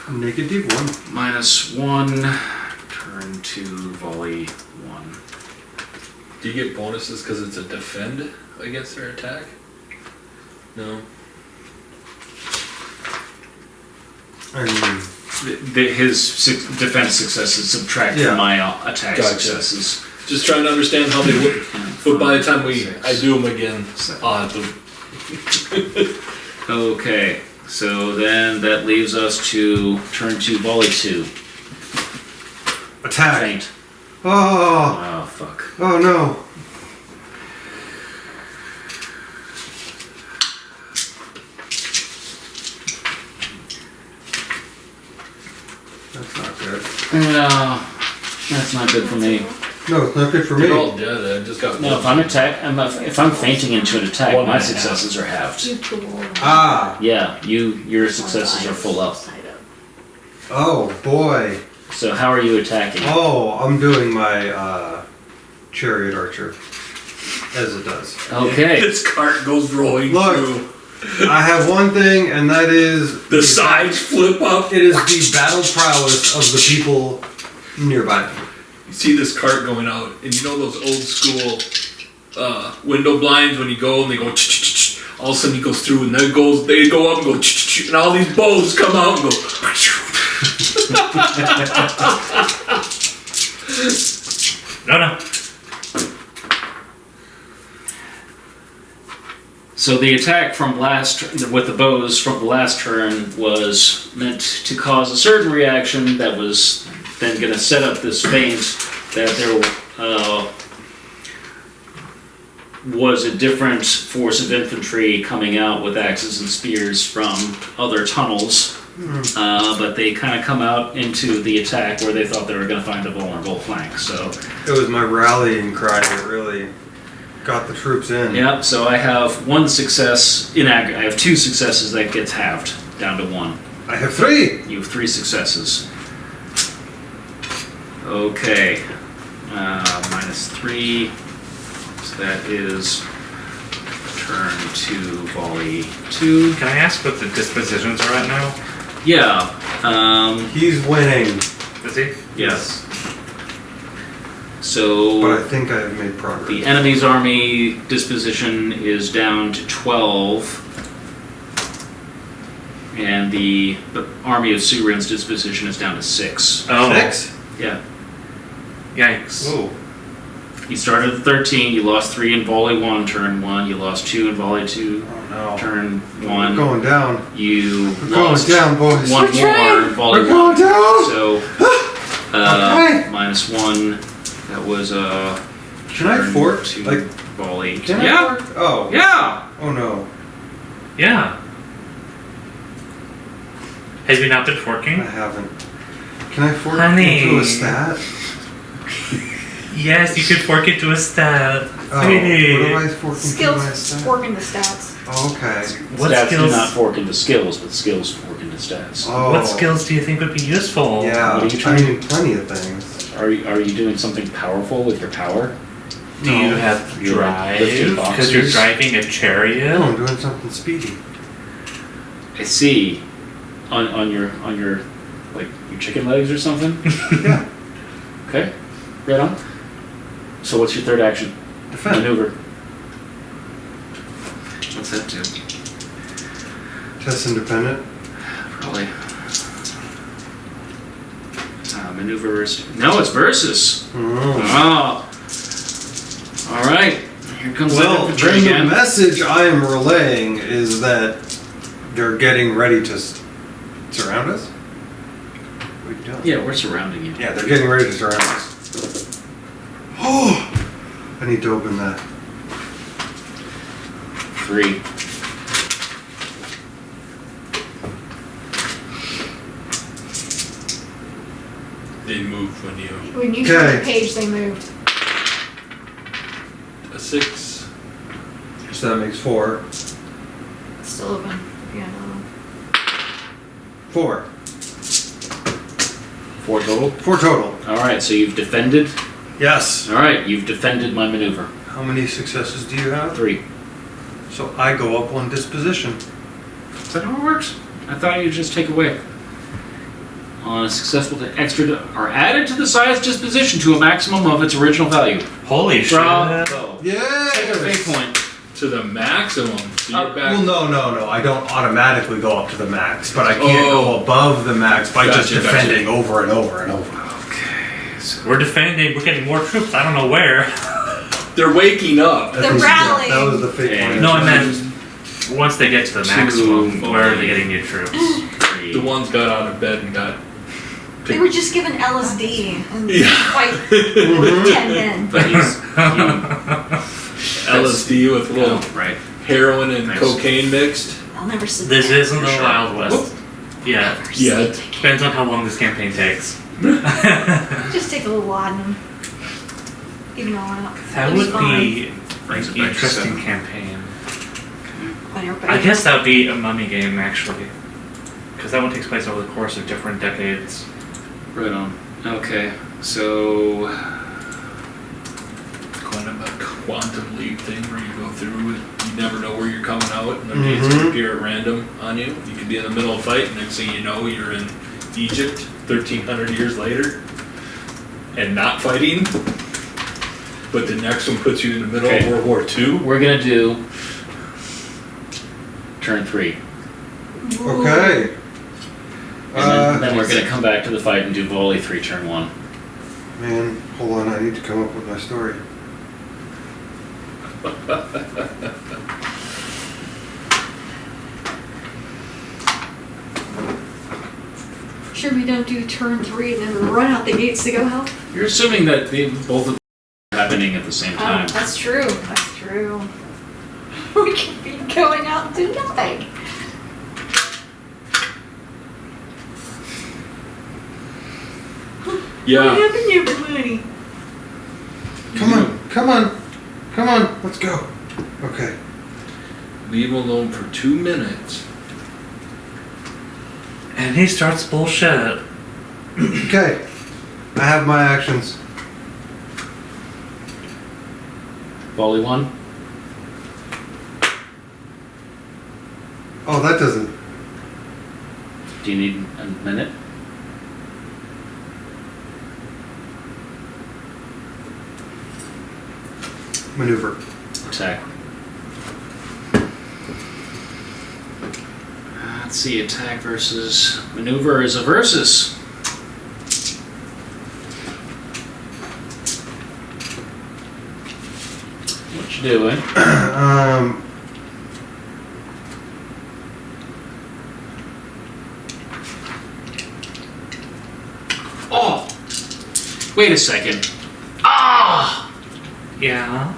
-1. -1. Turn 2, volley 1. Do you get bonuses because it's a defend against their attack? No. I mean, His defense successes subtract Yeah. from my attack Gotcha. successes. Just trying to understand how they would. But by the time I do them again, 7. I'll have to. Okay, so then that leaves us to turn 2, volley 2. attack. Faint. Oh, Oh, fuck. oh no. That's not good. No, that's not good for me. No, it's not good for They're me. all dead. I just got. No, if I'm fainting into an attack, 1 my and a half. successes are halved. You tool. Ah, Yeah, your successes are full up. Side up. oh boy. So how are you attacking? Oh, I'm doing my chariot archer. As it does. Okay. This cart goes rolling Look. through. I have one thing, and that is The sides flip up. it is the battle prowess of the people nearby. You see this cart going out, and you know those old school window blinds when you go and they go. All of a sudden he goes through, and then they go up and go, and all these bows come out and go. No. So the attack from with the bows from the last turn was meant to cause a certain reaction that was then going to set up this feint that there was a different force of infantry coming out with axes and spears from other tunnels, but they kind of come out into the attack where they thought they were going to find a vulnerable flank. So It was my rallying cry that really got the troops in. yeah, so I have 1 success I have 2 successes that gets halved down to 1. I have 3. You have 3 successes. Okay. -3. So that is turn 2, volley 2. Can I ask what the dispositions are at now? Yeah. He's winning, Is he? Yes. but I So think I have made progress. the enemy's army disposition is down to 12. And the army of Surin's disposition is down to 6. Oh. 6? Yeah. Yikes. Oh. You started at 13, you lost 3 in volley 1, turn 1, you lost 2 in volley 2, Oh no. turn We're 1, going down. you We're going lost down, boys. 1 We're trying. more in volley We're 1. going down. So, Okay. -1, that was Can I turn fork? 2 Like, volley. can I Yeah, fork? Oh. yeah! Oh no. Yeah. Have you not been I forking? haven't. Can I fork Honey. into a stat? Yes, you could fork it to a stat. Oh, Sweetie. what do I fork into my Skills stat? working the stats. Oh, okay. What Stats do skills? not fork into skills, but skills fork into stats. Oh. What skills do you think would be useful? Yeah, What are you I trying- mean, plenty of things. Are you doing something powerful with your power? Do you No. have You're drive? lifting Because you're boxes? driving a chariot. No, I'm doing something speedy. I see. On your like your chicken legs or something? Yeah. Okay. Right on. So what's your third action? Defend. Maneuver. What's that do? Test independent. Probably. Maneuver versus. No, it's versus. Oh. Oh. All right. Here comes Well, that infantry then the again. message I am relaying is that they're getting ready to surround us? What are you doing? Yeah, we're surrounding you. Yeah, they're getting ready to surround us. Oh! I need to open that. 3. They move when you When you turn the Okay. page, they moved. a 6. So that makes 4. It's still open. Yeah, no. 4. 4 total. 4 total. All right. So you've defended. Yes. All right. You've defended my maneuver. How many successes do you have? 3. So I go up 1 disposition. Is that how it works? I thought you'd just take away. On a successful extra are added to the size disposition to a maximum of its original value. Holy shit. Bravo. Yeah. Take a fate point. To the maximum. So you're back. Well, no. I don't automatically go up to the max, but I can't go above the max by just Gotcha, defending over and over and over. We're defending. We're getting more troops. I don't know where. They're waking up. They're Yeah, rallying. that was the fake Okay. point. No, I meant once they get to the maximum, Two. where are they getting new troops? 3. The ones got out of bed and got. They were just given LSD and Yeah. quite Mhm. 10 men. But he's LSD with a little oh, right. heroin and Nice. cocaine mixed. I'll never sit This there. isn't the Sure. Wild West. Yeah. Never Yeah. sit. Depends on how long this campaign takes. Just take a little laudanum. Even though I'm not. That it was would fine. be Brings an it back to interesting 7. campaign. Whatever, but I guess that would be a mummy game, actually. Because that one takes place over the course of different decades. Right on. Okay. So Kind of a quantum leap thing where you go through it. You never know where you're coming out, and the gates Mhm. appear at random on you. You could be in the middle of a fight, and next thing you know, you're in Egypt 1,300 years later, and not fighting. But the next one puts you in the middle Okay. of World War II. we're gonna do turn 3. Okay. And then we're gonna come back to the fight and do volley 3, turn 1. Man, hold on, I need to come up with my story. Sure, we don't do turn 3 and then run out the gates to go help. You're assuming that both of them are happening at the same Oh, time. that's true. That's true. We could be going out to nothing. What Yeah. happened, everybody? Come on, let's go. Okay. Leave him alone for 2 minutes. And he starts bullshit. Okay. I have my actions. Volley 1. Oh, that doesn't. Do you need a minute? Maneuver. Attack. Let's see, attack versus maneuver is a versus. What you doing? Oh! Wait a second. Ah! Yeah.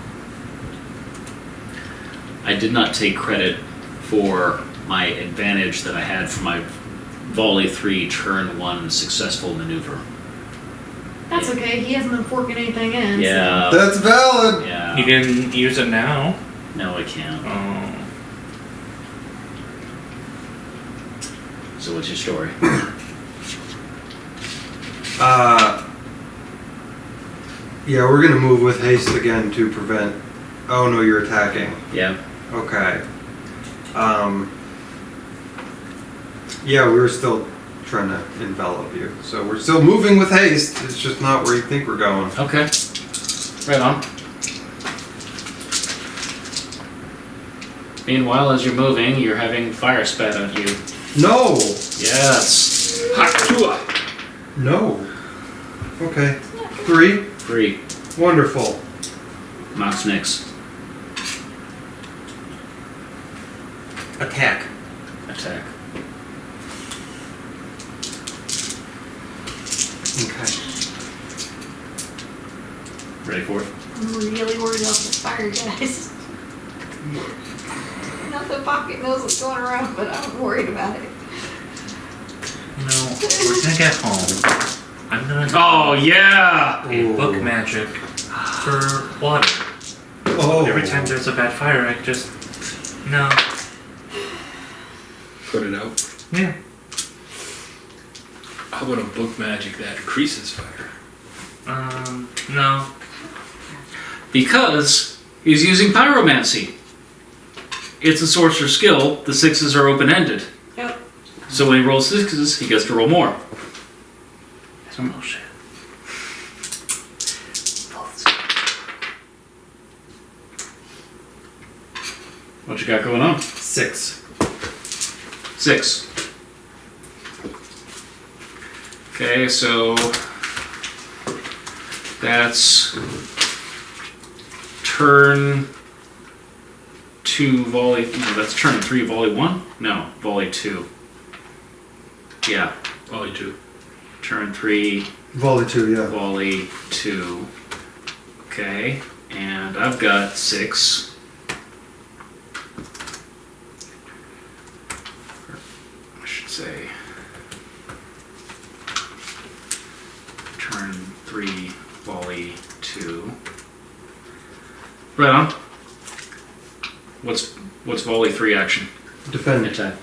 I did not take credit for my advantage that I had for my volley 3 turn 1 successful maneuver. That's okay. He hasn't been forking anything in. Yeah. That's valid. Yeah. You can use it now. No, I can't. Oh. So what's your story? Yeah, we're gonna move with haste again to prevent. Oh no, you're attacking. Yeah. Okay. Yeah, we were still trying to envelop you, so we're still moving with haste. It's just not where you think we're going. Okay. Right on. Meanwhile, as you're moving, you're having fire spat at you. No. Yes. Haktua. No. Okay. 3. 3. Wonderful. Mouse next. Attack. Attack. Okay. Ready for it? I'm really worried about the fire, guys. Not that Pocket knows what's going around, but I'm worried about it. No, we're gonna get home. I'm gonna Oh, yeah! a book magic for water. Oh. Every time there's a bad fire, I just no. Put it out. Yeah. How about a book magic that increases fire? No. Because he's using pyromancy. It's a sorcerer skill. The 6s are open-ended. Yep. So when he rolls 6s, he gets to roll more. That's bullshit. What you got going on? 6. 6. Okay, so that's turn 2 volley. No, that's turn 3 volley 1. No, volley 2. Yeah, Volley 2. turn 3 Volley 2, yeah. volley 2. Okay, and I've got 6. I should say turn 3 volley 2. Right on. What's volley 3 action? Defend. Attack.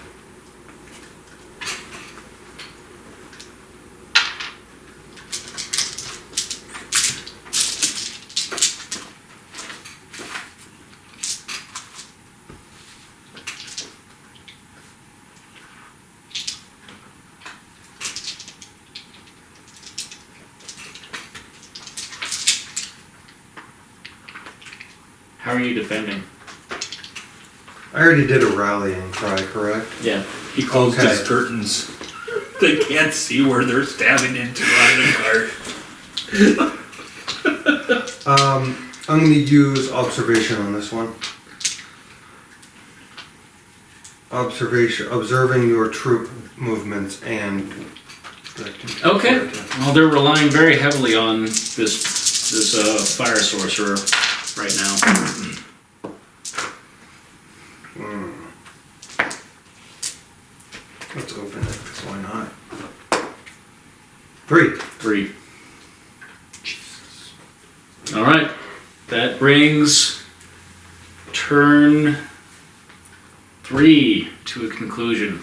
How are you defending? I already did a rallying cry, correct? Yeah. He closed Okay. his curtains. They can't see where they're stabbing into on the cart. I'm going to use observation on this one. Observing your troop movements and. Okay. Well, they're relying very heavily on this fire sorcerer right now. Let's open it, because why not? 3. 3. All right. That brings turn 3 to a conclusion.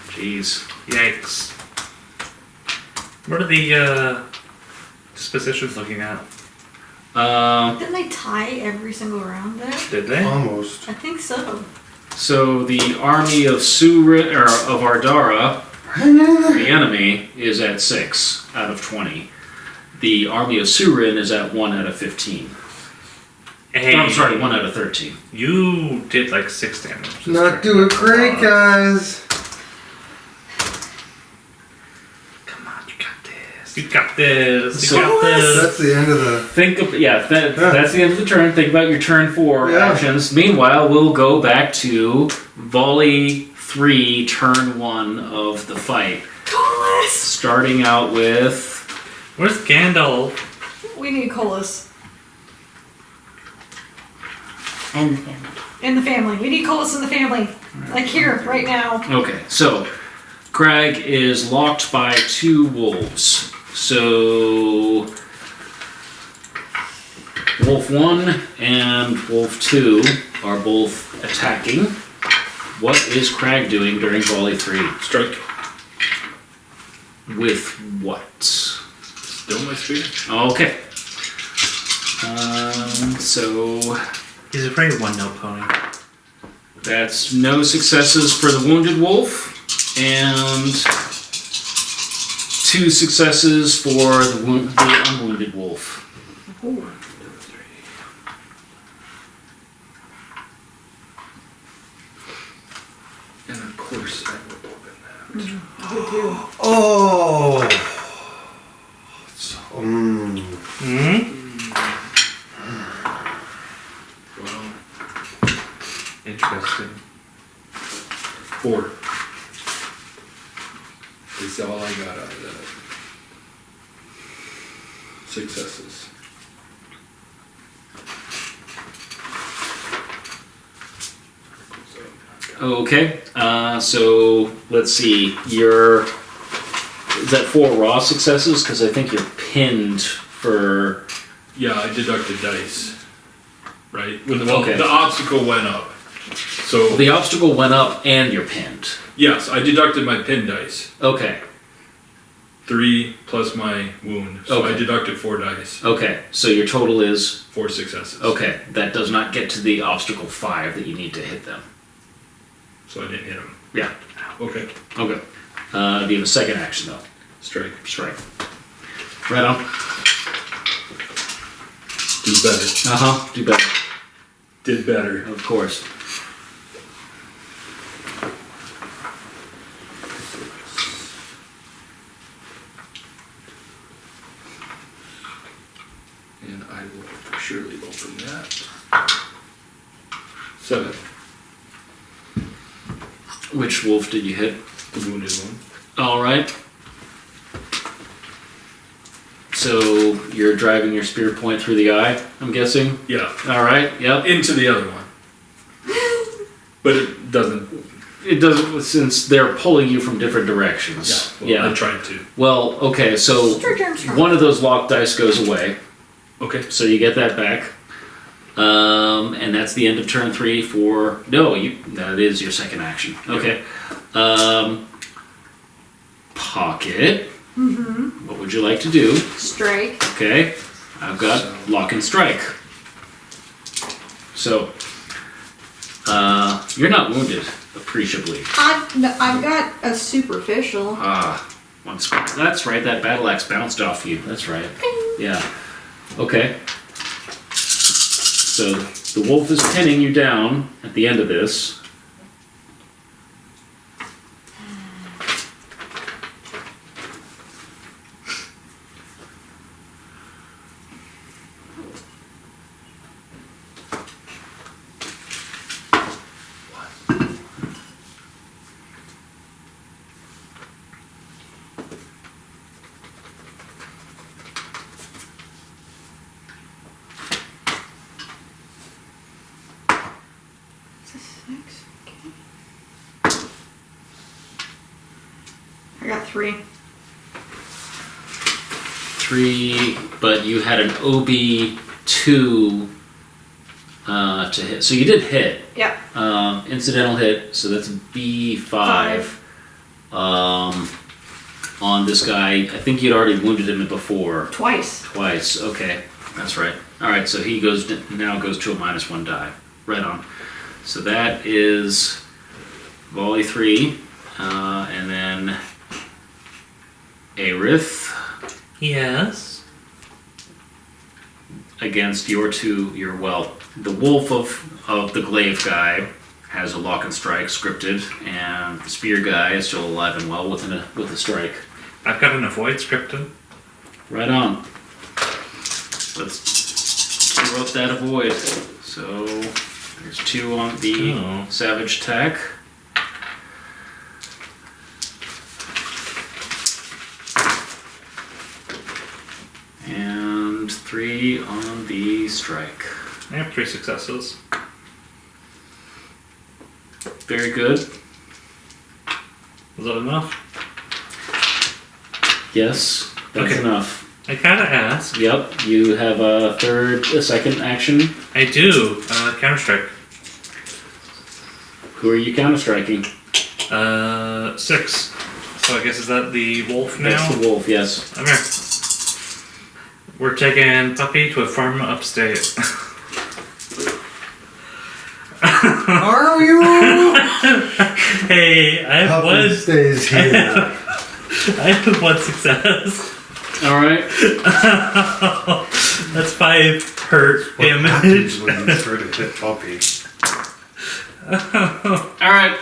Jeez. Yikes. What are the dispositions looking at? Didn't they tie every single round there? Did they? Almost. I think so. So the army of of Ardara The enemy is at 6 out of 20. The army of Surin is at 1 out of 15. Hey, I'm sorry, 1 out of 13. You did like 6 damage. Not doing great, guys. Come on, you got this. You got this. You So- got this. That's the end of the. Think of that's the end of the turn. Think about your turn 4 Yeah. actions. Meanwhile, we'll go back to volley 3, turn 1 of the fight. Colas! Starting out with Where's Gandalf? We need Colas. And the family. In the family. We need Colas in the family. Like here, right now. okay. So Crag is locked by 2 wolves. So Wolf 1 and Wolf 2 are both attacking. What is Crag doing during volley 3? Strike. With what? Still my spear. Okay. So He's a very one-note pony. that's no successes for the wounded wolf, and 2 successes for the unwounded wolf. Ooh. And of course I will open that. Good too. Oh. Hmm? Well, Interesting. 4. Is all I got out of that. Successes. Okay, so let's see. Is that 4 raw successes? Because I think you're pinned for. Yeah, I deducted dice. Right? When Okay. the obstacle went up. So The obstacle went up and you're pinned. yes, I deducted my pin dice. Okay, 3 plus my wound. So I Okay. deducted 4 dice. okay. So your total is. 4 successes. Okay, that does not get to the obstacle 5 that you need to hit them. So I didn't hit him. Yeah. Okay. Okay. Do you have a second action though? Strike. Strike. Right on. Do better. Do better. Did better. Of course. And I will surely open that. 7. Which wolf did you hit? The wounded one. All right. So you're driving your spear point through the eye, I'm guessing? Yeah. All right, yep. Into the other one. But it doesn't. It doesn't, since they're pulling you from different directions. Yeah. Well, I tried to. Well, okay, so one of those locked dice goes away, Okay. so you get that back. And that's the end of turn 3 for. No, that is your second action. Okay. Pocket. Mm-hmm. What would you like to do? Strike. Okay, I've got lock and strike. So, you're not wounded appreciably. I've got a superficial. One square. That's right, that battle axe bounced off you. That's right. Yeah. Okay. So, the wolf is pinning you down at the end of this. I got 3. 3, but you had an OB2 to hit. So you did hit. Yep. Incidental hit, so that's a B5. On this guy, I think you'd already wounded him before. Twice. Twice, okay. That's right. Alright, so he now goes to a -1 die. Right on. So that is volley 3, and then Aerith Yes. against the wolf of the glaive guy has a lock and strike scripted, and the spear guy is still alive and well with a strike. I've got an avoid scripted. Right on. Let's cue up that avoid. So there's 2 on the savage tech. And 3 on the strike. I have 3 successes. Very good. Was that enough? Yes, that's Okay. enough. I gotta ask. Yep, you have a second action. I do. Counter-strike. Who are you counter-striking? 6. So I guess is that the wolf now? That's the wolf, yes. Okay. We're taking Puppy to a farm upstate. Are you? Hey, I have Puppy one. stays here. I have 1 success. Alright. That's 5 hurt What damage. happens when you try to hit Puppy? Alright.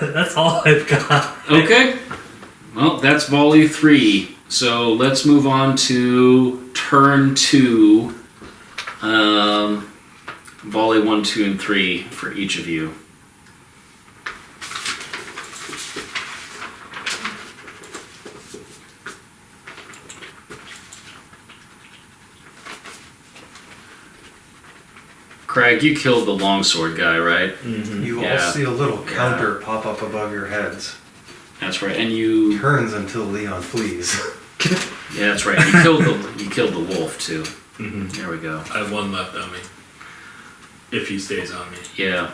That's all I've got. Okay. Well, that's volley 3. So let's move on to turn 2. Volley 1, 2, and 3 for each of you. Crag, you killed the longsword guy, right? You Yeah. all see a little counter pop up above your heads. That's right. And you Turns until Leon flees. Yeah, that's right. You killed the wolf too. Mm-hmm. There we go. I have 1 left on me. If he stays on me. Yeah.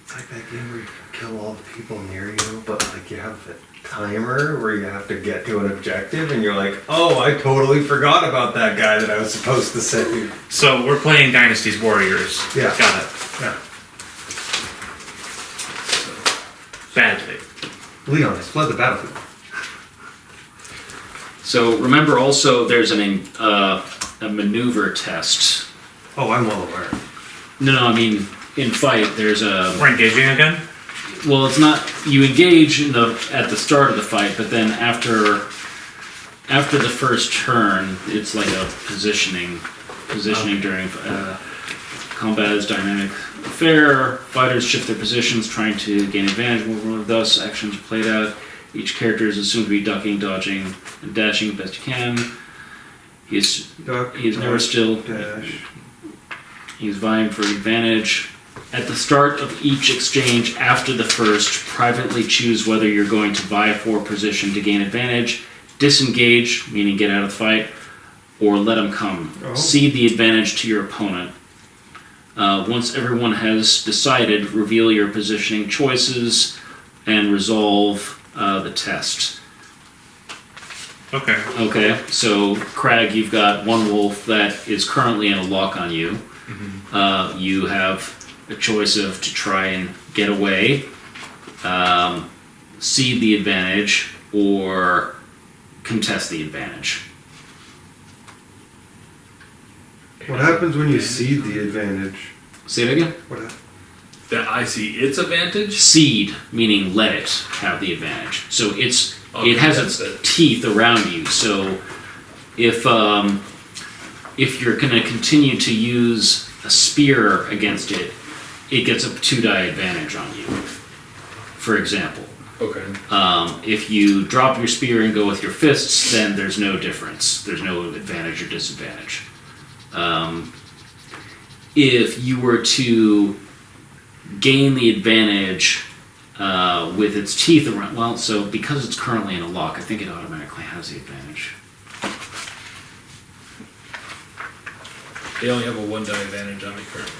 It's like that game where you can kill all the people near you, but like you have the timer where you have to get to an objective and you're like, oh, I totally forgot about that guy that I was supposed to save. So we're playing Dynasty's Warriors. Yeah. Got it. Yeah. Badly. Leon has fled the battlefield. So remember also there's a maneuver test. Oh, I'm well aware. No, I mean in fight there's a. We're engaging again? Well, it's not. You engage at the start of the fight, but then after the first turn, it's like a positioning during combat is dynamic affair. Fighters shift their positions, trying to gain advantage. Thus, actions are played out. Each character is assumed to be ducking, dodging, and dashing the best you can. He's never still. Dash. He's vying for advantage. At the start of each exchange after the first, privately choose whether you're going to vie for position to gain advantage, disengage, meaning get out of the fight, or let them come. Oh. Cede the advantage to your opponent. Once everyone has decided, reveal your positioning choices and resolve the test. Okay. Okay, so Crag, you've got 1 wolf that is currently in a lock on you. Mm-hmm. You have a choice of to try and get away, cede the advantage, or contest the advantage. What happens when you cede the advantage? Say it again. What happens? That I see its advantage? Cede, meaning let it have the advantage. So it has its teeth around you. So if you're going to continue to use a spear against it, it gets a 2 die advantage on you, for example. Okay. If you drop your spear and go with your fists, then there's no difference. There's no advantage or disadvantage. If you were to gain the advantage with its teeth around, well, so because it's currently in a lock, I think it automatically has the advantage. They only have a 1 die advantage on me currently.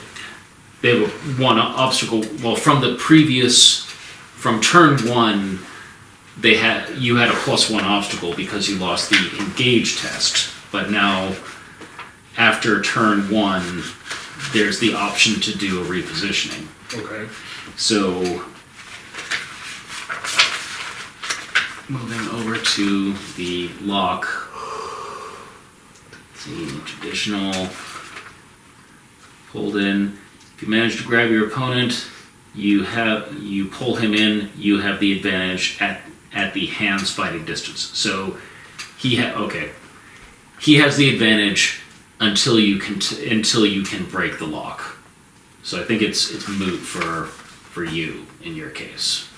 They have 1 obstacle. Well, from turn 1, you had a +1 obstacle because you lost the engage test. But now, after turn 1, there's the option to do a repositioning. Okay. So, moving over to the lock. Let's see, traditional. Hold in. If you manage to grab your opponent, you pull him in. You have the advantage at the hands fighting distance. So he has the advantage until you can break the lock. So I think it's moot for you in your case.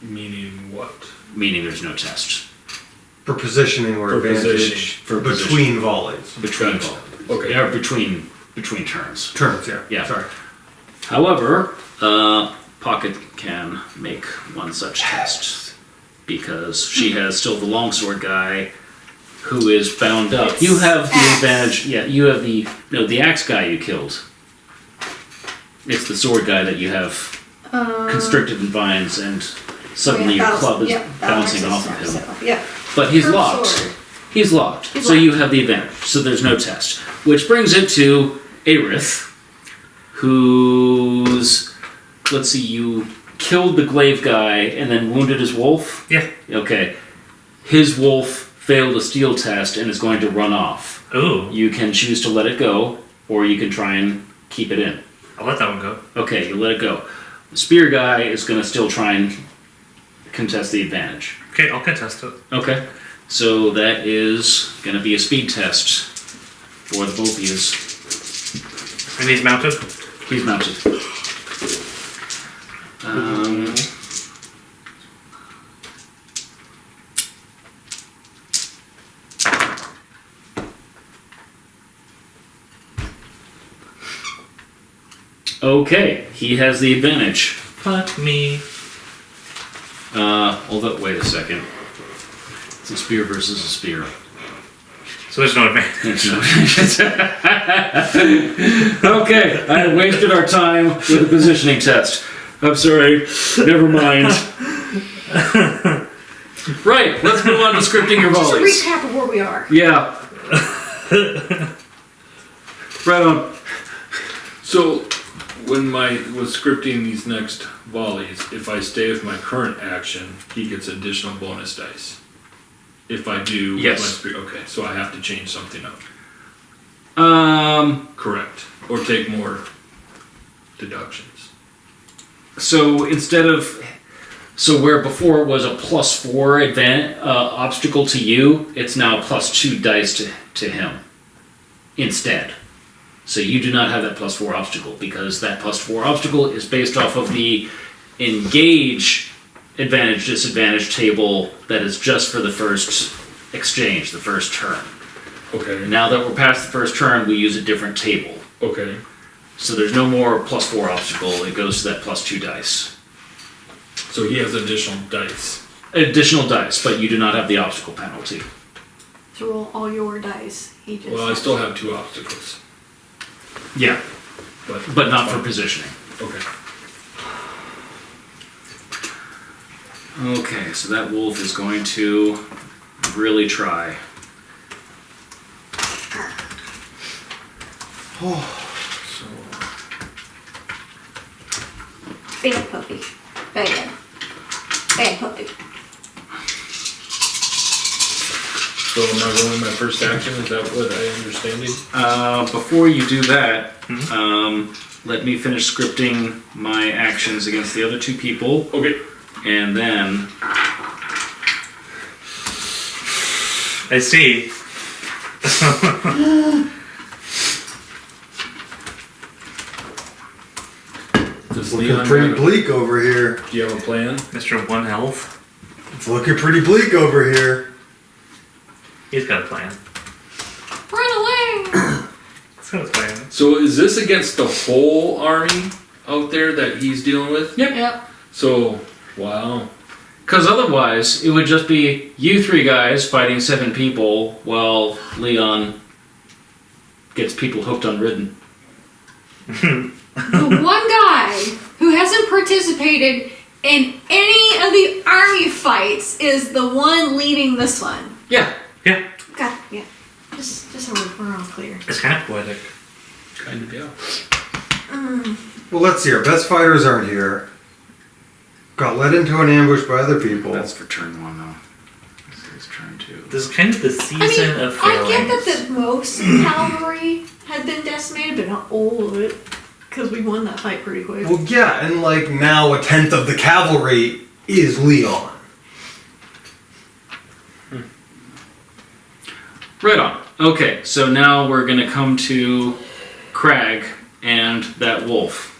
Meaning what? Meaning there's no test. For positioning or For advantage positioning. For between volleys. Between Gotcha. vol- Okay. Yeah, between turns. Turns, yeah. Yeah. Sorry. However, Pocket can make one such test because she has still the longsword guy who is bound up. You have the Axe. advantage. Yeah, you have the axe guy you killed. It's the sword guy that you have constricted in vines, and suddenly your club is bouncing off of him. Yeah. But he's Curved locked. sword. He's locked. He's So locked. you have the advantage. So there's no test. Which brings it to Aerith, whose, let's see, you killed the glaive guy and then wounded his wolf? Yeah. Okay. His wolf failed a steel test and is going to run off. Ooh. You can choose to let it go, or you can try and keep it in. I'll let that one go. Okay, you let it go. The spear guy is going to still try and contest the advantage. Okay, I'll contest it. Okay. So that is going to be a speed test for the both of yous. And he's mounted? He's mounted. Okay, he has the advantage. But me. Although, wait a second. It's a spear versus a spear. So there's no advantage. Okay, I wasted our time with a positioning test. I'm sorry. Never mind. Right, let's move on to scripting your Just a volleys. recap of where we are. Yeah. Right on. So, when was scripting these next volleys, if I stay with my current action, he gets additional bonus dice. If I do, with Yes. my spear, okay, so I have to change something up. Correct. Or take more deductions. So instead of, where before it was a +4 obstacle to you, it's now a +2 dice to him instead. So you do not have that +4 obstacle because that +4 obstacle is based off of the engage advantage disadvantage table that is just for the first exchange, the first turn. Okay. Now that we're past the first turn, we use a different table. Okay. So there's no more +4 obstacle, it goes to that +2 dice. So he has additional dice. Additional dice, but you do not have the obstacle penalty. To roll all your dice. He just Well, I still have 2 obstacles. Yeah, But but not for positioning. Okay. Okay, so that wolf is going to really try. So Bad puppy. Bad. Bad puppy. So am I rolling my first action? Is that what I understanding? Before you do that, let me finish scripting my actions against the other 2 people, Okay. and then I see. Does Looking Leon pretty have- bleak over here. do you have a plan? Mr. One Health. It's looking pretty bleak over here. He's got a plan. Run away! He's got a plan. So is this against the whole army out there that he's dealing with? Yep. So, wow. because otherwise it would just be you 3 guys fighting 7 people while Leon gets people hooked on ridden. The one guy who hasn't participated in any of the army fights is the one leading this one. Yeah. Yeah, God, yeah. Just so we're all clear. it's kind of poetic. Kind of, yeah. Well, let's see. Our best fighters aren't here. Got led into an ambush by other people. That's for turn 1, though. This is turn 2. This is kind of the season of I failings. get that the most cavalry had been decimated, but not all of it. Because we won that fight pretty quick. Well, yeah, and like now 1/10 of the cavalry is Leone. Right on. Okay, so now we're gonna come to Crag and that wolf.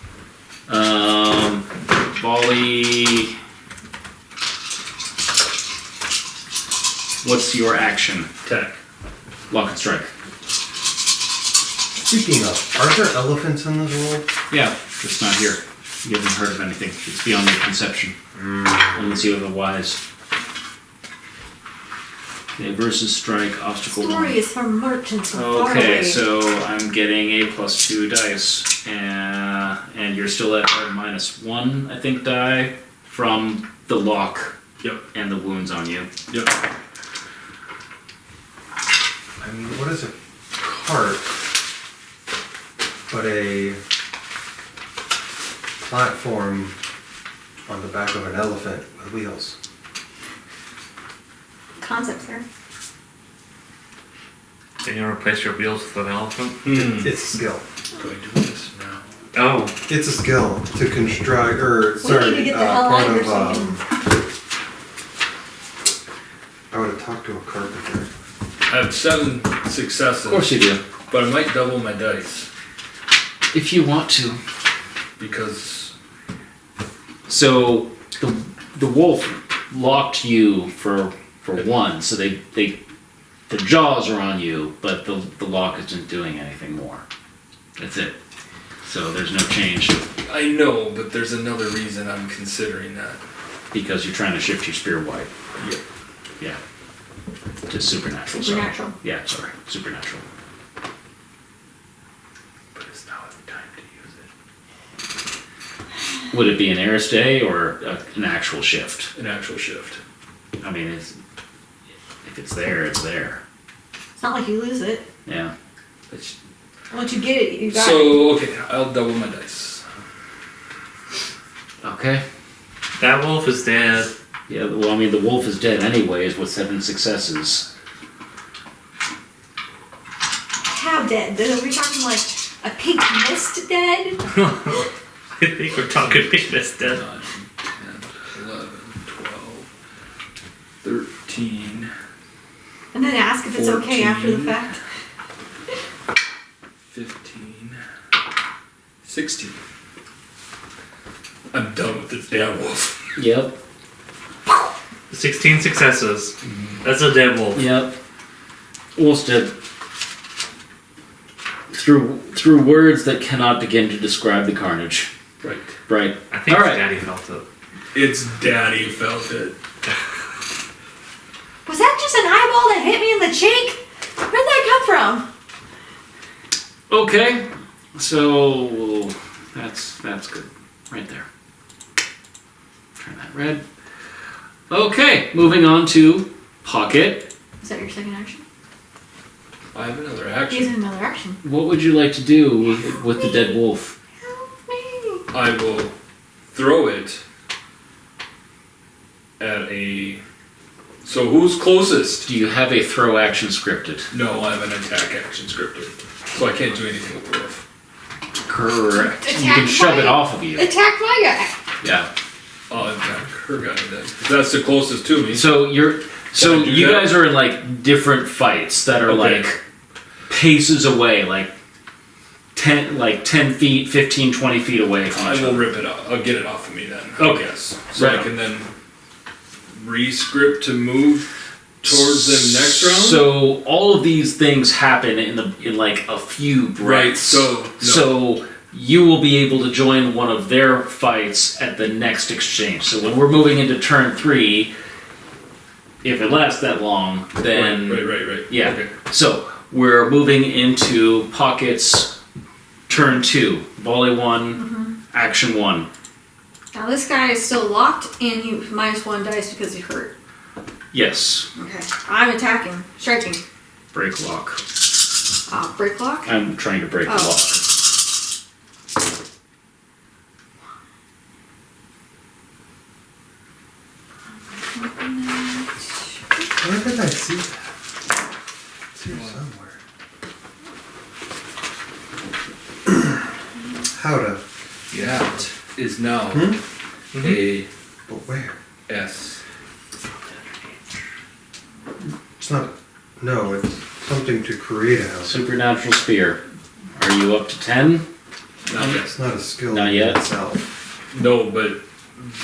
Volley. What's your action? Attack. Lock and strike. Speaking of, are there elephants in this world? Yeah, just not here. You haven't heard of anything. It's beyond your conception. Unless you have a wise. Okay, versus strike, obstacle 1. Story is from merchants from far Okay, away. so I'm getting a +2 dice, and you're still at a -1, I think, die from the lock. Yep. And the wounds on you. Yep. I mean, what is a cart but a platform on the back of an elephant with wheels? Concepts there. Can you replace your wheels with an elephant? It's a skill. Do I do this now? Oh, It's a skill to construct, or sorry, need to get the hell part out of of. here so we I would have talked to a carpenter. I have 7 successes. Of course you do. But I might double my dice If you want to. because So the wolf locked you for 1, so the jaws are on you, but the lock isn't doing anything more. That's it. So there's no change I know, but there's another reason I'm considering that. because you're trying to shift your spear wide. Yep. Yeah. To supernatural. Supernatural. Sorry. Yeah, sorry. Supernatural. But it's not the time to use it. Would it be an Aerith day or an actual shift? An actual shift. I mean, if it's there, it's there. It's not like you lose it. Yeah. It's- Once you get it, you got it. So, okay, I'll double my dice. Okay. that wolf is dead. Yeah, well, I mean, the wolf is dead anyways with 7 successes. How dead? Are we talking like a pink mist dead? I think we're talking bigness dead. 9, 10, 11, 12, 13, And then ask if it's okay after the 14. fact. 15, 16. I'm done with this damn wolf. Yep. 16 successes. That's a dead wolf. Yep. Wolf's dead. Through words that cannot begin to describe the carnage. Right. Right. I think All his right. daddy felt it. It's daddy felt it. Was that just an eyeball that hit me in the cheek? Where'd that come from? Okay. So that's good. Right there. Turn that red. Okay, moving on to Pocket. Is that your second action? I have another He's action. in another action. What would you like to do with the dead wolf? Help me. I will throw it at a. So who's closest? Do you have a throw action scripted? No, I have an attack action scripted. So I can't do anything with the wolf. Correct. You Attack can shove it my- off of you. Attack my guy. Yeah. I'll attack her guy then. 'Cause that's the closest to me. So Can I do you that? guys are in like different fights that are Okay. like paces away, like 10 feet, 15, 20 feet away from I each will other. rip it off. I'll get it off of me then. Okay. Yes. So Right. I can then re-script to move towards them next round. So all of these things happen in like a few breaths. Right, so, no. So you will be able to join one of their fights at the next exchange. So when we're moving into turn 3, if it lasts that long, then Right. yeah. Okay. So we're moving into Pocket's turn 2, volley 1, action 1. Now this guy is still locked and you -1 dice because he's hurt. Yes, Okay. I'm attacking. Striking. break lock. Break lock? I'm trying to break the Oh. lock. see that. It's here somewhere. How to? That is now Hmm? a But where? S. It's not. No, it's something to create a house. Supernatural spear. Are you up to 10? Not yet. It's not a skill Not in yet. itself. No, but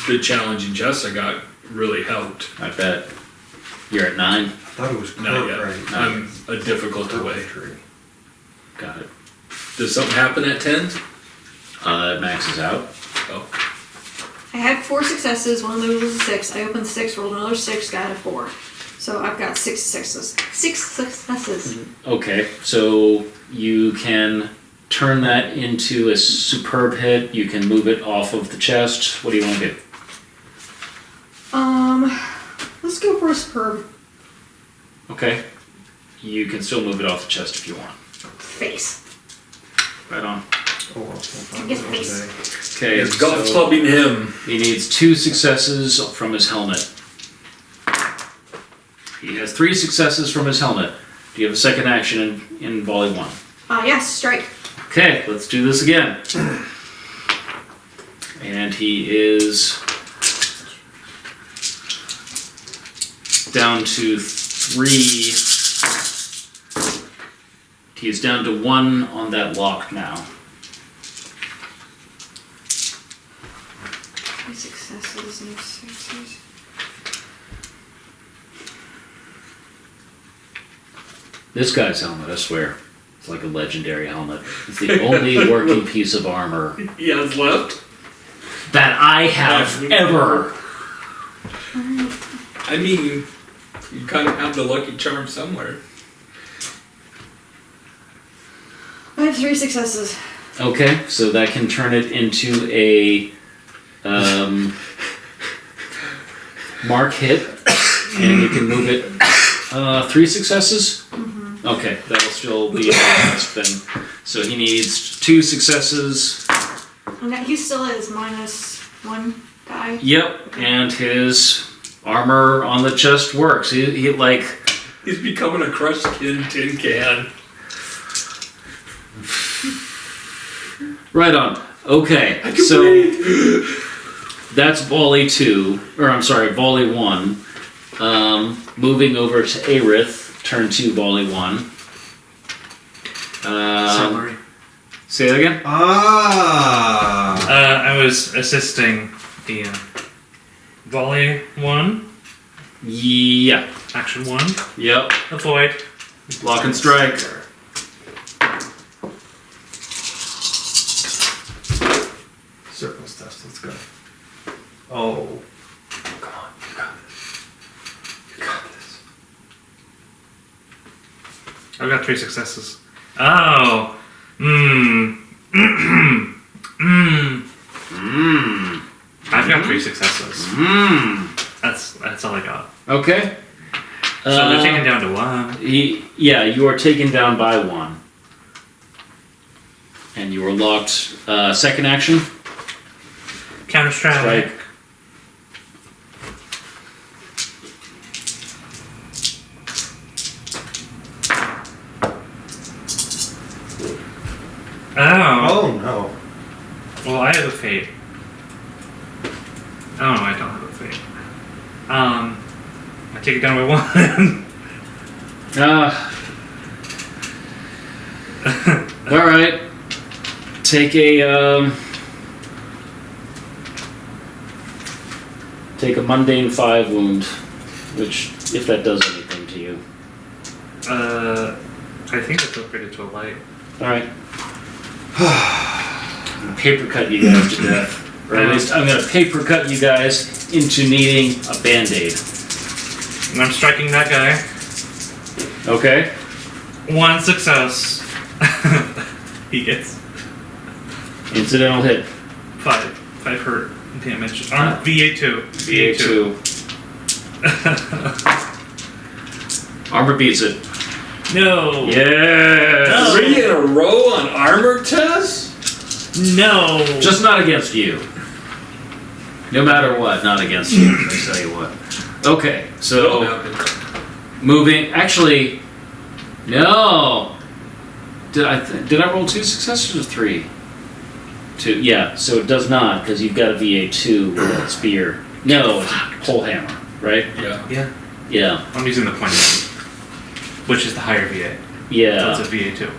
the challenging chest I got really helped. I bet. You're at 9. I thought it was Not yet. right. I'm a difficult away. Tree. Got it. Does something happen at 10? It maxes out. Oh. I had 4 successes, one of those was a 6. I opened 6, rolled another 6, got a 4. So I've got 6 successes. 6 successes. Okay, so you can turn that into a superb hit. You can move it off of the chest. What do you want to do? Let's go for a superb Okay. You can still move it off the chest if you want. face. Right on. Oh, well, we'll Get find out face. one day. Okay, It's golf so clubbing him. he needs 2 successes from his helmet. He has 3 successes from his helmet. Do you have a second action in volley 1? Yes, strike. Okay, let's do this again. And he is down to 3. He's down to 1 on that lock now. 3 successes, no 6s. This guy's helmet, I swear, it's like a legendary helmet. It's the only working piece of armor He has left. that I have ever. I mean, you kind of have the lucky charm somewhere. I have 3 successes. Okay, so that can turn it into a mark hit, and you can move it 3 successes. Okay, that'll still be a test then. So he needs 2 successes. And that he still is -1 die. Yep, and his armor on the chest works. He like He's becoming a crushed tin can. right on. Okay, I can so breathe. that's volley 2, or I'm sorry, volley 1. Moving over to Aerith, turn 2, volley 1. Sorry. Say that again? Ah! I was assisting the volley 1, Yeah. action 1, Yep. avoid. Lock and strike. Circles test, let's go. Oh. Come on, you got this. You got this. I've got 3 successes. Oh. I've got 3 successes. That's all I got. Okay. So they're taken down to 1. Yeah, you are taken down by 1. And you are locked. Second action? Counter strike. Strike. Oh. Oh no. Well, I have a fate. Oh, no, I don't have a fate. I take it down by 1. Alright. Take a, take a mundane 5 wound, which, if that does anything to you. I think it's upgraded to a light. Alright. I'm gonna paper cut you guys to death. Or at least I'm gonna paper cut you guys into needing a band-aid. And I'm striking that guy. Okay? 1 success. He gets Incidental hit. 5 hurt damage. VA2. VA2. Armor beats it. No. Yeah. 3 in a row on armor tests? No. Just not against you. No matter what, not against you. I tell you what. Okay, so Moving. Actually, no. Did I roll 2 successes or 3? 2. Yeah. So it does not because you've got a VA2 with that spear. No, it's whole hammer, right? Yeah. Yeah. Yeah. I'm using the point which is the higher VA. Yeah. So it's a VA2.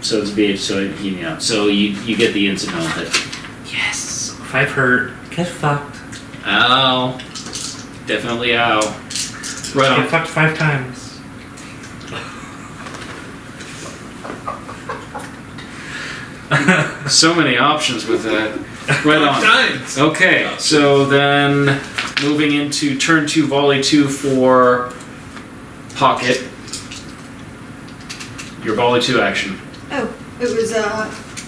So it's VA. So you get the incidental hit. Yes. 5 hurt. Get fucked. Ow. Definitely ow. Right Get on. fucked 5 times. So many options with that. Right on. Times. Okay, so then moving into turn 2, volley 2 for pocket. Your volley 2 action. Oh, it was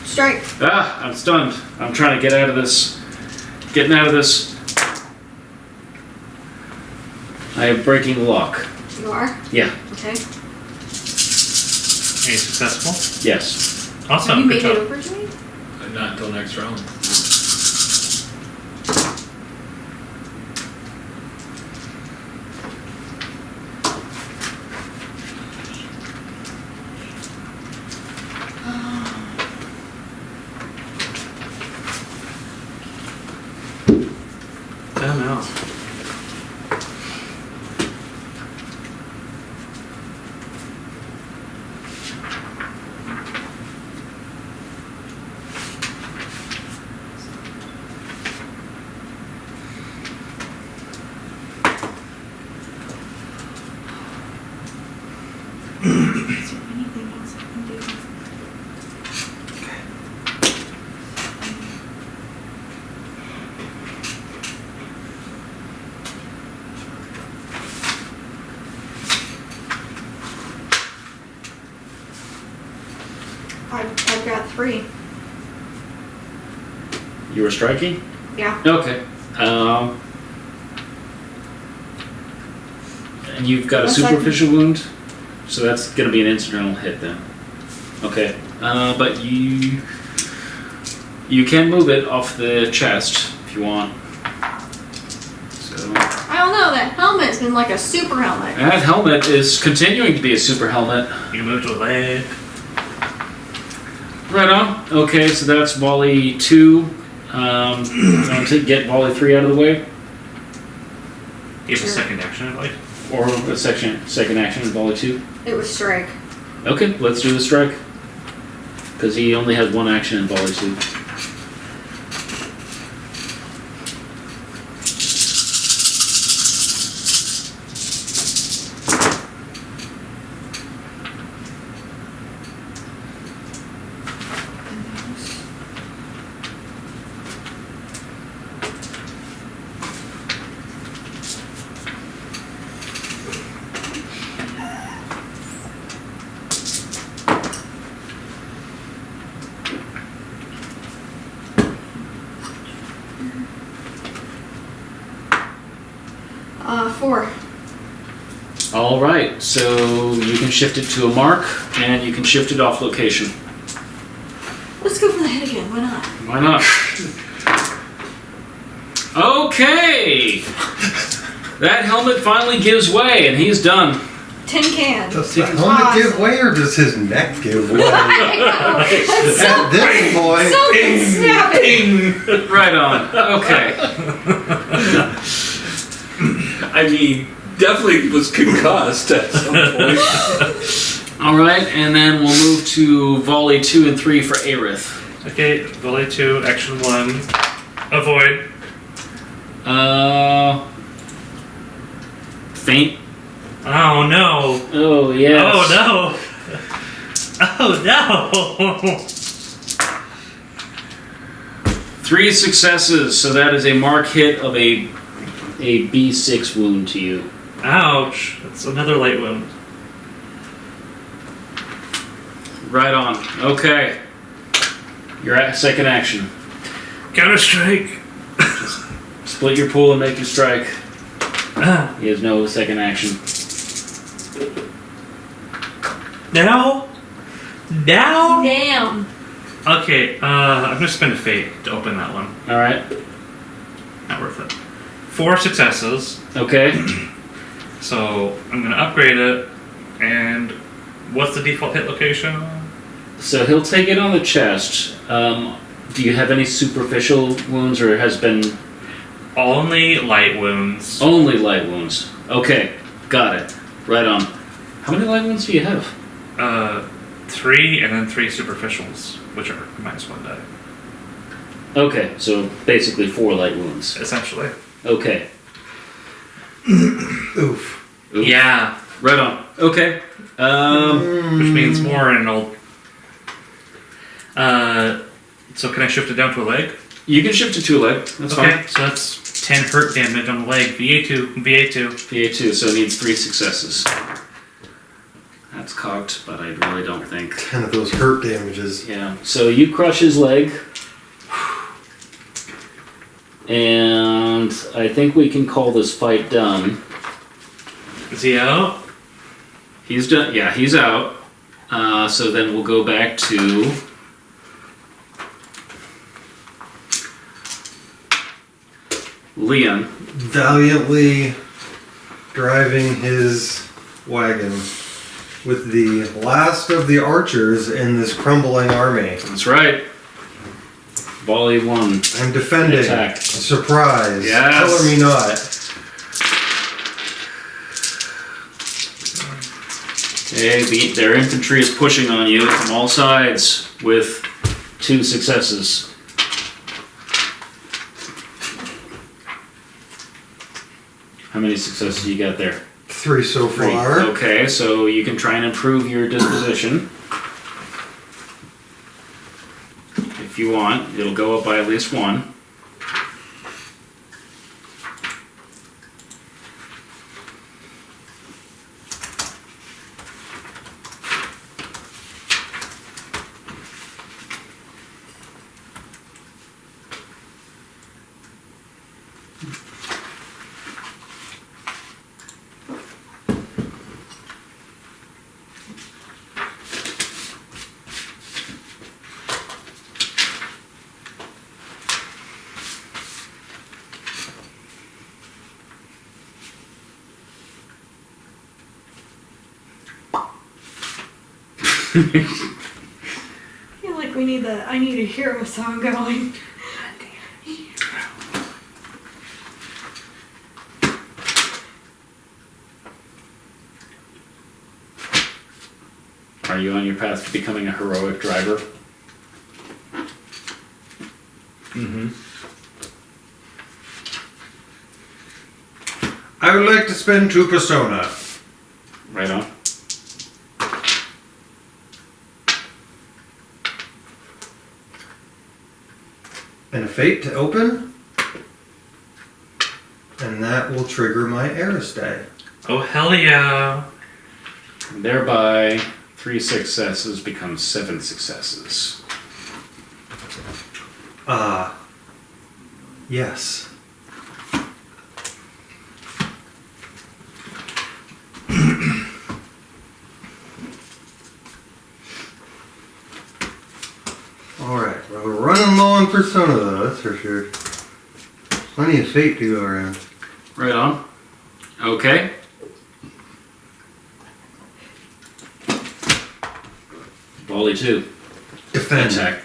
strike. Ah, I'm stunned. I'm trying to get out of this. Getting out of this. I am breaking the lock. You are? Yeah. Okay. Are you successful? Yes. Awesome. You Good made it job. over to me? Not until next round. Damn out. Is there anything else I can do? I've got 3. You were striking? Yeah. Okay. And you've got a Unless I can- superficial wound, so that's going to be an incidental hit then. Okay. But you can move it off the chest if you want. So I don't know, that helmet's been like a super helmet. that helmet is continuing to be a super helmet. You moved a leg. Right on. Okay, so that's volley 2. I'm going to get volley 3 out of the way, You have Sure. a second action, I believe. or a second action in volley 2. It was strike. Okay, let's do the strike. Because he only has 1 action in volley 2. Four. All right, so you can shift it to a mark, and you can shift it off location. Let's go for the head again. Why not? Why not? Okay! That helmet finally gives way, and he's done. Tin can. Does the helmet give way or does his neck give way? At this point, Something snapping. Right on. Okay. I mean, definitely was concussed at some point. All right, and then we'll move to volley 2 and 3 for Aerith. Okay, volley 2, action 1. Avoid. Feint. Oh no. Oh, yes. Oh no. Oh no. 3 successes, so that is a mark hit of a B6 wound to you. Ouch. That's another light wound. Right on. Okay. Your second action. Counter strike. Split your pool and make your strike. Ah. He has no second action. Now? Now? Damn. Okay, I'm gonna spend a fate to open that one. Alright. Not worth it. 4 successes. Okay. So I'm gonna upgrade it. And what's the default hit location? So he'll take it on the chest. Do you have any superficial wounds, or has been Only light wounds. only light wounds? Okay, got it. Right on. How many light wounds do you have? 3 and then 3 superficials, which are -1 die. Okay, so basically 4 light wounds. Essentially. Okay. Oof. Oof. Yeah. Right on. Okay. Which means more in an old. So can I shift it down to a leg? You can shift it to a leg. That's Okay, fine. so that's 10 hurt damage on the leg. VA2, VA2. PA2, so it needs 3 successes. That's cocked, but I really don't think. 10 of those hurt damages. Yeah. So you crush his leg. And I think we can call this fight done. Is he out? He's done. Yeah, he's out. So then we'll go back to Leon. Valiantly driving his wagon with the last of the archers in this crumbling army. That's right. Volley 1. I'm defending. Attack. Surprise. Yes. Color me not. Okay, their infantry is pushing on you from all sides with 2 successes. How many successes you got there? 3 so 3. far. Okay, so you can try and improve your disposition. If you want, it'll go up by at least 1. I feel like we need I need a hero song going. Are you on your path to becoming a heroic driver? Mm-hmm. I would like to spend 2 persona. Right on. And a fate to open. And that will trigger my Aerith die. Oh, hell yeah. Thereby, 3 successes become 7 successes. Yes. Alright, well, we're running low on persona though, that's for sure. Plenty of fate to go around. Right on. Okay. Volley 2. Defend. Attack.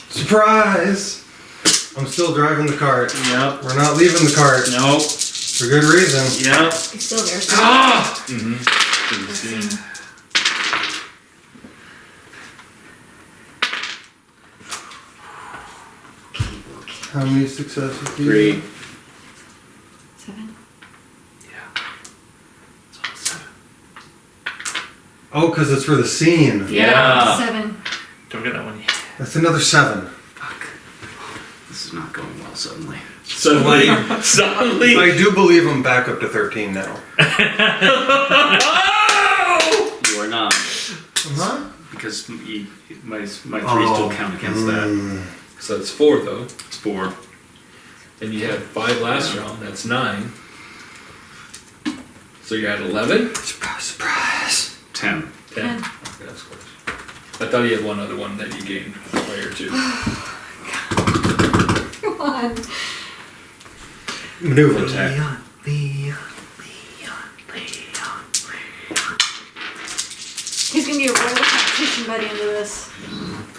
Surprise! I'm still driving the cart. Yep. We're not leaving the cart. Nope. For good reason. Yep. He's still there. Ah! Mm-hmm. How many successes do you 3. have? 7. It's all 7. Oh, because it's for the scene. Yeah. 7. Don't get that one yet. That's another 7. Fuck. This is not going well suddenly. Suddenly. I do believe I'm back up to 13 now. You are not. Huh? Because my 3 still count against that. So that's 4 though. It's 4. And you had 5 last round. That's 9. So you're at 11? Surprise, surprise. 10. 10. Okay, that's close. I thought you had one other one that you gained prior to. Come on. Maneuver. Attack. Leon. gonna be a roll competition by the end of this.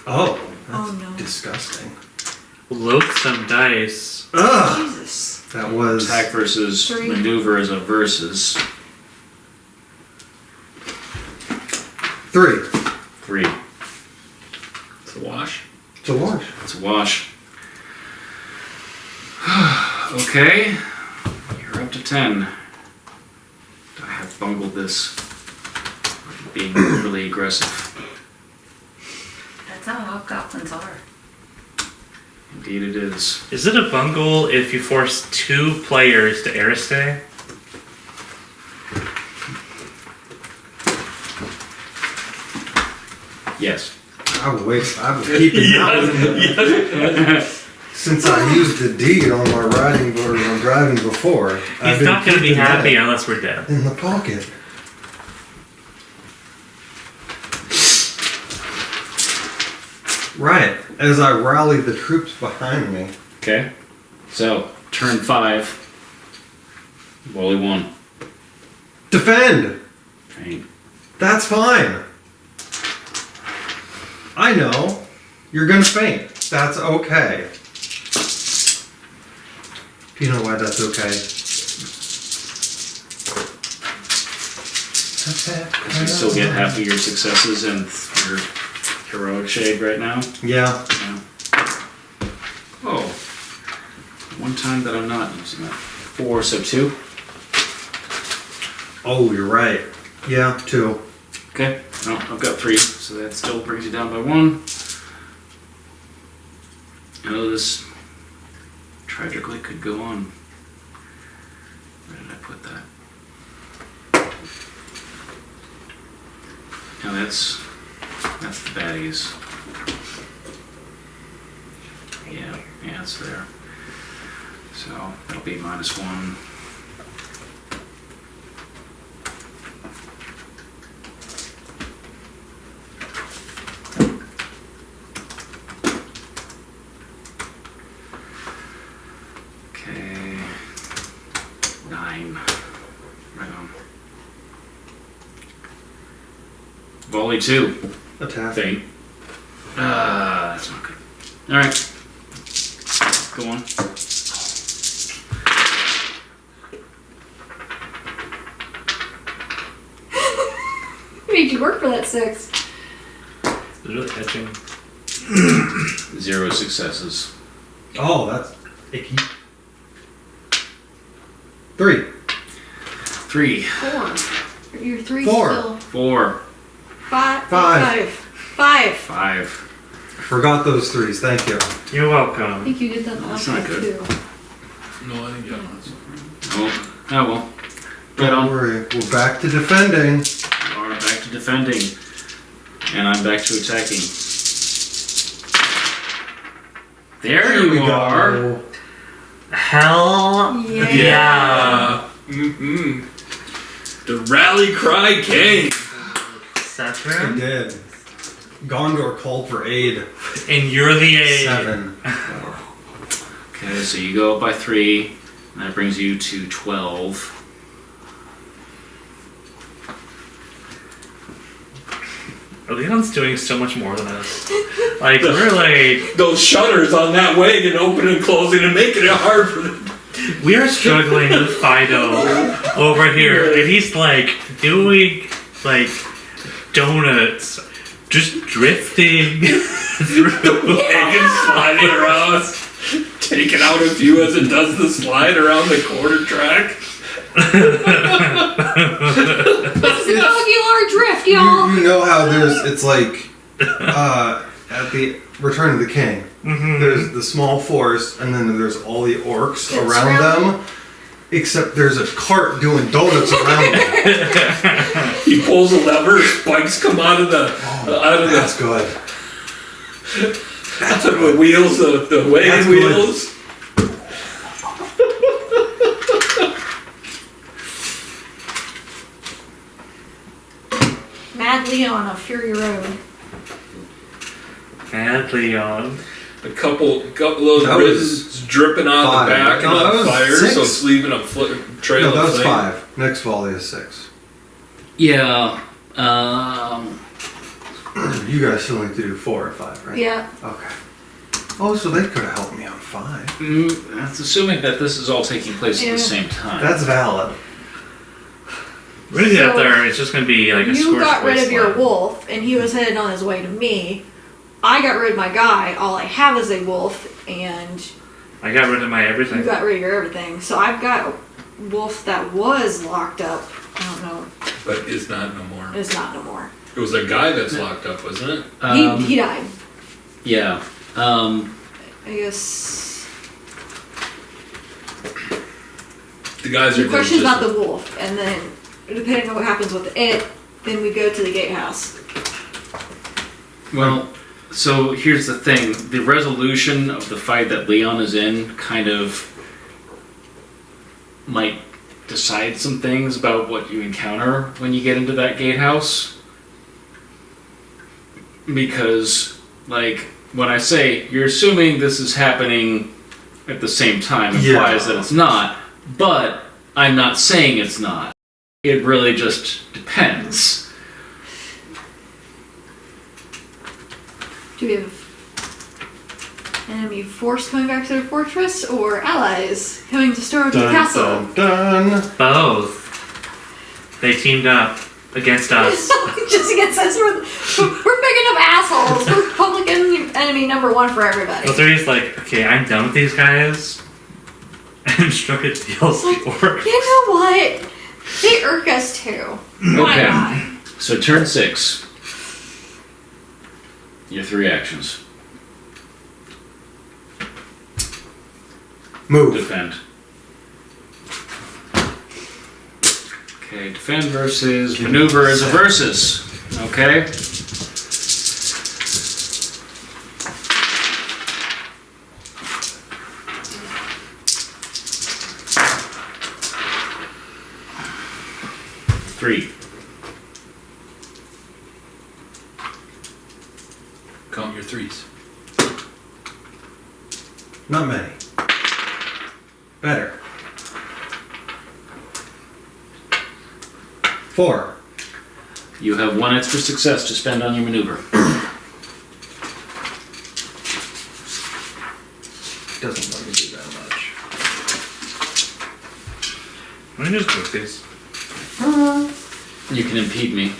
Oh, that's Oh, no. disgusting. Loathsome dice. Ugh, Jesus. that was Attack versus 3. maneuver is a versus. 3. 3. It's a wash. It's a wash. It's a wash. Okay. You're up to 10. I have bungled this. Being overly aggressive. That's how hobgoblins are. Indeed it is. Is it a bungle if you force 2 players to Aerith? Yes. I will wait. I will keep it out. Since I used the deed on my riding or my driving before, I've He's been not going to be keeping that happy unless we're dead. in the pocket. Right, as I rally the troops behind me. Okay. So, turn 5. Wally 1. Defend! Train. That's fine. I know. You're gonna faint. That's okay. You know why that's okay? You still get half of your successes and your heroic shade right now. Yeah. Yeah. Oh. One time that I'm not using that. 4, so 2. Oh, you're right. Yeah, 2. Okay. No, I've got 3, so that still brings you down by 1. I know this tragically could go on. Where did I put that? Now that's the baddies. Yeah, it's there. So that'll be -1. Okay. 9. Right on. Volley 2. Attack. Faint. That's not good. Alright. Go on. Made you work for that 6. It's really etching. 0 successes. Oh, that's icky. 3. 3. 4. Your 3 4. still. 4. 5. 5. 5. 5. Forgot those 3s, thank you. You're I welcome. think you did that in the That's last not one good. too. No, I think that was. Oh well. Right Don't on. worry, we're back to defending. You are back to defending. And I'm back to attacking. There you we are. go. Hell Yeah. Mm-hmm. The rally cry came. We Saturn. did. Gondor called for aid. And you're the A. 7. Okay, so you go up by 3. And that brings you to 12. Leone's doing so much more than us. Like, we're like, Those shutters on that wagon opening and closing and making it hard for them. we are struggling with Fido over here, and he's like doing like donuts, just drifting through. Wagon sliding around, taking out a few as it does the slide around the quarter track. This is molecular drift, y'all. You know how it's like at the Return of the King. Mhm. There's the small force, and then there's all the orcs That's around right. them. Except there's a cart doing donuts around them. He pulls a lever, spikes come out of the That's good. the wheels, the wagon That's good. wheels. Mad Leone on Fury Road. And Leon. A couple of those That ribs dripping on 5. the back No, and that on was fire, 6. so it's leaving a trail No, that of was flame. 5. Next volley is 6. Yeah. You guys still need to do 4 or 5, right? Yeah. Okay. Oh, so they could have helped me on 5. That's assuming that this is all taking place at Yeah. the same time. That's valid. Really So, out there, it's just gonna be like a You scorched got rid of your wasteland. wolf, and he was headed on his way to me. I got rid of my guy. All I have is a wolf, and I got rid of my you everything. got rid of your everything. So I've got a wolf that was locked up. I don't know. But is not no more. Is not no more. It was a guy that's locked up, wasn't it? He died. Yeah. I guess. The guys are The question's just- about the wolf, and then depending on what happens with it, then we go to the gatehouse. Well, so here's the thing. The resolution of the fight that Leon is in kind of might decide some things about what you encounter when you get into that gatehouse. Because, like, when I say you're assuming this is happening at the same time implies that it's not, but I'm not saying it's not. It really just depends. Do we have enemy force coming back to the fortress, or allies coming to storm the castle? Dun. Both. They teamed up against us. Just against us, we're big enough assholes. We're public enemy number 1 for everybody. So three's like, okay, I'm done with these guys. And struck it deals Like, or you know what? They irk us too. Why Okay. not? So turn 6. Your 3 actions. Move. Defend. Okay, defend versus maneuver is a versus. Okay. Three. Count your 3s. Not many. Better. 4. You have 1 extra success to spend on your maneuver. Doesn't let me do that much. Let me just book these. You can impede me.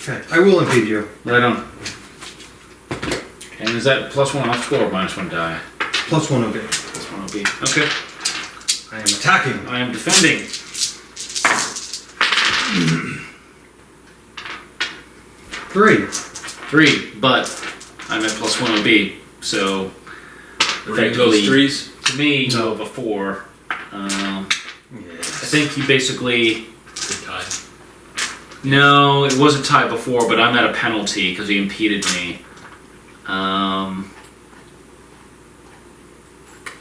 Okay, I will impede you. Right on. And is that +1 off score or -1 die? +1 will be. +1 will be. Okay. I am attacking. I am defending. Three. 3, but I'm at +1 OB, so Bring those effectively, 3s. to me, No. you have a 4. I Yes. think you basically. Good time. No, it was a tie before, but I'm at a penalty because he impeded me.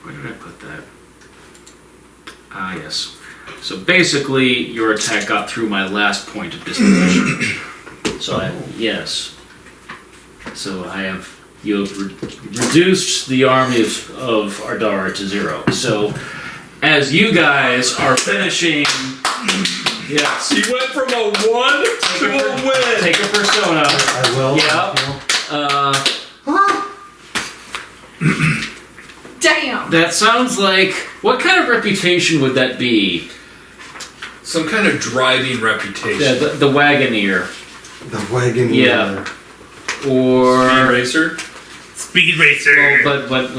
Where did I put that? Ah, yes. So basically, your attack got through my last point of disposition. So yes. So you have reduced the army of Ardara to 0. So as you guys are finishing, yes, He went from a 1 to a win. take a persona. I will. Yeah. Damn. That sounds like, what kind of reputation would that be? Some kind of driving reputation. The Wagoneer. The wagon. Yeah. Speed Or racer. Speed racer. but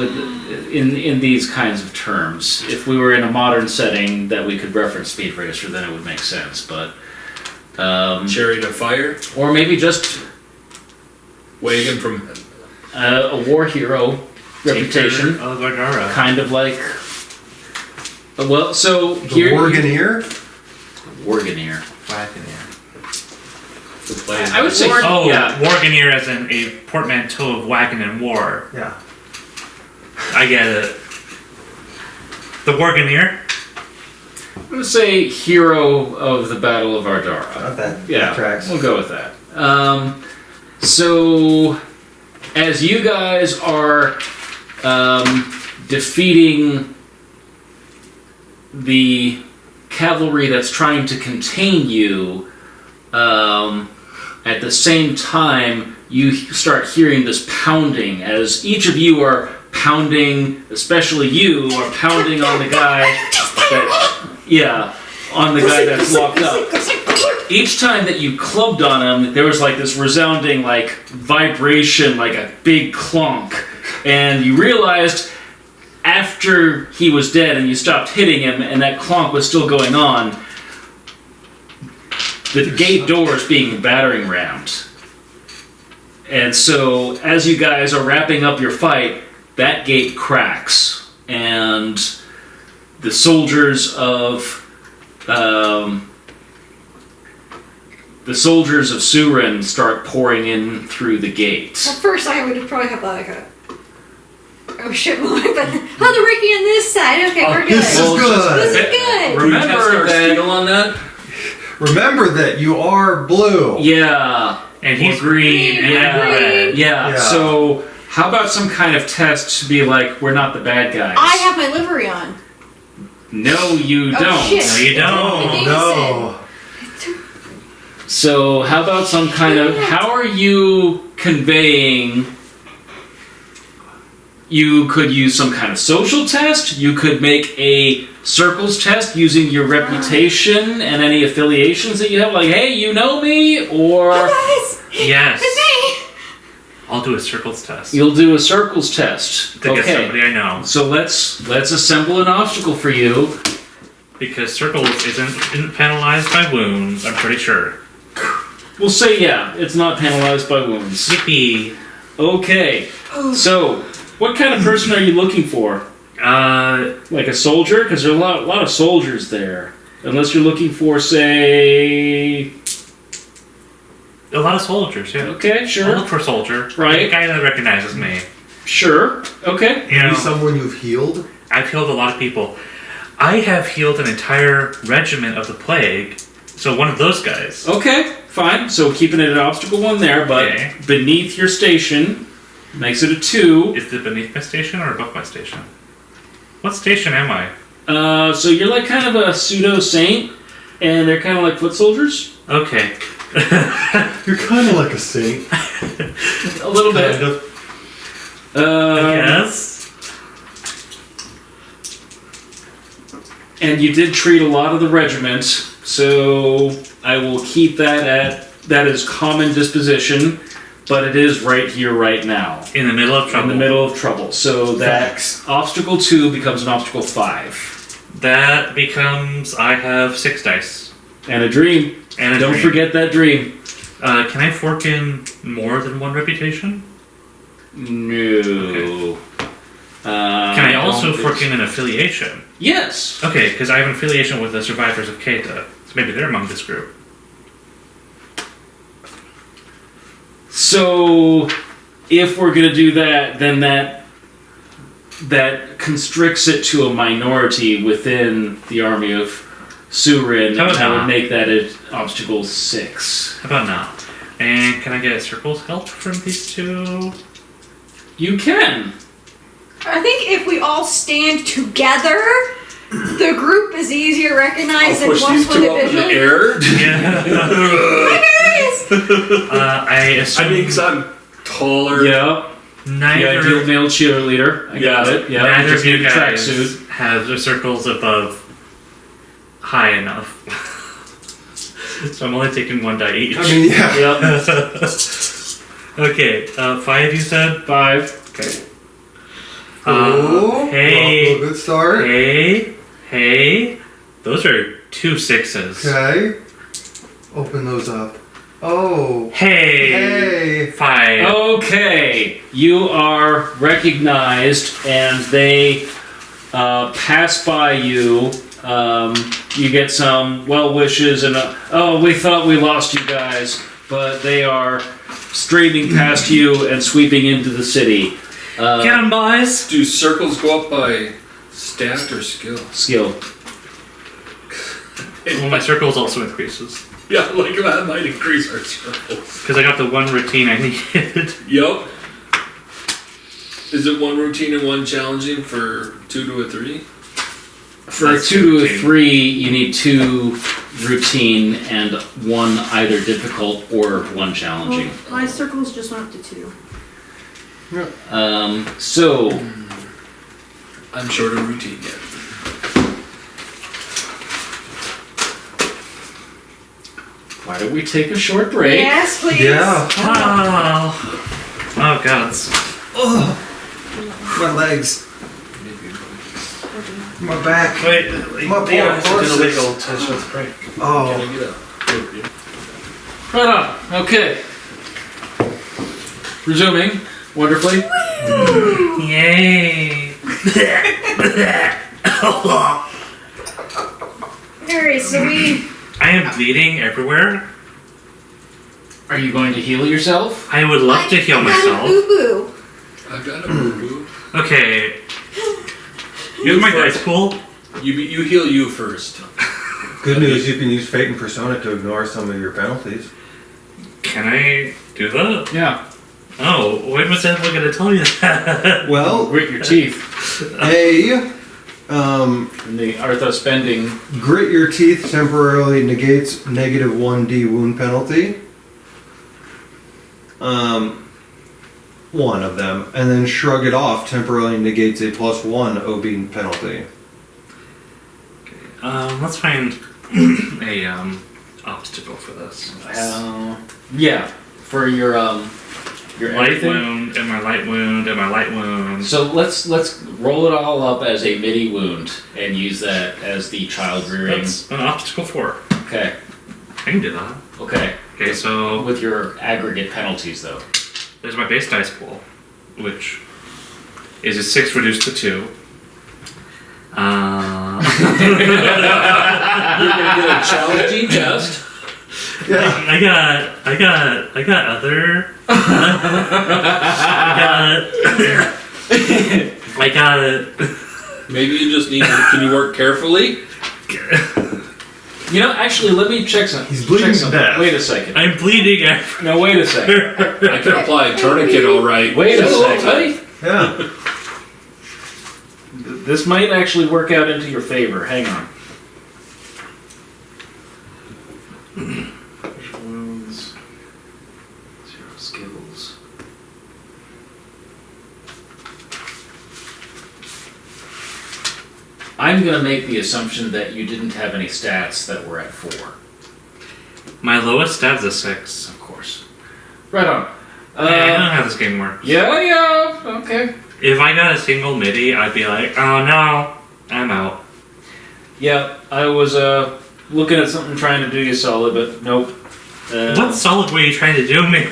in these kinds of terms, if we were in a modern setting that we could reference Speed Racer, then it would make sense. But Chariot of fire. or maybe just Wagon from. a war hero reputation, Of Ardara. kind of like. Well, so The here. Wagoneer. Wagoneer. The play. I would say. Oh, Yeah. Warganeer as in a portmanteau of wagon and war. Yeah. I get it. The Warganeer? I'm gonna say hero of the Battle of Ardara. Not that. Yeah, That tracks. we'll go with that. So, as you guys are defeating the cavalry that's trying to contain you, at the same time, you start hearing this pounding as each of you are pounding, especially you are pounding on the guy on the guy that's locked up. Each time that you clubbed on him, there was like this resounding like vibration, like a big clunk. And you realized after he was dead and you stopped hitting him and that clonk was still going on, the gate door is being battering rammed. And so as you guys are wrapping up your fight, that gate cracks and the soldiers of Surin start pouring in through the gate. At first, I would probably have like a oh shit moment, but oh, the Ricky on this side. Okay, we're good. This is good. This is good. Remember that. on that? Remember that you are blue. Yeah. And he's green, and Yeah. I'm red. Yeah. So how about some kind of test to be like, we're not the bad guys? I have my livery on. No, you Oh, don't. shit. No, you don't. No. So how about some kind of, how are you conveying, you could use some kind of social test, you could make a circles test using your reputation and any affiliations that you have, like, hey, you know me, or Guys, Yes. it's me. I'll do a circles test. you'll do a circles test. To get Okay. somebody I know. So let's assemble an obstacle for you. Because circles isn't penalized by wounds, I'm pretty sure. We'll say it's not penalized by wounds. Yippee. Okay. So, what kind of person are you looking for? Like a soldier? Because there are a lot of soldiers there. Unless you're looking for, say... A lot of soldiers, yeah. Okay, I'll sure. look for a soldier. Right. A guy that recognizes me. Sure. Okay. You Maybe know, someone you've healed. I've healed a lot of people. I have healed an entire regiment of the plague. So one of those guys. Okay, fine. So keeping it an obstacle one there, but Okay. beneath your station makes it a 2. Is it beneath my station or above my station? What station am I? So you're like kind of a pseudo saint, and they're kind of like foot soldiers. Okay. You're kind of like a saint. A little bit. Kind of. Yes. And you did treat a lot of the regiment, so I will keep that is common disposition, but it is right here, right now. In the middle of trouble. In the middle of trouble. So that Facts. obstacle 2 becomes an obstacle 5. That becomes, I have 6 dice. And a dream. And a Don't dream. forget that dream. Can I fork in more than one reputation? No. Can I also fork in an affiliation? Yes. Okay, because I have an affiliation with the survivors of Keita. So maybe they're among this group. So, if we're going to do that, then that constricts it to a minority within the army of Surin, How about and I would not? make that an obstacle 6. How about now? And can I get circles help from these two? You can. I think if we all stand together, the group is easier to recognize than Push once these one two up in the individually. air. Yeah. Hi guys! I assume I mean, because I'm taller. Yeah. neither, The ideal male cheerleader. I got it. Yeah. neither Just of you need a guys tracksuit. have the circles above high enough. So I'm only taking 1 die each. I mean, yeah. Yep. Okay, 5 you said? 5. Okay. Oh, hey. off to a good start. Hey, those are 2 6s. Okay. Open those up. Oh. Hey, Hey. 5. Okay, you are recognized, and they pass by you. You get some well wishes, and oh, we thought we lost you guys, but they are streaming past you and sweeping into the city. Get 'em, boys. Do circles go up by stat or skill? Skill. Well, my circles also increases. Yeah, like that might increase our circles. Because I got the one routine I needed. Yup. Is it one routine and one challenging for 2 to a 3? For a That's 2 to a routine. 3, you need 2 routine and 1 either difficult or 1 challenging. Well, my circles just went up to 2. So, I'm short of routine yet. why don't we take a short break? Yes, please. Yeah. Oh god. Ugh. My legs. My back. Wait, My poor horses. illegal to show the break. Oh. Can I get up? Right on. Okay. Resuming. Wonderfully. Yay! Alright, so we. I am bleeding everywhere. Are you going to heal yourself? I would love to heal myself. Boo boo. I've got a boo-boo. Okay. Here's my dice pool. You heal you first. Good news, you can use Fate and Persona to ignore some of your penalties. Can I do that? Yeah. Oh, when was anyone gonna tell you that? Well, Grit your teeth. And the Arthos bending. Grit your teeth temporarily negates negative 1d wound penalty. One of them, and then shrug it off temporarily negates a +1 OB penalty. Let's find a obstacle for this. Yeah. For your Light everything. wound and my light wound and my light wound. So let's roll it all up as a midi wound and use that as the child rearing. That's an obstacle 4. Okay. I can do that. Okay. Okay, so With your aggregate penalties though. there's my base dice pool, which is a 6 reduced to 2. You're gonna get a challenging test. Yeah. I got other. I got. Maybe you just need to. Can you work carefully? You know, actually, let me check something. He's bleeding check to something. death. Wait a second. I'm bleeding everywhere. No, wait a second. I can apply a tourniquet all right. Wait a Hello, second. buddy. Yeah. This might actually work out into your favor. Hang on. Wounds. 0 skills. I'm gonna make the assumption that you didn't have any stats that were at 4. My lowest stat's a 6. Of course. Right on. I don't know how this game works. Yeah, okay. If I got a single MIDI, I'd be like, oh no, I'm out. Yeah, I was looking at something trying to do you solid, but nope. What solid were you trying to do me?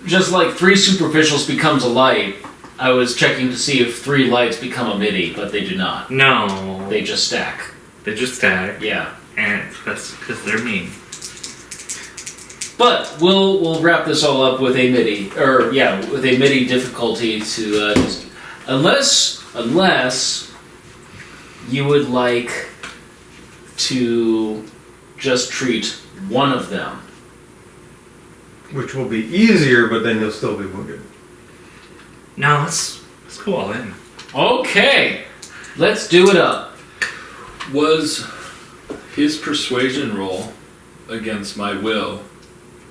Just like 3 superficials becomes a light, I was checking to see if 3 lights become a midi, but they do not. No. They just stack. They just stack. Yeah. And that's because they're mean. But we'll wrap this all up with a midi, with a midi difficulty to just, unless you would like to just treat one of them. Which will be easier, but then you'll still be wounded. No, let's go all in. Okay, let's do it up. Was his persuasion roll against my will?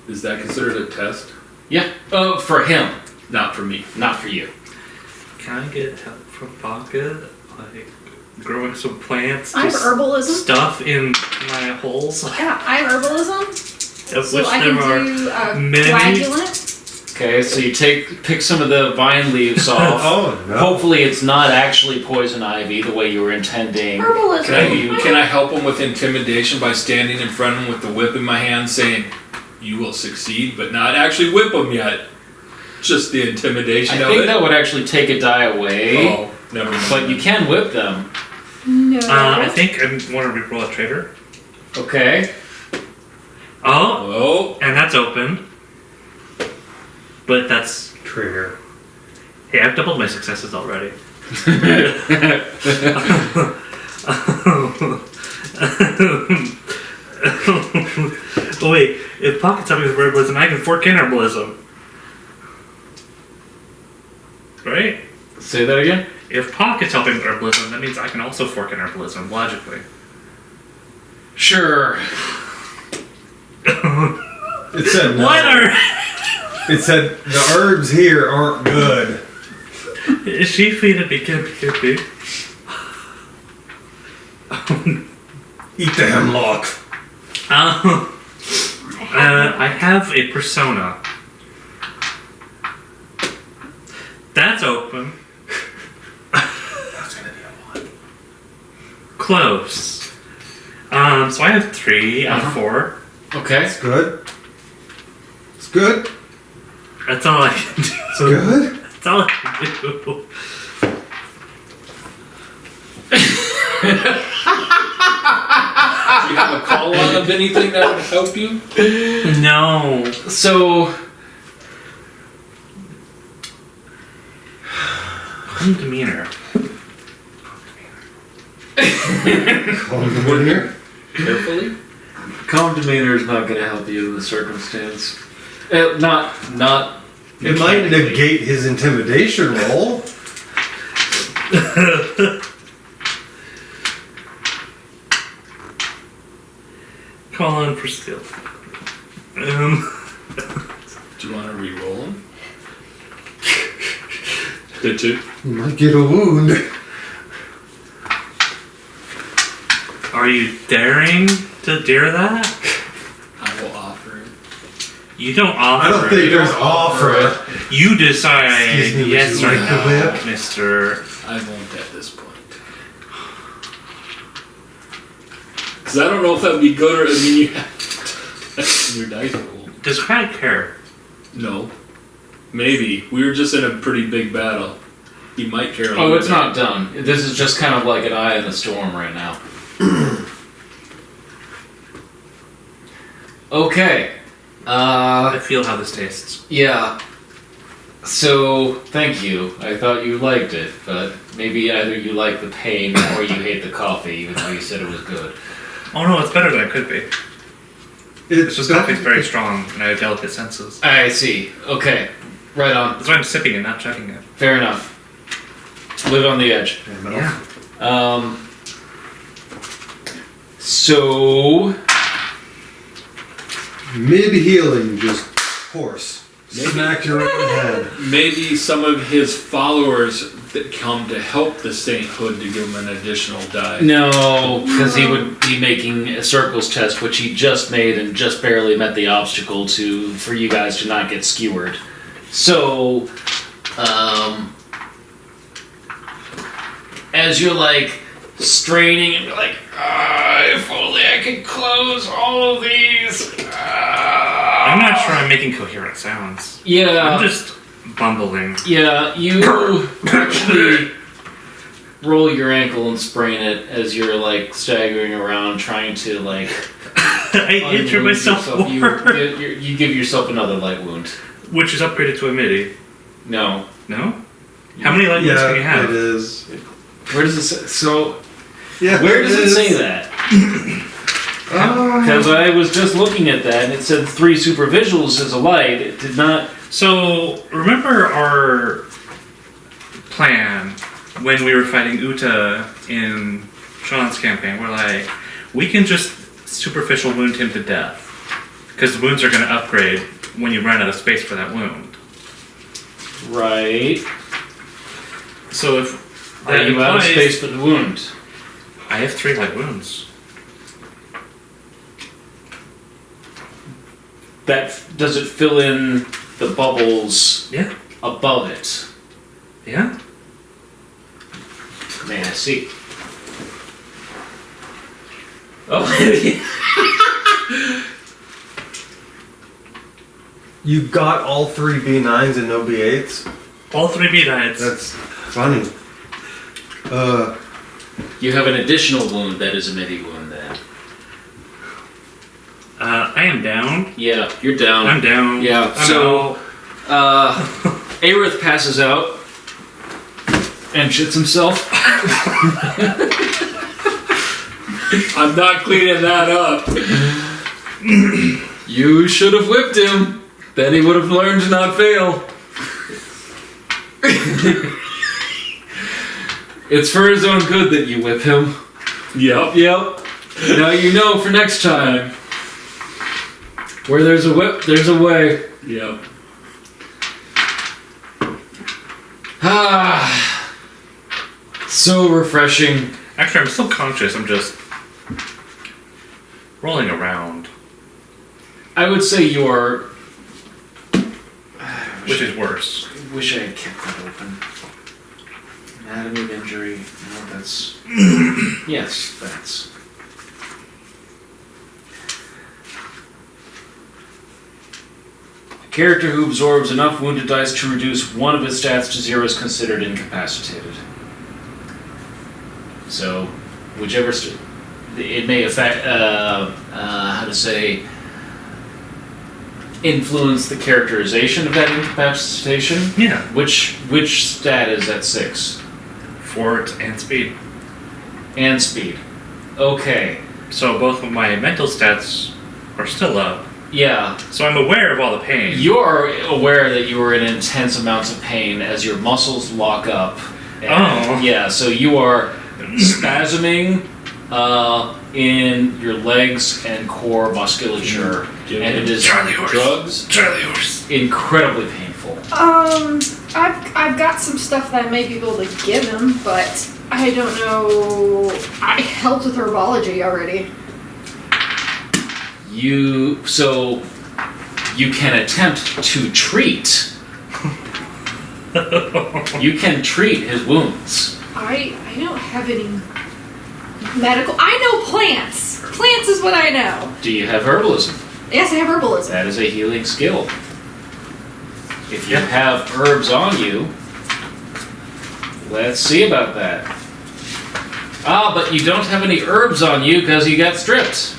Is that considered a test? Yeah, for him, Not for me. not for you. Can I get help from Vodka? Like growing some plants? I have just herbalism. Stuff in my holes? Yeah, I have herbalism. Of So which I there are can do many. coagulant. Okay, so you pick some of the vine leaves off. Oh, no. Hopefully it's not actually poison ivy the way you were intending. Herbalism. Can I help him with intimidation by standing in front of him with the whip in my hand saying, you will succeed, but not actually whip him yet? Just the intimidation I of think it? that would actually take a die away, Oh, never mind. but you can whip them. No. I think I want to reroll a traitor. Okay. Oh, Oh, and that's open. But that's. Trigger. Hey, I've doubled my successes already. Oh wait, if Pocket's helping with herbalism, I can fork in herbalism. Right? Say that again? If Pocket's helping with herbalism, that means I can also fork in herbalism, logically. Sure. It said no. What are... It said the herbs here aren't good. Is she feeding me kippy? Eat the hemlock. I have a persona. That's open. That's gonna be a lot. Close. So I have 3 out of 4. Okay. It's good. It's good. That's all I can do. It's good. That's all I can do. Do you have a call on of anything that would help you? No. So, Calm demeanor. Calm down here. Carefully. calm demeanor is not going to help you in this circumstance. Not. It might negate his intimidation roll. Call on for skill. Do you want to re-roll them? Did you? You might get a wound. Are you daring to dare that? I will offer it. You don't offer I don't it. think there's offer. You decide Excuse me, yes would you or like the no, whip? mister. I won't at this point. Because I don't know if that would be good or, I mean, you have your dice roll. Does Crag care? No. Maybe. We were just in a pretty big battle. He might care a little Oh, it's bit. not done. This is just kind of like an eye in the storm right now. Okay. I feel how this tastes. Yeah. So, thank you. I thought you liked it, but maybe either you like the pain or you hate the coffee, even though you said it was good. Oh no, it's better than it could be. It's just coffee's very strong, and I have delicate senses. I see. Okay. Right on. That's why I'm sipping it, not chugging it. Fair enough. Live on the edge. Yeah. So... Mid healing, just horse. Maybe. Smack you right in the head. Maybe some of his followers that come to help the sainthood to give him an additional die. No, because he would be making a circles test, which he just made and just barely met the obstacle for you guys to not get skewered. So, as you're like straining and you're like, if only I could close all of these. I'm not sure I'm making coherent sounds. Yeah. I'm just bumbling. Yeah, you actually roll your ankle and sprain it as you're like staggering around trying to like. I injured unwound myself yourself. more. You give yourself another light wound. Which is upgraded to a MIDI. No. No? How many light wounds can you Yeah, have? it is. Where does it say? So, Yeah, where does it is. say that? Because I was just looking at that and it said 3 super visuals as a light. It did not. So, remember our plan when we were fighting Uta in Sean's campaign? We're like, we can just superficial wound him to death. Because the wounds are going to upgrade when you run out of space for that wound. Right. So if Are you out of space for the wound? I have 3 light wounds. Does it fill in the bubbles Yeah. above it? Yeah? May I see? Oh, You got all 3 B9s and no B8s? All 3 B9s. That's funny. you have an additional wound that is a midi wound then. I am down. Yeah, you're down. I'm down. Yeah, I'm so- out. Aerith passes out and shits himself. I'm not cleaning that up. You should have whipped him. Then he would have learned to not fail. It's for his own good that you whip him. Yep. Yep. Now you know for next time. Where there's a whip, there's a way. Yep. Ah. So refreshing. Actually, I'm still conscious. I'm just rolling around, I would say you're. which is worse. Wish I had kept that open. Anatomy of injury. No, that's. Yes, that's. A character who absorbs enough wounded dice to reduce one of his stats to 0 is considered incapacitated. So, whichever. It may affect. How to say. Influence the characterization of that incapacitation. Yeah. Which stat is at 6? Fort and speed. And speed. Okay. So both of my mental stats are still up. Yeah. So I'm aware of all the pain. You're aware that you are in intense amounts of pain as your muscles lock up. And, yeah, so you are spasming in your legs and core musculature. And it is drugs. Incredibly painful. I've got some stuff that I may be able to give him, but I don't know. I helped with herbology already. You can attempt to treat. You can treat his wounds. I don't have any medical. I know plants. Plants is what I know. Do you have herbalism? Yes, I have herbalism. That is a healing skill. If you have herbs on you, let's see about that. Ah, but you don't have any herbs on you because you got stripped.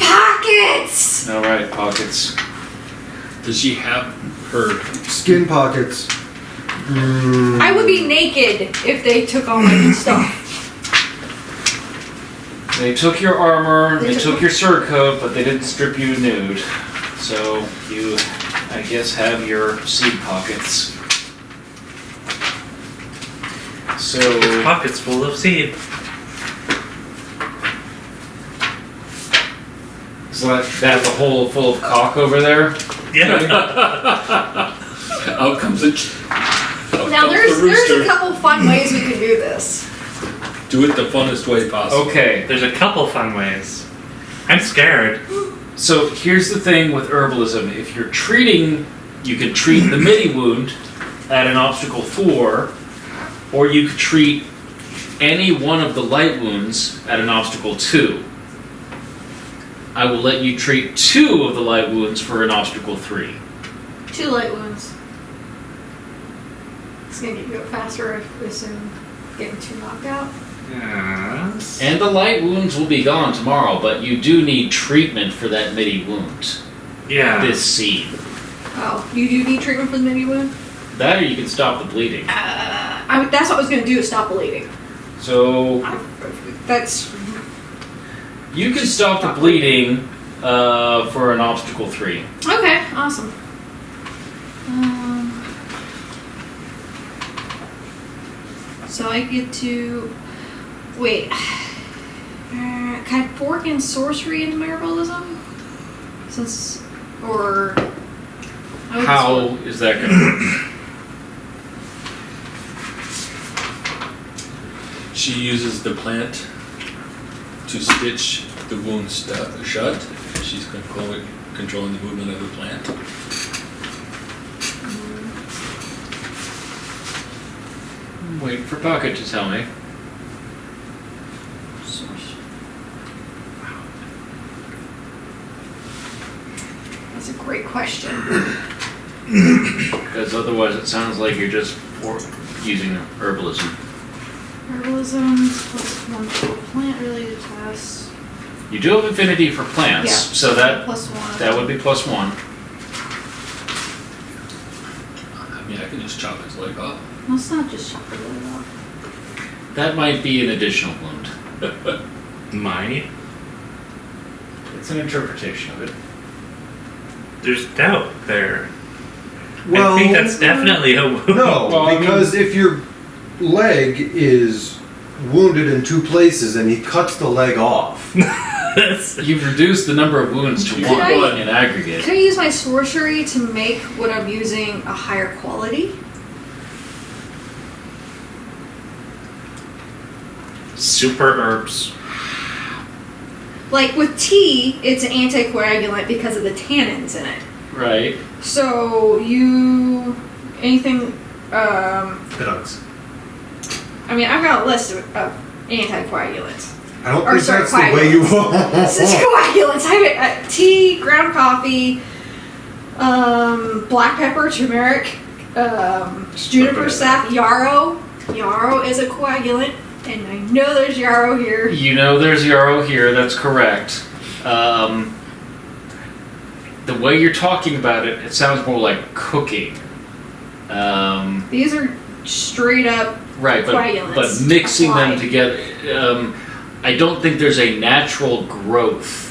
Pockets! Alright, pockets. Does she have her Skin pockets. I would be naked if they took all my stuff. They took your armor, they took your surcoat, but they didn't strip you nude. So you, I guess, have your seed pockets. So Pockets full of seed. is that the hole full of cock over there? Yeah. out comes a Now there's a couple fun ways we could do this. Do it the funnest way possible. Okay. There's a couple fun ways. I'm scared. So here's the thing with herbalism. If you're treating, you can treat the midi wound at an obstacle 4, or you could treat any one of the light wounds at an obstacle 2. I will let you treat 2 of the light wounds for an obstacle 3. 2 light wounds. It's gonna get you up faster, I assume. Getting 2 knocked out. Yes. And the light wounds will be gone tomorrow, but you do need treatment for that midi wound. Yeah. This seed. Oh, you do need treatment for the mini wound? That or you can stop the bleeding. That's what I was gonna do, is stop bleeding. So That's... you can stop the bleeding for an obstacle 3. Okay, awesome. So I get to... Wait. Can I fork in sorcery into my herbalism? Since... Or... How is that going to work? She uses the plant to stitch the wound shut. She's controlling the movement of the plant. I'm waiting for Pocket to tell me. That's a great question. Because otherwise it sounds like you're just using herbalism. Herbalism plus 1 for plant-related tests. You do have affinity for plants, Yeah, so that plus 1. that would be +1. I mean, I can just chop his leg off. Let's not just chop it really off. That might be an additional wound. Might. It's an interpretation of it. There's doubt there. Well, I think that's definitely a wound. No, Well, I because if your leg is wounded in two places and he cuts the leg off, That's- You've reduced the number of wounds to Can one I- in aggregate. Can I use my sorcery to make what I'm using a higher quality? Super herbs. Like with tea, it's an anticoagulant because of the tannins in it. Right. So anything, Peanuts. I mean, I've got a list of anticoagulants. I don't Or think sorry, that's the way you This is coagulants. I have tea, ground coffee, black pepper, turmeric, juniper sap, yarrow. Yarrow is a coagulant, and I know there's yarrow here. You know there's yarrow here, that's correct. The way you're talking about it, it sounds more like cooking. These are straight up Right, but coagulants mixing them applied. together, I don't think there's a natural growth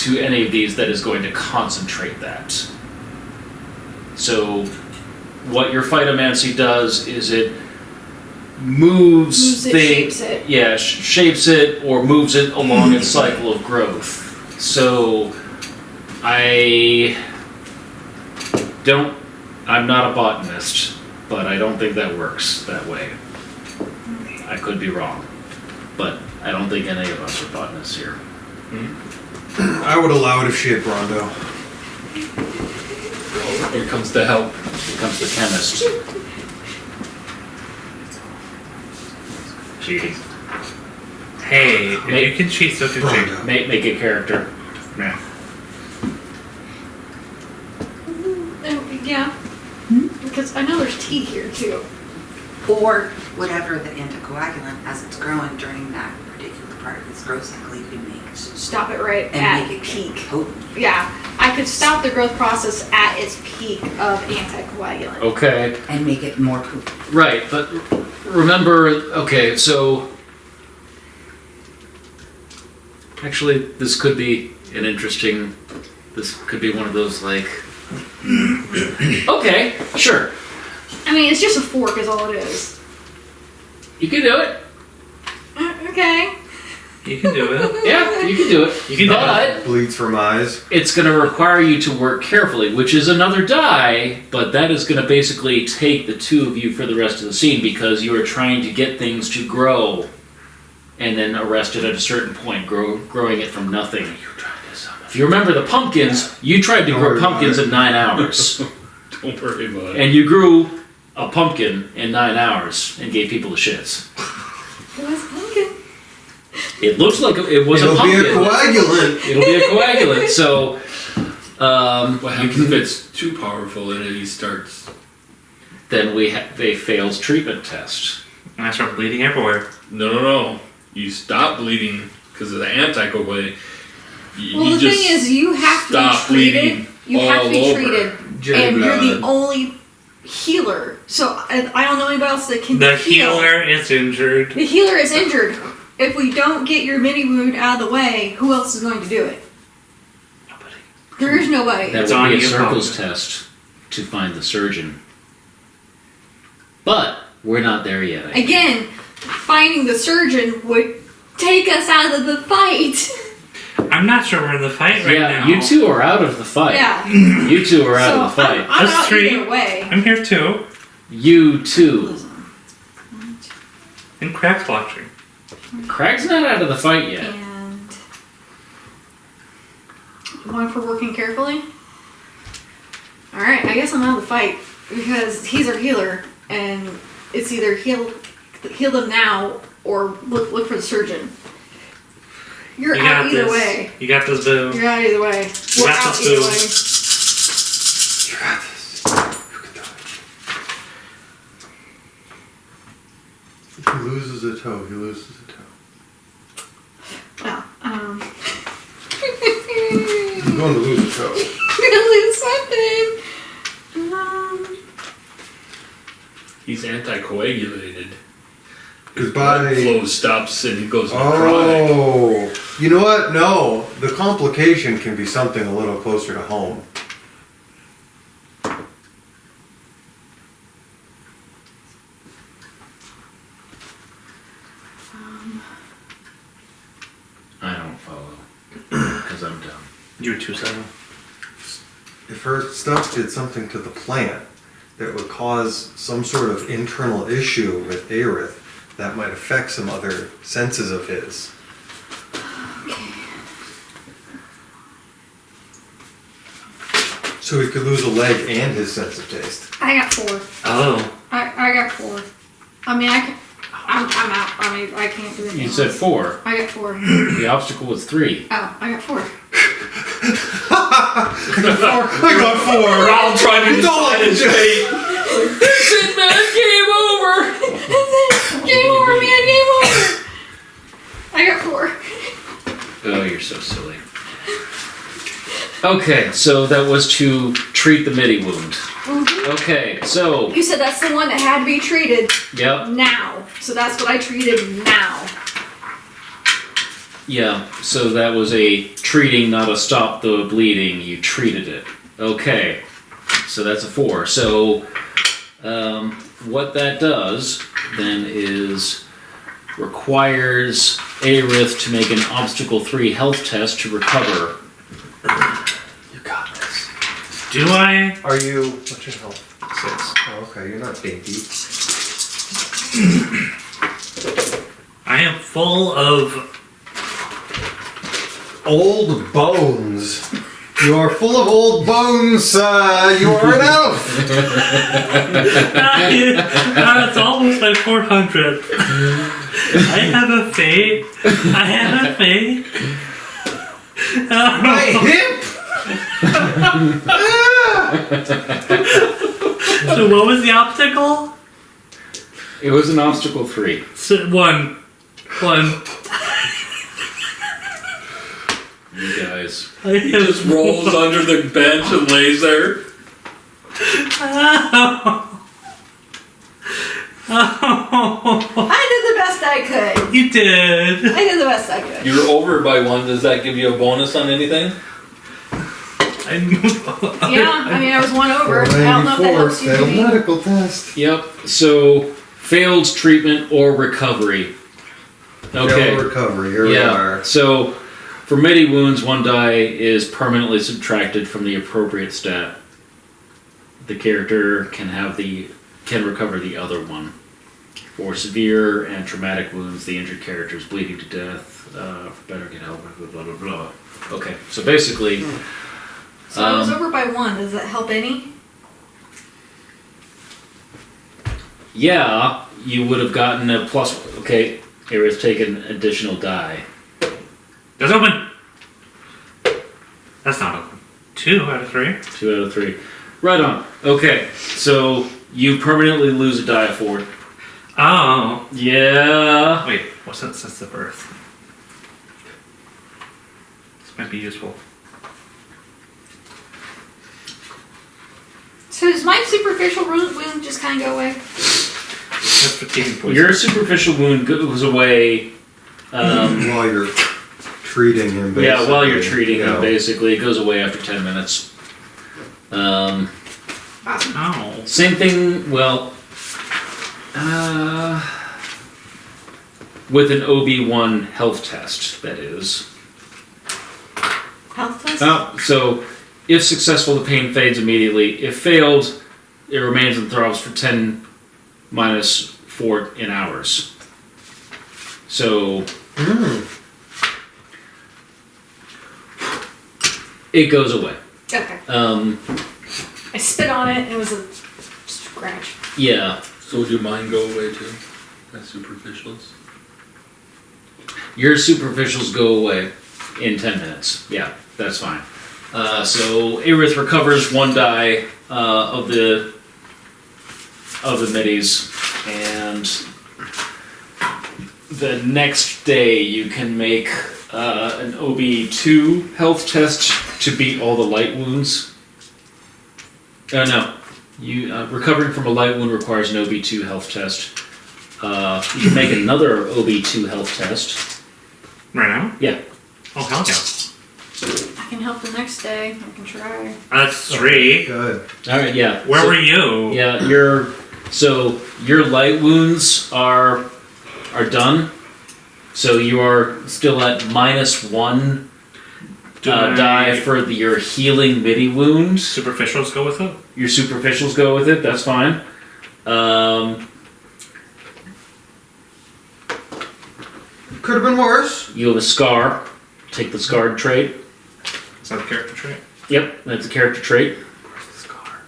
to any of these that is going to concentrate that. So, what your phytomancy does is it moves Moves it, things, shapes it. yeah, shapes it or moves it along its cycle of growth. So, I'm not a botanist, but I don't think that works that way. I could be wrong, but I don't think any of us are botanists here. I would allow it if she had Brondo. Here comes the help. Here comes the chemist. Cheating. Hey, if you can cheat, so can cheat. Brondo. Make a character. Yeah. Yeah. Because I know there's tea here too. Or whatever the anticoagulant as it's growing during that particular part of its growth cycle, you can make Stop it right and at make it peak. potent. Yeah, I could stop the growth process at its peak of anticoagulant. Okay. And make it more potent. Right, but remember, okay, so actually this could be an interesting, this could be one of those like, okay, sure, I mean, it's just a fork is all it is. you can do it. Okay. You can do it. Yeah, you can do it. You can do but Bleeds from eyes. it's going to require you to work carefully, which is another die, but that is going to basically take the two of you for the rest of the scene because you are trying to get things to grow and then arrest it at a certain point, growing it from nothing. If you remember the pumpkins, you tried to grow pumpkins in 9 hours. Don't worry about it. And you grew a pumpkin in 9 hours and gave people the shits. It was pumpkin. It looks like it was It'll a pumpkin. be a coagulant. It'll be a coagulant. So, What happens if it's too powerful and he starts? then we have a failed treatment test. And I start bleeding everywhere. No. You stop bleeding because of the anticoagulant. Well, the thing is, you have to be stop treated. bleeding You have to be all over. treated, and you're the only healer. So I don't know anybody else that can The heal. healer is injured. The healer is injured. If we don't get your mini wound out of the way, who else is going to do it? Nobody. There is nobody. That It's would on be a you, circles Pumpkin. test to find the surgeon. But we're not there yet. Again, finding the surgeon would take us out of the fight. I'm not sure we're in the fight right yeah, now. you two are out of the fight. Yeah. You two are out So of the fight. I'm Us out three. either way. I'm here too. You two. And Crag's watching. Crag's not out of the fight yet. And one for working carefully. All right, I guess I'm out of the fight because he's our healer, and it's either heal them now or look for the surgeon. You're You out got either this. way. You got this, boo. You're out either way. You We're got out this, either boo. way. You got this. You can do it. If he loses a toe, he loses a toe. Well, You're going to lose a toe. really something. He's anticoagulated. Goodbye. Blood flow stops and he goes necrotic. Oh, you know what? No, the complication can be something a little closer to home. I don't follow because I'm dumb. You're 2-7. If her stuff did something to the plant that would cause some sort of internal issue with Aerith, that might affect some other senses of his. So he could lose a leg and his sense of taste. I got 4. Oh. I got 4. I mean, I'm out. I mean, I can't do anything. You said 4. I got 4. The obstacle was 3. Oh, I got 4. I got 4. We're all trying to It's all decide his just- fate. That's it, man. Game over. Game over, man. Game over. I got 4. Oh, you're so silly. Okay, so that was to treat the midi wound. Okay, so You said that's the one that had to be treated yep, now. So that's what I treated now. yeah. So that was a treating, not a stop the bleeding. You treated it. Okay, so that's a 4. So what that does then is requires Aerith to make an obstacle 3 health test to recover. You got this. Do I? Are you? What's your health? 6. Oh, okay, you're not dainty. I am full of. Old bones. You are full of old bones. You are an elf. It's almost like 400. I have a fate. I have a fate. My hip. So what was the obstacle? It was an obstacle 3. So, one. You guys. He just rolls under the bench and lays there. I did the best I could. You did. I did the best I could. You're over by 1. Does that give you a bonus on anything? Yeah, I mean, I was 1 over. I don't know if that helps you. Failed Maybe. medical test. Yep. So failed treatment or recovery. Okay. Failed recovery. Here we Yeah. are. So for midi wounds, 1 die is permanently subtracted from the appropriate stat. The character can recover the other one. For severe and traumatic wounds, the injured character is bleeding to death. Better get help. Blah blah blah blah. Okay. So basically, So I was over by 1. Does that help any? yeah, you would have gotten a plus. Okay, Aerith, take an additional die. That's open. That's not open. 2 out of 3. 2 out of 3. Right on. Okay, so you permanently lose a die for it. Oh. Yeah. Wait, what's that since the birth? This might be useful. So does my superficial wound just kind of go away? That's fatigue poison. Your superficial wound goes away. While you're treating him, basically. Yeah, while you're treating Yeah. him, basically, it goes away after 10 minutes. Awesome. Ow. Same thing. Well, with an OB1 health test, that is. Health test? So, if successful, the pain fades immediately. If failed, it remains and throbs for 10 minus 4 in hours. So, it goes away. Okay. I spit on it and it was a scratch. Yeah. So would your mind go away too? That's superficials. Your superficials go away in 10 minutes. Yeah, that's fine. So Aerith recovers 1 die of the middies, and the next day you can make an OB2 health test to beat all the light wounds. No. You recovering from a light wound requires an OB2 health test. You can make another OB2 health test. Right now? Yeah. Oh, hell yeah. I can help the next day. I can try. That's 3. Good. All right. Yeah. Where So- were you? Yeah. Your light wounds are done. So you are still at -1 die for your healing midi wound. Superficials go with it? Your superficials go with it. That's fine. Could have been worse. You have a scar. Take the scarred trait. Is that a character trait? Yep, that's a character trait. Where's the scar?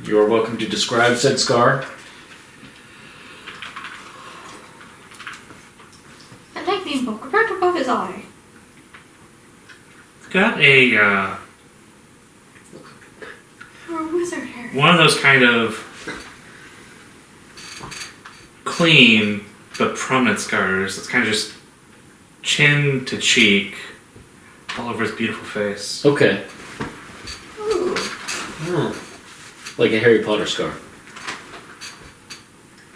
You are welcome to describe said scar. A lightning bolt right above his eye. Got a, Or a wizard hair. one of those kind of clean but prominent scars. It's kind of just chin to cheek all over his beautiful face. Okay, Ooh. like a Harry Potter scar.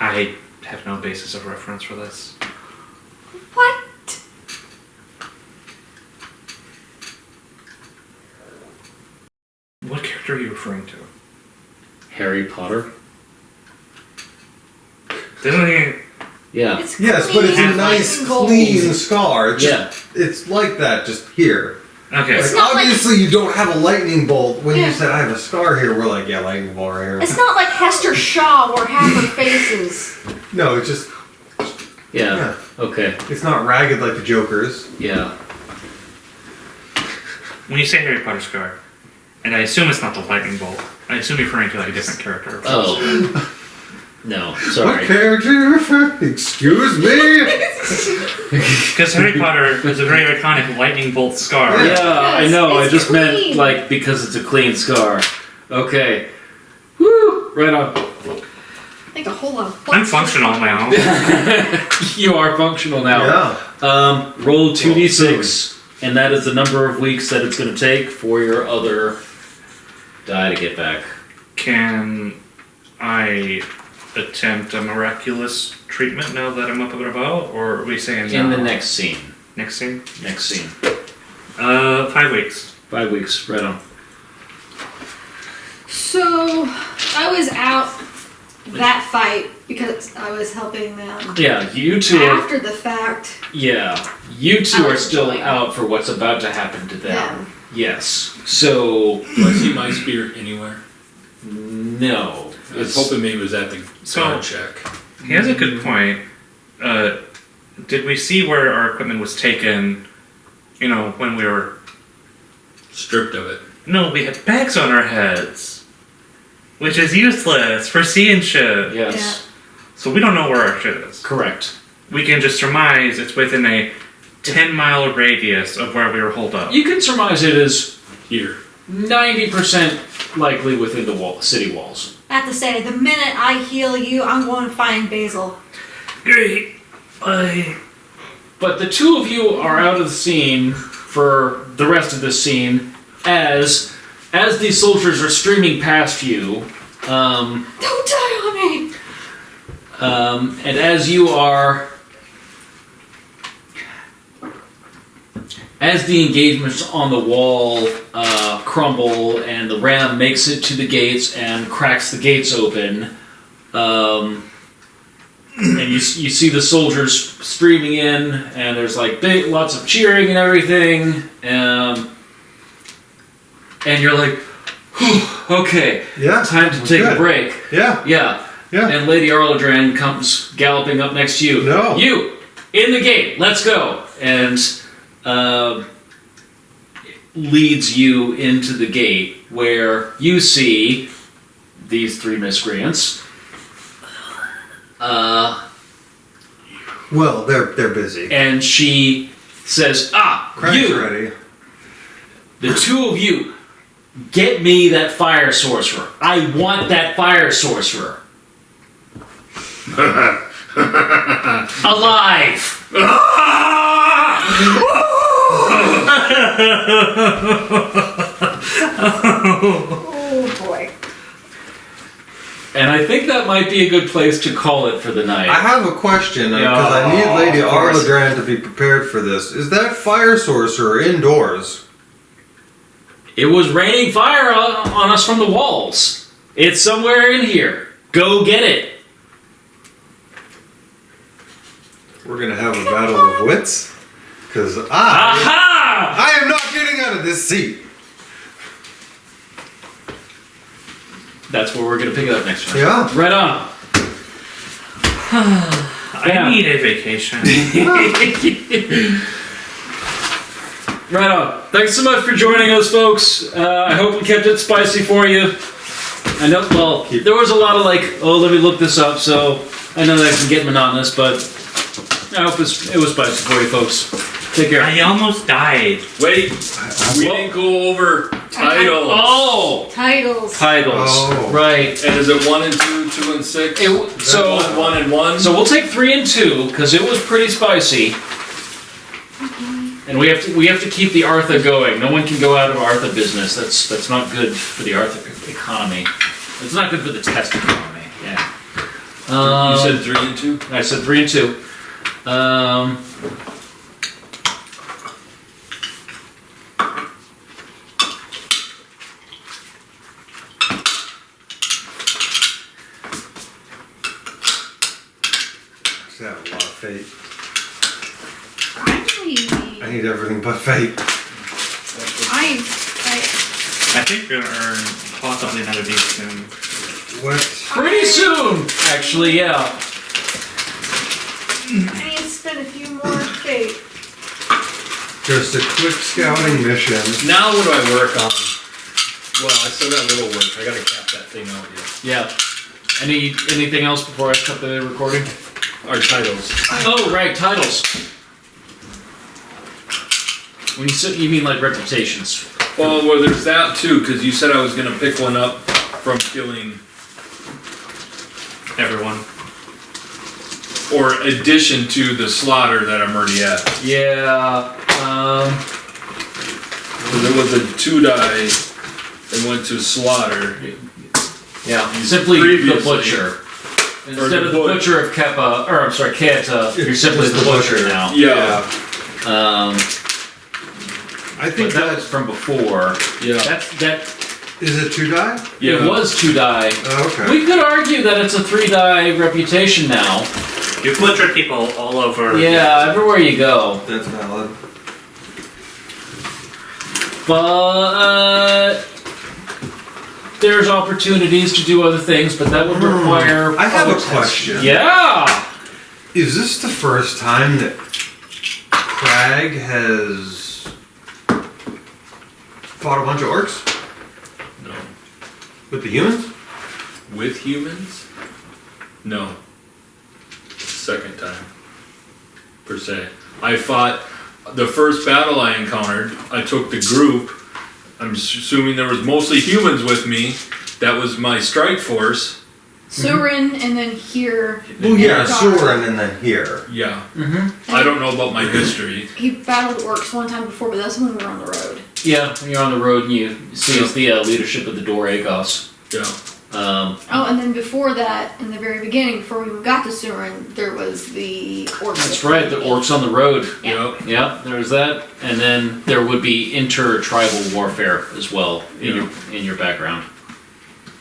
I have no basis of reference for this. What? What character are you referring to? Harry Potter? Doesn't he? Yeah. It's Yes, but it's a clean, nice, lightning bolt. clean scar. It's Yeah. it's like that, just here. Okay. It's Like, not like- obviously, you don't have a lightning bolt. When Yeah. you said I have a scar here, we're like, yeah, lightning bolt right here. It's not like Hester Shaw where half her face is. No, it's just Yeah. yeah. Okay. It's not ragged like the Joker's. Yeah. When you say Harry Potter scar, and I assume it's not the lightning bolt, I assume you're referring to like a different character. Oh. No, What sorry. character you refer? Excuse me. Because Harry Potter is a very iconic lightning bolt scar. Yeah. Yeah, I Yes, know. I it's just meant clean. like because it's a clean scar. Okay. Woo! Right on. Like a whole lot of I'm functional now. You are functional now. Yeah. Roll 2d6, and that is the number of weeks that it's going to take for your other die to get back. Can I attempt a miraculous treatment now that I'm up and about, or are we saying In the no? next scene. Next scene? Next scene. 5 weeks. 5 weeks. Right on. So, I was out that fight because I was helping them. Yeah, you two are. After the fact, Yeah, you two I are was still enjoying it. out for what's about to happen to them. them. Yes. So Do I see my spear anywhere? no. I was hoping maybe it was at the So- guard check. He has a good point. Did we see where our equipment was taken, when we were... Stripped of it. No, we had bags on our heads. Which is useless for seeing shit. Yes. So we don't know where our shit is. Correct. We can just surmise it's within a 10-mile radius of where we were holed up. You can surmise it as Here. 90% likely within the city walls. I have to say, the minute I heal you, I'm going to find Basil. Great. Bye. But the two of you are out of the scene for the rest of this scene as these soldiers are streaming past you. Don't die on me! And as you are, as the engagements on the wall crumble and the ram makes it to the gates and cracks the gates open, and you see the soldiers streaming in, and there's like lots of cheering and everything, and you're like, "Whew, okay, Yeah. time to take a Good. break." Yeah. Yeah. Yeah. And Lady Arledran comes galloping up next to you. No. You! In the gate! Let's go! And leads you into the gate where you see these three miscreants. Well, they're busy. And she says, Crag's you! ready. The two of you, get me that fire sorcerer. I want that fire sorcerer. Alive! Oh boy. And I think that might be a good place to call it for the night. I have a question because Yeah, I need Lady of course. Arladran to be prepared for this. Is that fire sorcerer indoors? It was raining fire on us from the walls. It's somewhere in here. Go get it. We're gonna have a battle of wits? Because Aha! I am not getting out of this seat. That's where we're gonna pick it up next time. Yeah. Right on. I need a vacation. Right on. Thanks so much for joining us, folks. I hope we kept it spicy for you. I know, well, there was a lot of like, oh, let me look this up, so I know that can get monotonous, but I hope it was spicy for you, folks. Take care. I almost died. Wait, we didn't go over titles. Oh! Titles. Titles. Oh. Right. And is it 1 and 2, 2 and 6? So, 1 and 1? so we'll take 3 and 2, because it was pretty spicy. And we have to keep the Artha going. No one can go out of Artha business. That's not good for the Artha economy. It's not good for the test economy. Yeah. You said 3 and 2? I said 3 and 2. I have a lot of fate. I I need everything but fate. I think we're gonna earn possibly another beat soon. What? Pretty soon, actually, yeah. I need to spend a few more fate. Just a quick scouting mission. Now what do I work on? Well, I still got a little work. I gotta cap that thing out yet. Yeah. Anything else before I cut the recording? Our titles. Oh, right, titles. When you say, you mean like reputations? Well, there's that too, because you said I was gonna pick one up from killing, Everyone. or addition to the slaughter that I'm already at. Yeah. Because it was a 2 die and went to slaughter. Yeah. Simply the Previously. butcher. Or Instead the of the butcher of Keppa, or I'm sorry, Keta, you're simply Just the the butcher butcher. now. Yeah. I But think that that was from before. Yeah. That is it 2 die? Yeah. it was 2 die. Oh, okay. We could argue that it's a 3 die reputation now. You butcher people all over. Yeah, everywhere you go. That's valid. But there's opportunities to do other things, but that would require. I have a other tests. question. Yeah. Is this the first time that Crag has fought a bunch of orcs No. with the humans? With humans? No. Second time. Per se. I fought the first battle I encountered. I took the group. I'm assuming there was mostly humans with me. That was my strike force. Surin and then here. Well, yeah, Gar. Soren and then here. Yeah. Mm-hmm. I don't know about my history. He battled orcs one time before, but that's when we were on the road. Yeah, when you're on the road and you see the leadership of the Doragos. Yeah. Oh, and then before that, in the very beginning, before we even got to Surin, there was the orcs. That's right, the orcs on the road. Yeah. Yeah, there's that, and then there would be inter-tribal warfare as well in your background.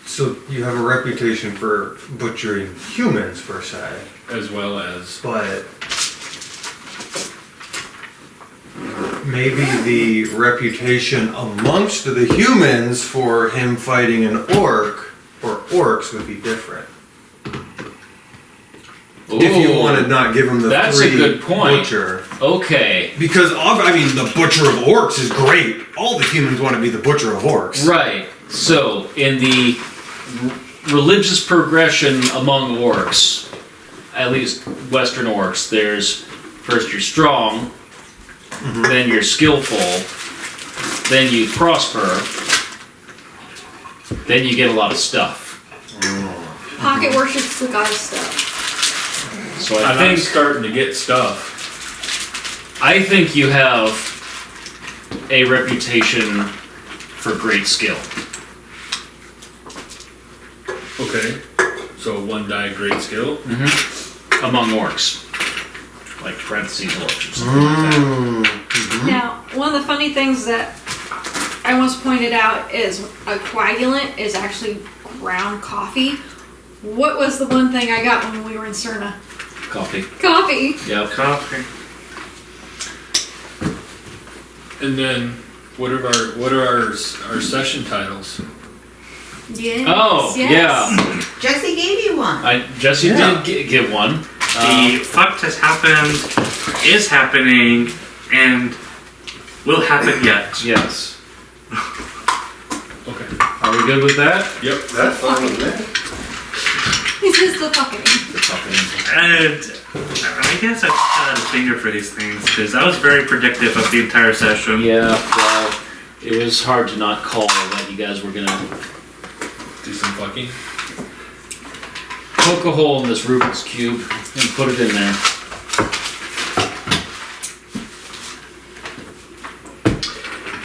So you have a reputation for butchering humans, per se. As well as. But maybe the reputation amongst the humans for him fighting an orc or orcs would be different. If you Ooh, wanted not give him the that's a 3 good point. butcher. Okay, Because, the butcher of orcs is great. All the humans want to be the butcher of orcs. right. So, in the religious progression among orcs, at least Western orcs, there's first you're strong, then you're skillful, then you prosper, then you get a lot of stuff. Pocket worship's the god of stuff. So And I'm starting to get stuff. I think you have a reputation for great skill. Okay. So 1 die great skill. Among orcs. Like parentheses orcs or something like that. Now, one of the funny things that I once pointed out is a coagulant is actually ground coffee. What was the one thing I got when we were in Serna? Coffee. Coffee. Yep. Coffee. And then what are our session titles? Yes. Oh, yes. yeah. Jesse gave you one. Jesse Yeah. did get one. The fucked has happened, is happening, and will happen yet. Yes. Okay. Are we good with that? Yep. That's fine with me. This is the fucking. And I guess I just had a finger for these things because I was very predictive of the entire session. Yeah, well, it was hard to not call that you guys were gonna Do some fucking. poke a hole in this Rubik's Cube and put it in there.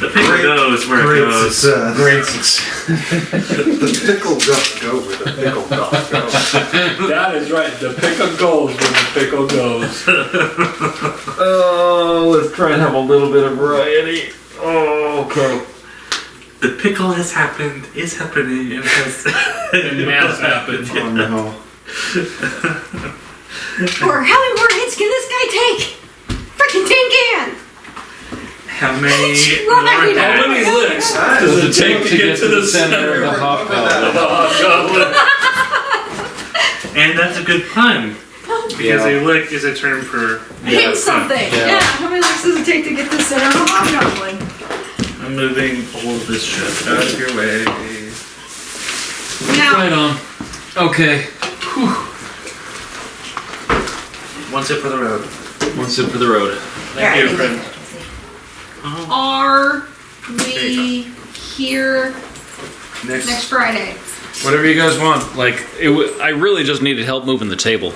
The pickle goes where it Great goes. success. Great success. The pickle doth go where the pickle doth go. That is right. The pickle goes where the pickle goes. Oh, let's try and have a little bit of variety. Oh, okay. The pickle has happened, is happening, and has And has happened. Oh no. Or how many more hits can this guy take? Freaking tin can! How many Right. more How hats? many licks That does is it take to get to the center of the of hobgoblin? the hobgoblin? And that's a good pun. Because a lick is a term for Hit something! Yeah. Yeah. How many licks does it take to get to the center of a hobgoblin? I'm moving all of this shit out of your way. Now, Right on. Okay. One sip for the road. One sip for the road. Thank Yeah, you, friend. are we here next Friday? Whatever you guys want. Like, I really just needed help moving the table.